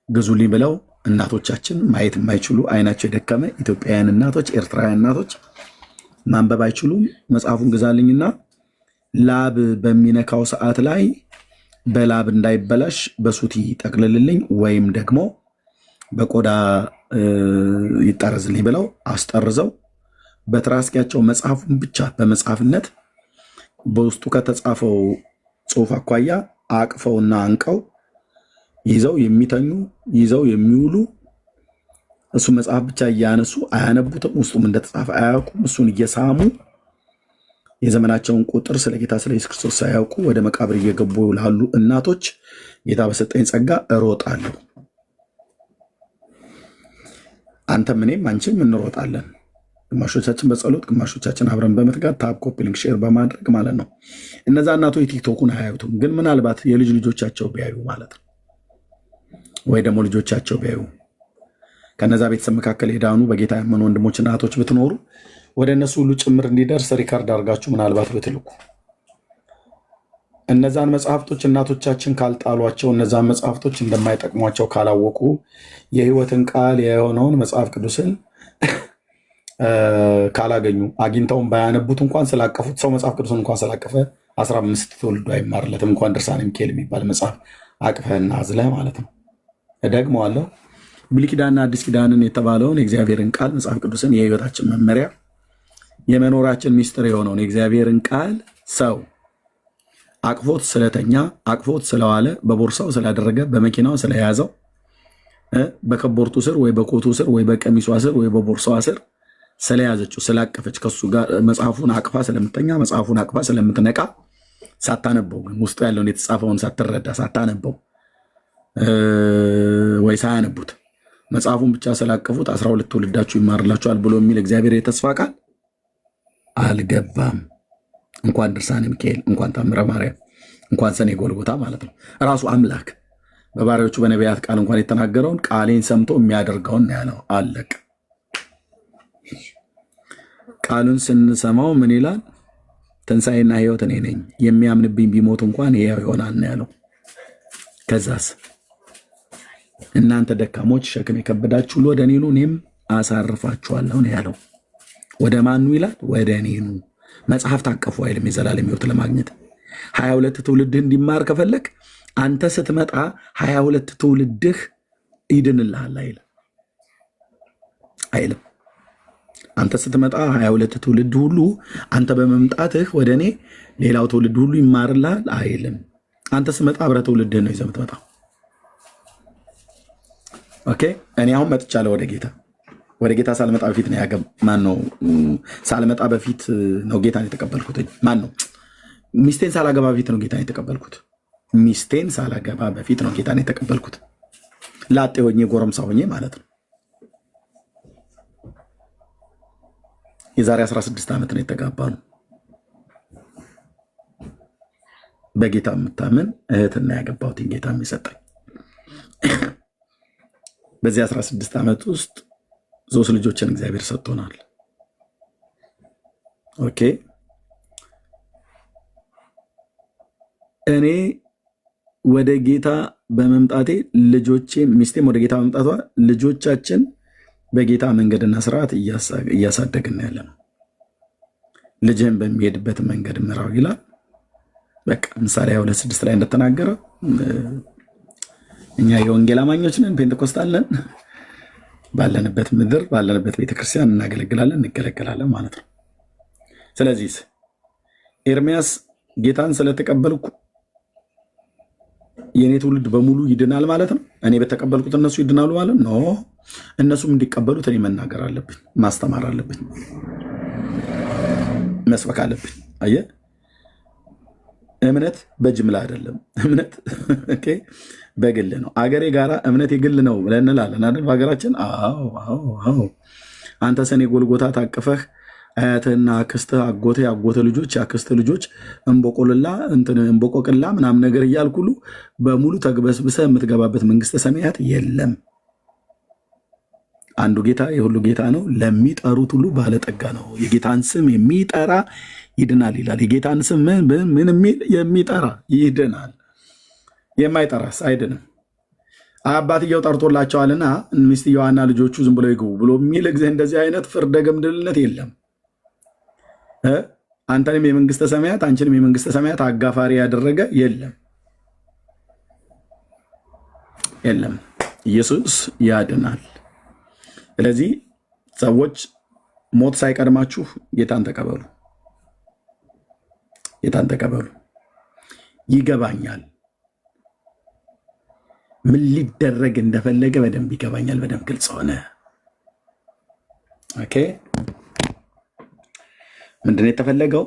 ግዙልኝ ብለው እናቶቻችን ማየት የማይችሉ አይናቸው የደከመ ኢትዮጵያውያን እናቶች፣ ኤርትራውያን እናቶች ማንበብ አይችሉም። መጽሐፉን ግዛልኝና ላብ በሚነካው ሰዓት ላይ በላብ እንዳይበላሽ በሱቲ ጠቅልልልኝ ወይም ደግሞ በቆዳ ይጠረዝልኝ ብለው አስጠርዘው በትራስኪያቸው መጽሐፉን ብቻ በመጽሐፍነት በውስጡ ከተጻፈው ጽሑፍ አኳያ አቅፈውና አንቀው ይዘው የሚተኙ ይዘው የሚውሉ እሱ መጽሐፍ ብቻ እያነሱ አያነቡትም። ውስጡም እንደተጻፈ አያውቁም። እሱን እየሳሙ የዘመናቸውን ቁጥር ስለ ጌታ ስለ ኢየሱስ ክርስቶስ ሳያውቁ ወደ መቃብር እየገቡ ላሉ እናቶች ጌታ በሰጠኝ ጸጋ እሮጣለሁ። አንተም እኔም አንቺም እንሮጣለን። ግማሾቻችን በጸሎት ግማሾቻችን አብረን በመትጋት ታፕ ኮፒ ሊንክ ሼር በማድረግ ማለት ነው። እነዛ እናቶች ቲክቶኩን አያዩትም፣ ግን ምናልባት የልጅ ልጆቻቸው ቢያዩ ማለት ነው፣ ወይ ደግሞ ልጆቻቸው ቢያዩ ከነዛ ቤተሰብ መካከል የዳኑ በጌታ ያመኑ ወንድሞችና እህቶች ብትኖሩ ወደ እነሱ ሁሉ ጭምር እንዲደርስ ሪካርድ አድርጋችሁ ምናልባት ብትልኩ እነዛን መጽሐፍቶች እናቶቻችን ካልጣሏቸው እነዛን መጽሐፍቶች እንደማይጠቅሟቸው ካላወቁ የሕይወትን ቃል የሆነውን መጽሐፍ ቅዱስን ካላገኙ አግኝተውን ባያነቡት እንኳን ስላቀፉት ሰው መጽሐፍ ቅዱስን እንኳን ስላቀፈ 15 ትውልዱ አይማርለትም። እንኳን ድርሳነ ሚካኤል የሚባል መጽሐፍ አቅፈህና አዝለህ ማለት ነው። እደግመዋለሁ። ብሉይ ኪዳንና አዲስ ኪዳንን የተባለውን የእግዚአብሔርን ቃል መጽሐፍ ቅዱስን የሕይወታችን መመሪያ የመኖራችን ሚስጥር የሆነውን የእግዚአብሔርን ቃል ሰው አቅፎት ስለተኛ አቅፎት ስለዋለ በቦርሳው ስላደረገ በመኪናው ስለያዘው በከቦርቱ ስር ወይ በኮቱ ስር ወይ በቀሚሷ ስር ወይ በቦርሳዋ ስር ስለያዘችው ስላቀፈች ከሱ ጋር መጽሐፉን አቅፋ ስለምተኛ መጽሐፉን አቅፋ ስለምትነቃ ሳታነበው ግን ውስጡ ያለውን የተጻፈውን ሳትረዳ ሳታነበው ወይ ሳያነቡት መጽሐፉን ብቻ ስላቀፉት 12 ትውልዳችሁ ይማርላችኋል ብሎ የሚል እግዚአብሔር የተስፋ ቃል አልገባም። እንኳን ድርሳነ ሚካኤል እንኳን ታምረ ማርያም እንኳን ሰኔ ጎልጎታ ማለት ነው። ራሱ አምላክ በባሪያዎቹ በነቢያት ቃል እንኳን የተናገረውን ቃሌን ሰምቶ የሚያደርገውን ያለው አለቅ። ቃሉን ስንሰማው ምን ይላል? ትንሣኤና ሕይወት እኔ ነኝ፣ የሚያምንብኝ ቢሞት እንኳን ሕያው ይሆናል ነው ያለው። ከዛስ እናንተ ደካሞች ሸክም የከበዳችሁ ሁሉ ወደ እኔ ኑ እኔም አሳርፋችኋለሁ ነው ያለው። ወደ ማኑ ይላል? ወደ እኔ ኑ። መጽሐፍ ታቀፉ አይልም? የዘላለም ሕይወት ለማግኘት 22 ትውልድህ እንዲማር ከፈለግ አንተ ስትመጣ 22 ትውልድህ ይድንልሃል አይልም። አንተ ስትመጣ 22 ትውልድ ሁሉ አንተ በመምጣትህ ወደ እኔ ሌላው ትውልድ ሁሉ ይማርልሃል አይልም። አንተ ስትመጣ አብረህ ትውልድህ ነው ይዘህ የምትመጣው። ኦኬ። እኔ አሁን መጥቻለሁ ወደ ጌታ ሳልመጣ በፊት ነው ሳልመጣ በፊት ነው ጌታን የተቀበልኩት። ሚስቴን ሳላገባ በፊት ነው ጌታን የተቀበልኩት። ሚስቴን ሳላገባ በፊት ነው ጌታን የተቀበልኩት። ላጤ ሆኜ ጎረምሳ ሆኜ ማለት ነው። የዛሬ 16 ዓመት ነው የተጋባነው። በጌታ የምታምን እህትና ያገባሁትን ጌታ የሚሰጠኝ በዚህ 16 ዓመት ውስጥ 3 ልጆችን እግዚአብሔር ሰጥቶናል። ኦኬ። እኔ ወደ ጌታ በመምጣቴ ሚስቴም ወደ ጌታ በመምጣቷ ልጆቻችን በጌታ መንገድና ስርዓት እያሳደግን ያለ ነው። ልጅህን በሚሄድበት መንገድ ምራው ይላል። በቃ ምሳሌ 2:6 ላይ እንደተናገረ እኛ የወንጌል አማኞች ነን፣ ፔንቴኮስታል ነን። ባለንበት ምድር ባለንበት ቤተክርስቲያን እናገለግላለን፣ እንገለገላለን ማለት ነው። ስለዚህ ኤርሚያስ ጌታን ስለተቀበልኩ የኔ ትውልድ በሙሉ ይድናል ማለት ነው። እኔ በተቀበልኩት እነሱ ይድናሉ ማለት ነው። እነሱም እንዲቀበሉት እኔ መናገር አለብኝ፣ ማስተማር አለብኝ፣ መስበክ አለብኝ። አየህ፣ እምነት በጅምላ አይደለም። እምነት በግል ነው። አገሬ ጋራ እምነት የግል ነው ብለን እንላለን አይደል? በሀገራችን አንተ ሰኔ ጎልጎታ ታቅፈህ አያትህና አክስትህ አጎትህ የአጎትህ ልጆች የአክስትህ ልጆች እንቦቆቅላ ምናምን ነገር እያልኩሉ በሙሉ ተግበስብሰህ የምትገባበት መንግስተ ሰማያት የለም። አንዱ ጌታ የሁሉ ጌታ ነው፣ ለሚጠሩት ሁሉ ባለጠጋ ነው። የጌታን ስም የሚጠራ ይድናል ይላል። የጌታን ስም ምን የሚል የሚጠራ ይድናል፣ የማይጠራስ አይድንም። አባትየው ጠርቶላቸዋልና ሚስትየዋና ልጆቹ ዝም ብለው ይግቡ ብሎ የሚል እንደዚህ አይነት ፍርደ ገምድልነት የለም። አንተንም የመንግስተ ሰማያት አንቺንም የመንግስተ ሰማያት አጋፋሪ ያደረገ የለም የለም። ኢየሱስ ያድናል። ስለዚህ ሰዎች ሞት ሳይቀድማችሁ ጌታን ተቀበሉ፣ ጌታን ተቀበሉ። ይገባኛል፣ ምን ሊደረግ እንደፈለገ በደንብ ይገባኛል። በደንብ ግልጽ ሆነ። ኦኬ፣ ምንድነው የተፈለገው?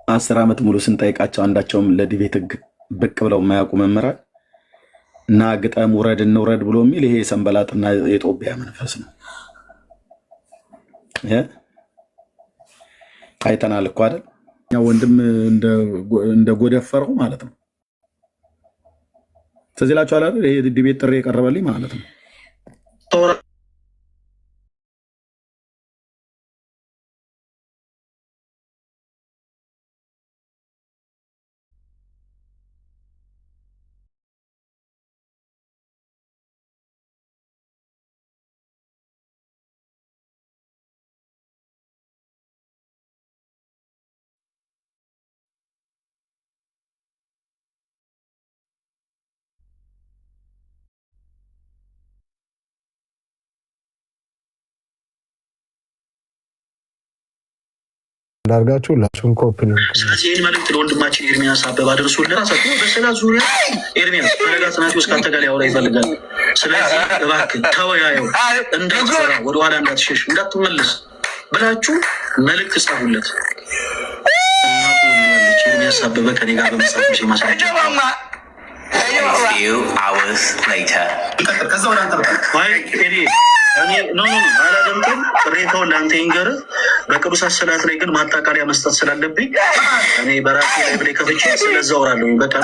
10 ዓመት ሙሉ ስንጠይቃቸው አንዳቸውም ለዲቤት ህግ ብቅ ብለው የማያውቁ መምህራን እና ግጠም ውረድ እንውረድ ብሎ የሚል ይሄ የሰንበላጥና የጦቢያ መንፈስ ነው። አይተናል እኮ አይደል? ወንድም እንደ ጎደፈረው ማለት ነው። ስለዚህ ላችኋል አይደል? ይሄ ዲቤት ጥሪ የቀረበልኝ ማለት ነው። ዳርጋችሁ ሁላችሁም ኮፒ ነው። ስለዚህ ይህን መልዕክት ለወንድማችን ኤርሚያስ አበባ አድርሱልን። ራሳችሁ በሰላት ዙሪያ ኤርሚያስ ፈለጋ ጽናቴዎስ ከአንተ ጋር ሊያወራ ይፈልጋል። ስለዚህ እባክህ ተወያየው፣ እንዳትፈራ፣ ወደኋላ እንዳትሸሽ፣ እንዳትመለስ ብላችሁ መልዕክት ጻፉለት። እናቱ ወንድማለች ኤርሚያስ አበበ ከኔ ጋር በመጽሐፍ ማሳያቸው ከዛ ወደ አንተ አላደምጥም። ቅሬታውን ለአንተ ይንገርህ። በቅዱሳት ሰላት ላይ ግን ማጣቃሪያ መስጠት ስላለብኝ እኔ በራሴ ላይ ብላይ ከፍቼ ስለዛ አወራለሁ። በቃ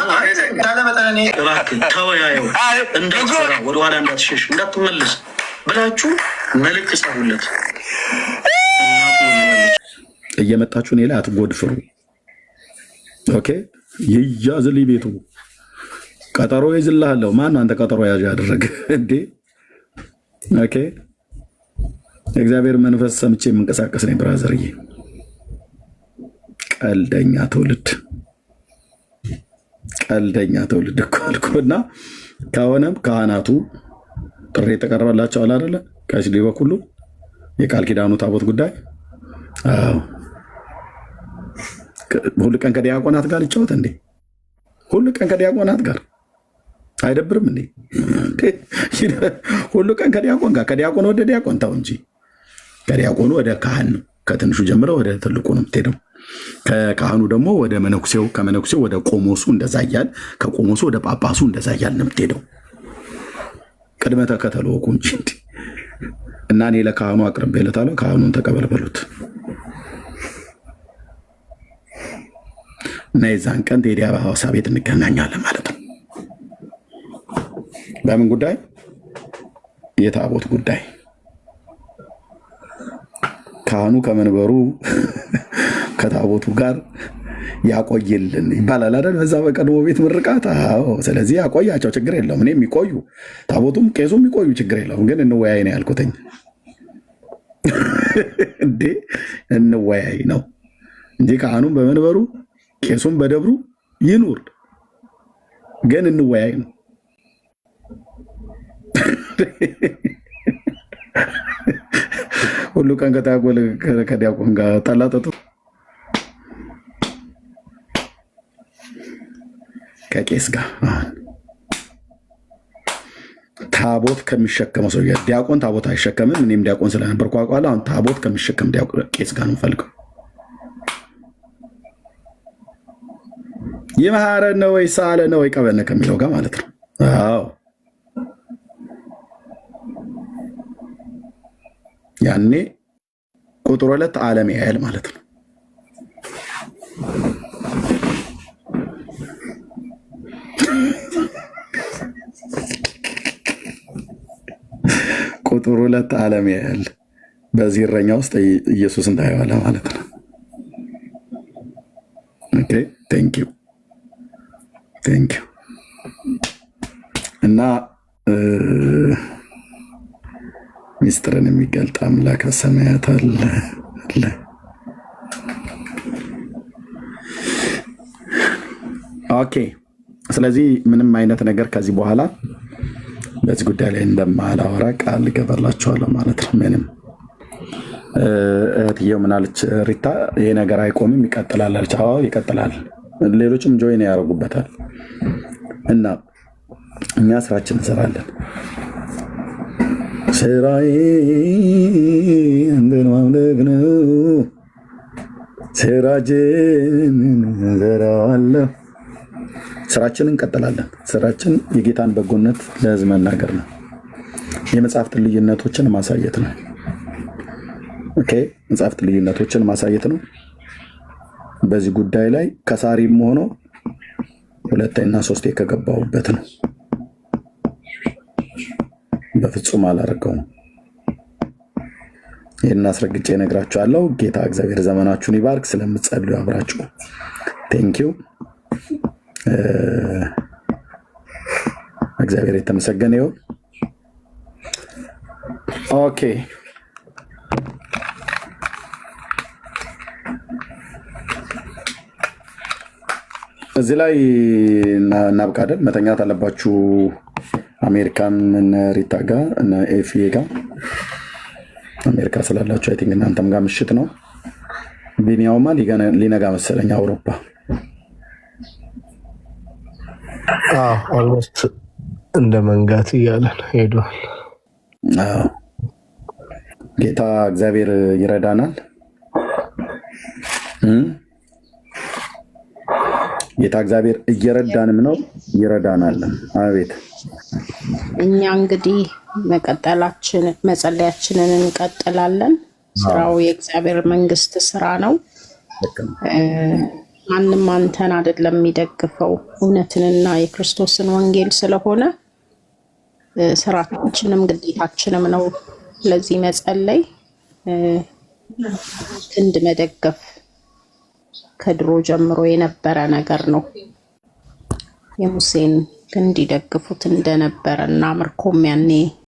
እባክህ ተወያየው፣ እንዳትፈራ፣ ወደኋላ እንዳትሸሽ፣ እንዳትመለስ ብላችሁ መልዕክት ጻፉለት። እየመጣችሁ እኔ ላይ አትጎድፍሩ። ኦኬ፣ ይያዝልኝ ቤቱ። ቀጠሮ ይዝልሃለሁ። ማነው አንተ ቀጠሮ ያዥ ያደረገ እንዴ? ኦኬ፣ የእግዚአብሔር መንፈስ ሰምቼ የምንቀሳቀስ ነኝ ብራዘርዬ። ቀልደኛ ትውልድ፣ ቀልደኛ ትውልድ እኮ አልኩና ከሆነም ካህናቱ ጥሪ የተቀረበላቸው አለ አይደለ? ቀሲስ ሊበኩሉ የቃል ኪዳኑ ታቦት ጉዳይ ሁሉ ቀን ከዲያቆናት ጋር ይጫወት እንዴ? ሁሉ ቀን ከዲያቆናት ጋር አይደብርም እንዴ? ሁሉ ቀን ከዲያቆን ጋር፣ ከዲያቆን ወደ ዲያቆን ተው እንጂ። ከዲያቆኑ ወደ ካህን ነው። ከትንሹ ጀምረ ወደ ትልቁ ነው የምትሄደው። ከካህኑ ደግሞ ወደ መነኩሴው፣ ከመነኩሴው ወደ ቆሞሱ እንደዛ እያል፣ ከቆሞሱ ወደ ጳጳሱ እንደዛ እያል ነው የምትሄደው። ቅድመ ተከተሉ እኮ እንጂ እና እኔ ለካህኑ አቅርቤለታለሁ። ካህኑን ተቀበል በሉት እና የዛን ቀን ቴዲ ሐዋሳ ቤት እንገናኛለን ማለት ነው። በምን ጉዳይ? የታቦት ጉዳይ። ካህኑ ከመንበሩ ከታቦቱ ጋር ያቆይልን ይባላል አይደል? በዛ በቀድሞ ቤት ምርቃት። አዎ፣ ስለዚህ ያቆያቸው፣ ችግር የለውም። እኔ የሚቆዩ ታቦቱም ቄሱም የሚቆዩ ችግር የለውም። ግን እንወያይ ነው ያልኩትኝ እንዴ፣ እንወያይ ነው እንጂ ካህኑም በመንበሩ ቄሱም በደብሩ ይኑር፣ ግን እንወያይ ነው። ሁሉ ቀን ከዲያቆን ጋር ጠላጠጡ ከቄስ ጋር ታቦት ከሚሸከመው ሰው ዲያቆን ታቦት አይሸከምም። እኔም ዲያቆን ስለነበርኩ አውቃለሁ። አሁን ታቦት ከሚሸከም ቄስ ጋር ነው ፈልገው። ይመሃረን ነው ወይ ሳለ ነው ወይ ቀበነ ከሚለው ጋር ማለት ነው። አዎ ያኔ ቁጥር 2 ዓለም ያህል ማለት ነው። ቁጥር 2 ዓለም ያያል። በዚህ እረኛ ውስጥ ኢየሱስን ታየዋለህ ማለት ነው። ኦኬ ቴንክ ዩ እና ሚስጥርን የሚገልጥ አምላክ ሰማያት አለ። ኦኬ ስለዚህ ምንም አይነት ነገር ከዚህ በኋላ በዚህ ጉዳይ ላይ እንደማላወራ ቃል እገባላችኋለሁ ማለት ነው። ምንም እህትየው ምናለች ሪታ፣ ይሄ ነገር አይቆምም ይቀጥላል አለች። አዎ ይቀጥላል፣ ሌሎችም ጆይን ያደርጉበታል እና እኛ ስራችን እንሰራለን። ስራዬ እንድን ማምለክ ነው፣ ስራችን እንሰራዋለን። ስራችን እንቀጥላለን። ስራችን የጌታን በጎነት ለህዝብ መናገር ነው። የመጽሐፍትን ልዩነቶችን ማሳየት ነው። ኦኬ መጽሐፍት ልዩነቶችን ማሳየት ነው። በዚህ ጉዳይ ላይ ከሳሪም ሆኖ 2 እና 3 ከገባሁበት ነው። በፍጹም አላረገውም። ይህን አስረግጬ እነግራችኋለሁ። ጌታ እግዚአብሔር ዘመናችሁን ይባርክ። ስለምትጸልዩ አብራችሁ ቴንኪው። እግዚአብሔር የተመሰገነ ይሁን። ኦኬ እዚህ ላይ እናብቃ አይደል? መተኛት አለባችሁ። አሜሪካን እነ ሪታ ጋር እነ ኤፍዬ ጋር አሜሪካ ስላላችሁ አይ ቲንክ እናንተም ጋር ምሽት ነው። ቢኒያውማ ሊነጋ መሰለኝ አውሮፓ። ኦልሞስት እንደ መንጋት እያለን ሄዷል። ጌታ እግዚአብሔር ይረዳናል። ጌታ እግዚአብሔር እየረዳንም ነው ይረዳናል። አቤት እኛ እንግዲህ መጸለያችንን እንቀጥላለን። ስራው የእግዚአብሔር መንግስት ስራ ነው። ማንም አንተን አይደለም የሚደግፈው እውነትንና የክርስቶስን ወንጌል ስለሆነ ስራችንም ግዴታችንም ነው። ለዚህ መጸለይ ክንድ መደገፍ ከድሮ ጀምሮ የነበረ ነገር ነው። የሙሴን ክንድ ይደግፉት እንደነበረ እና ምርኮም ያኔ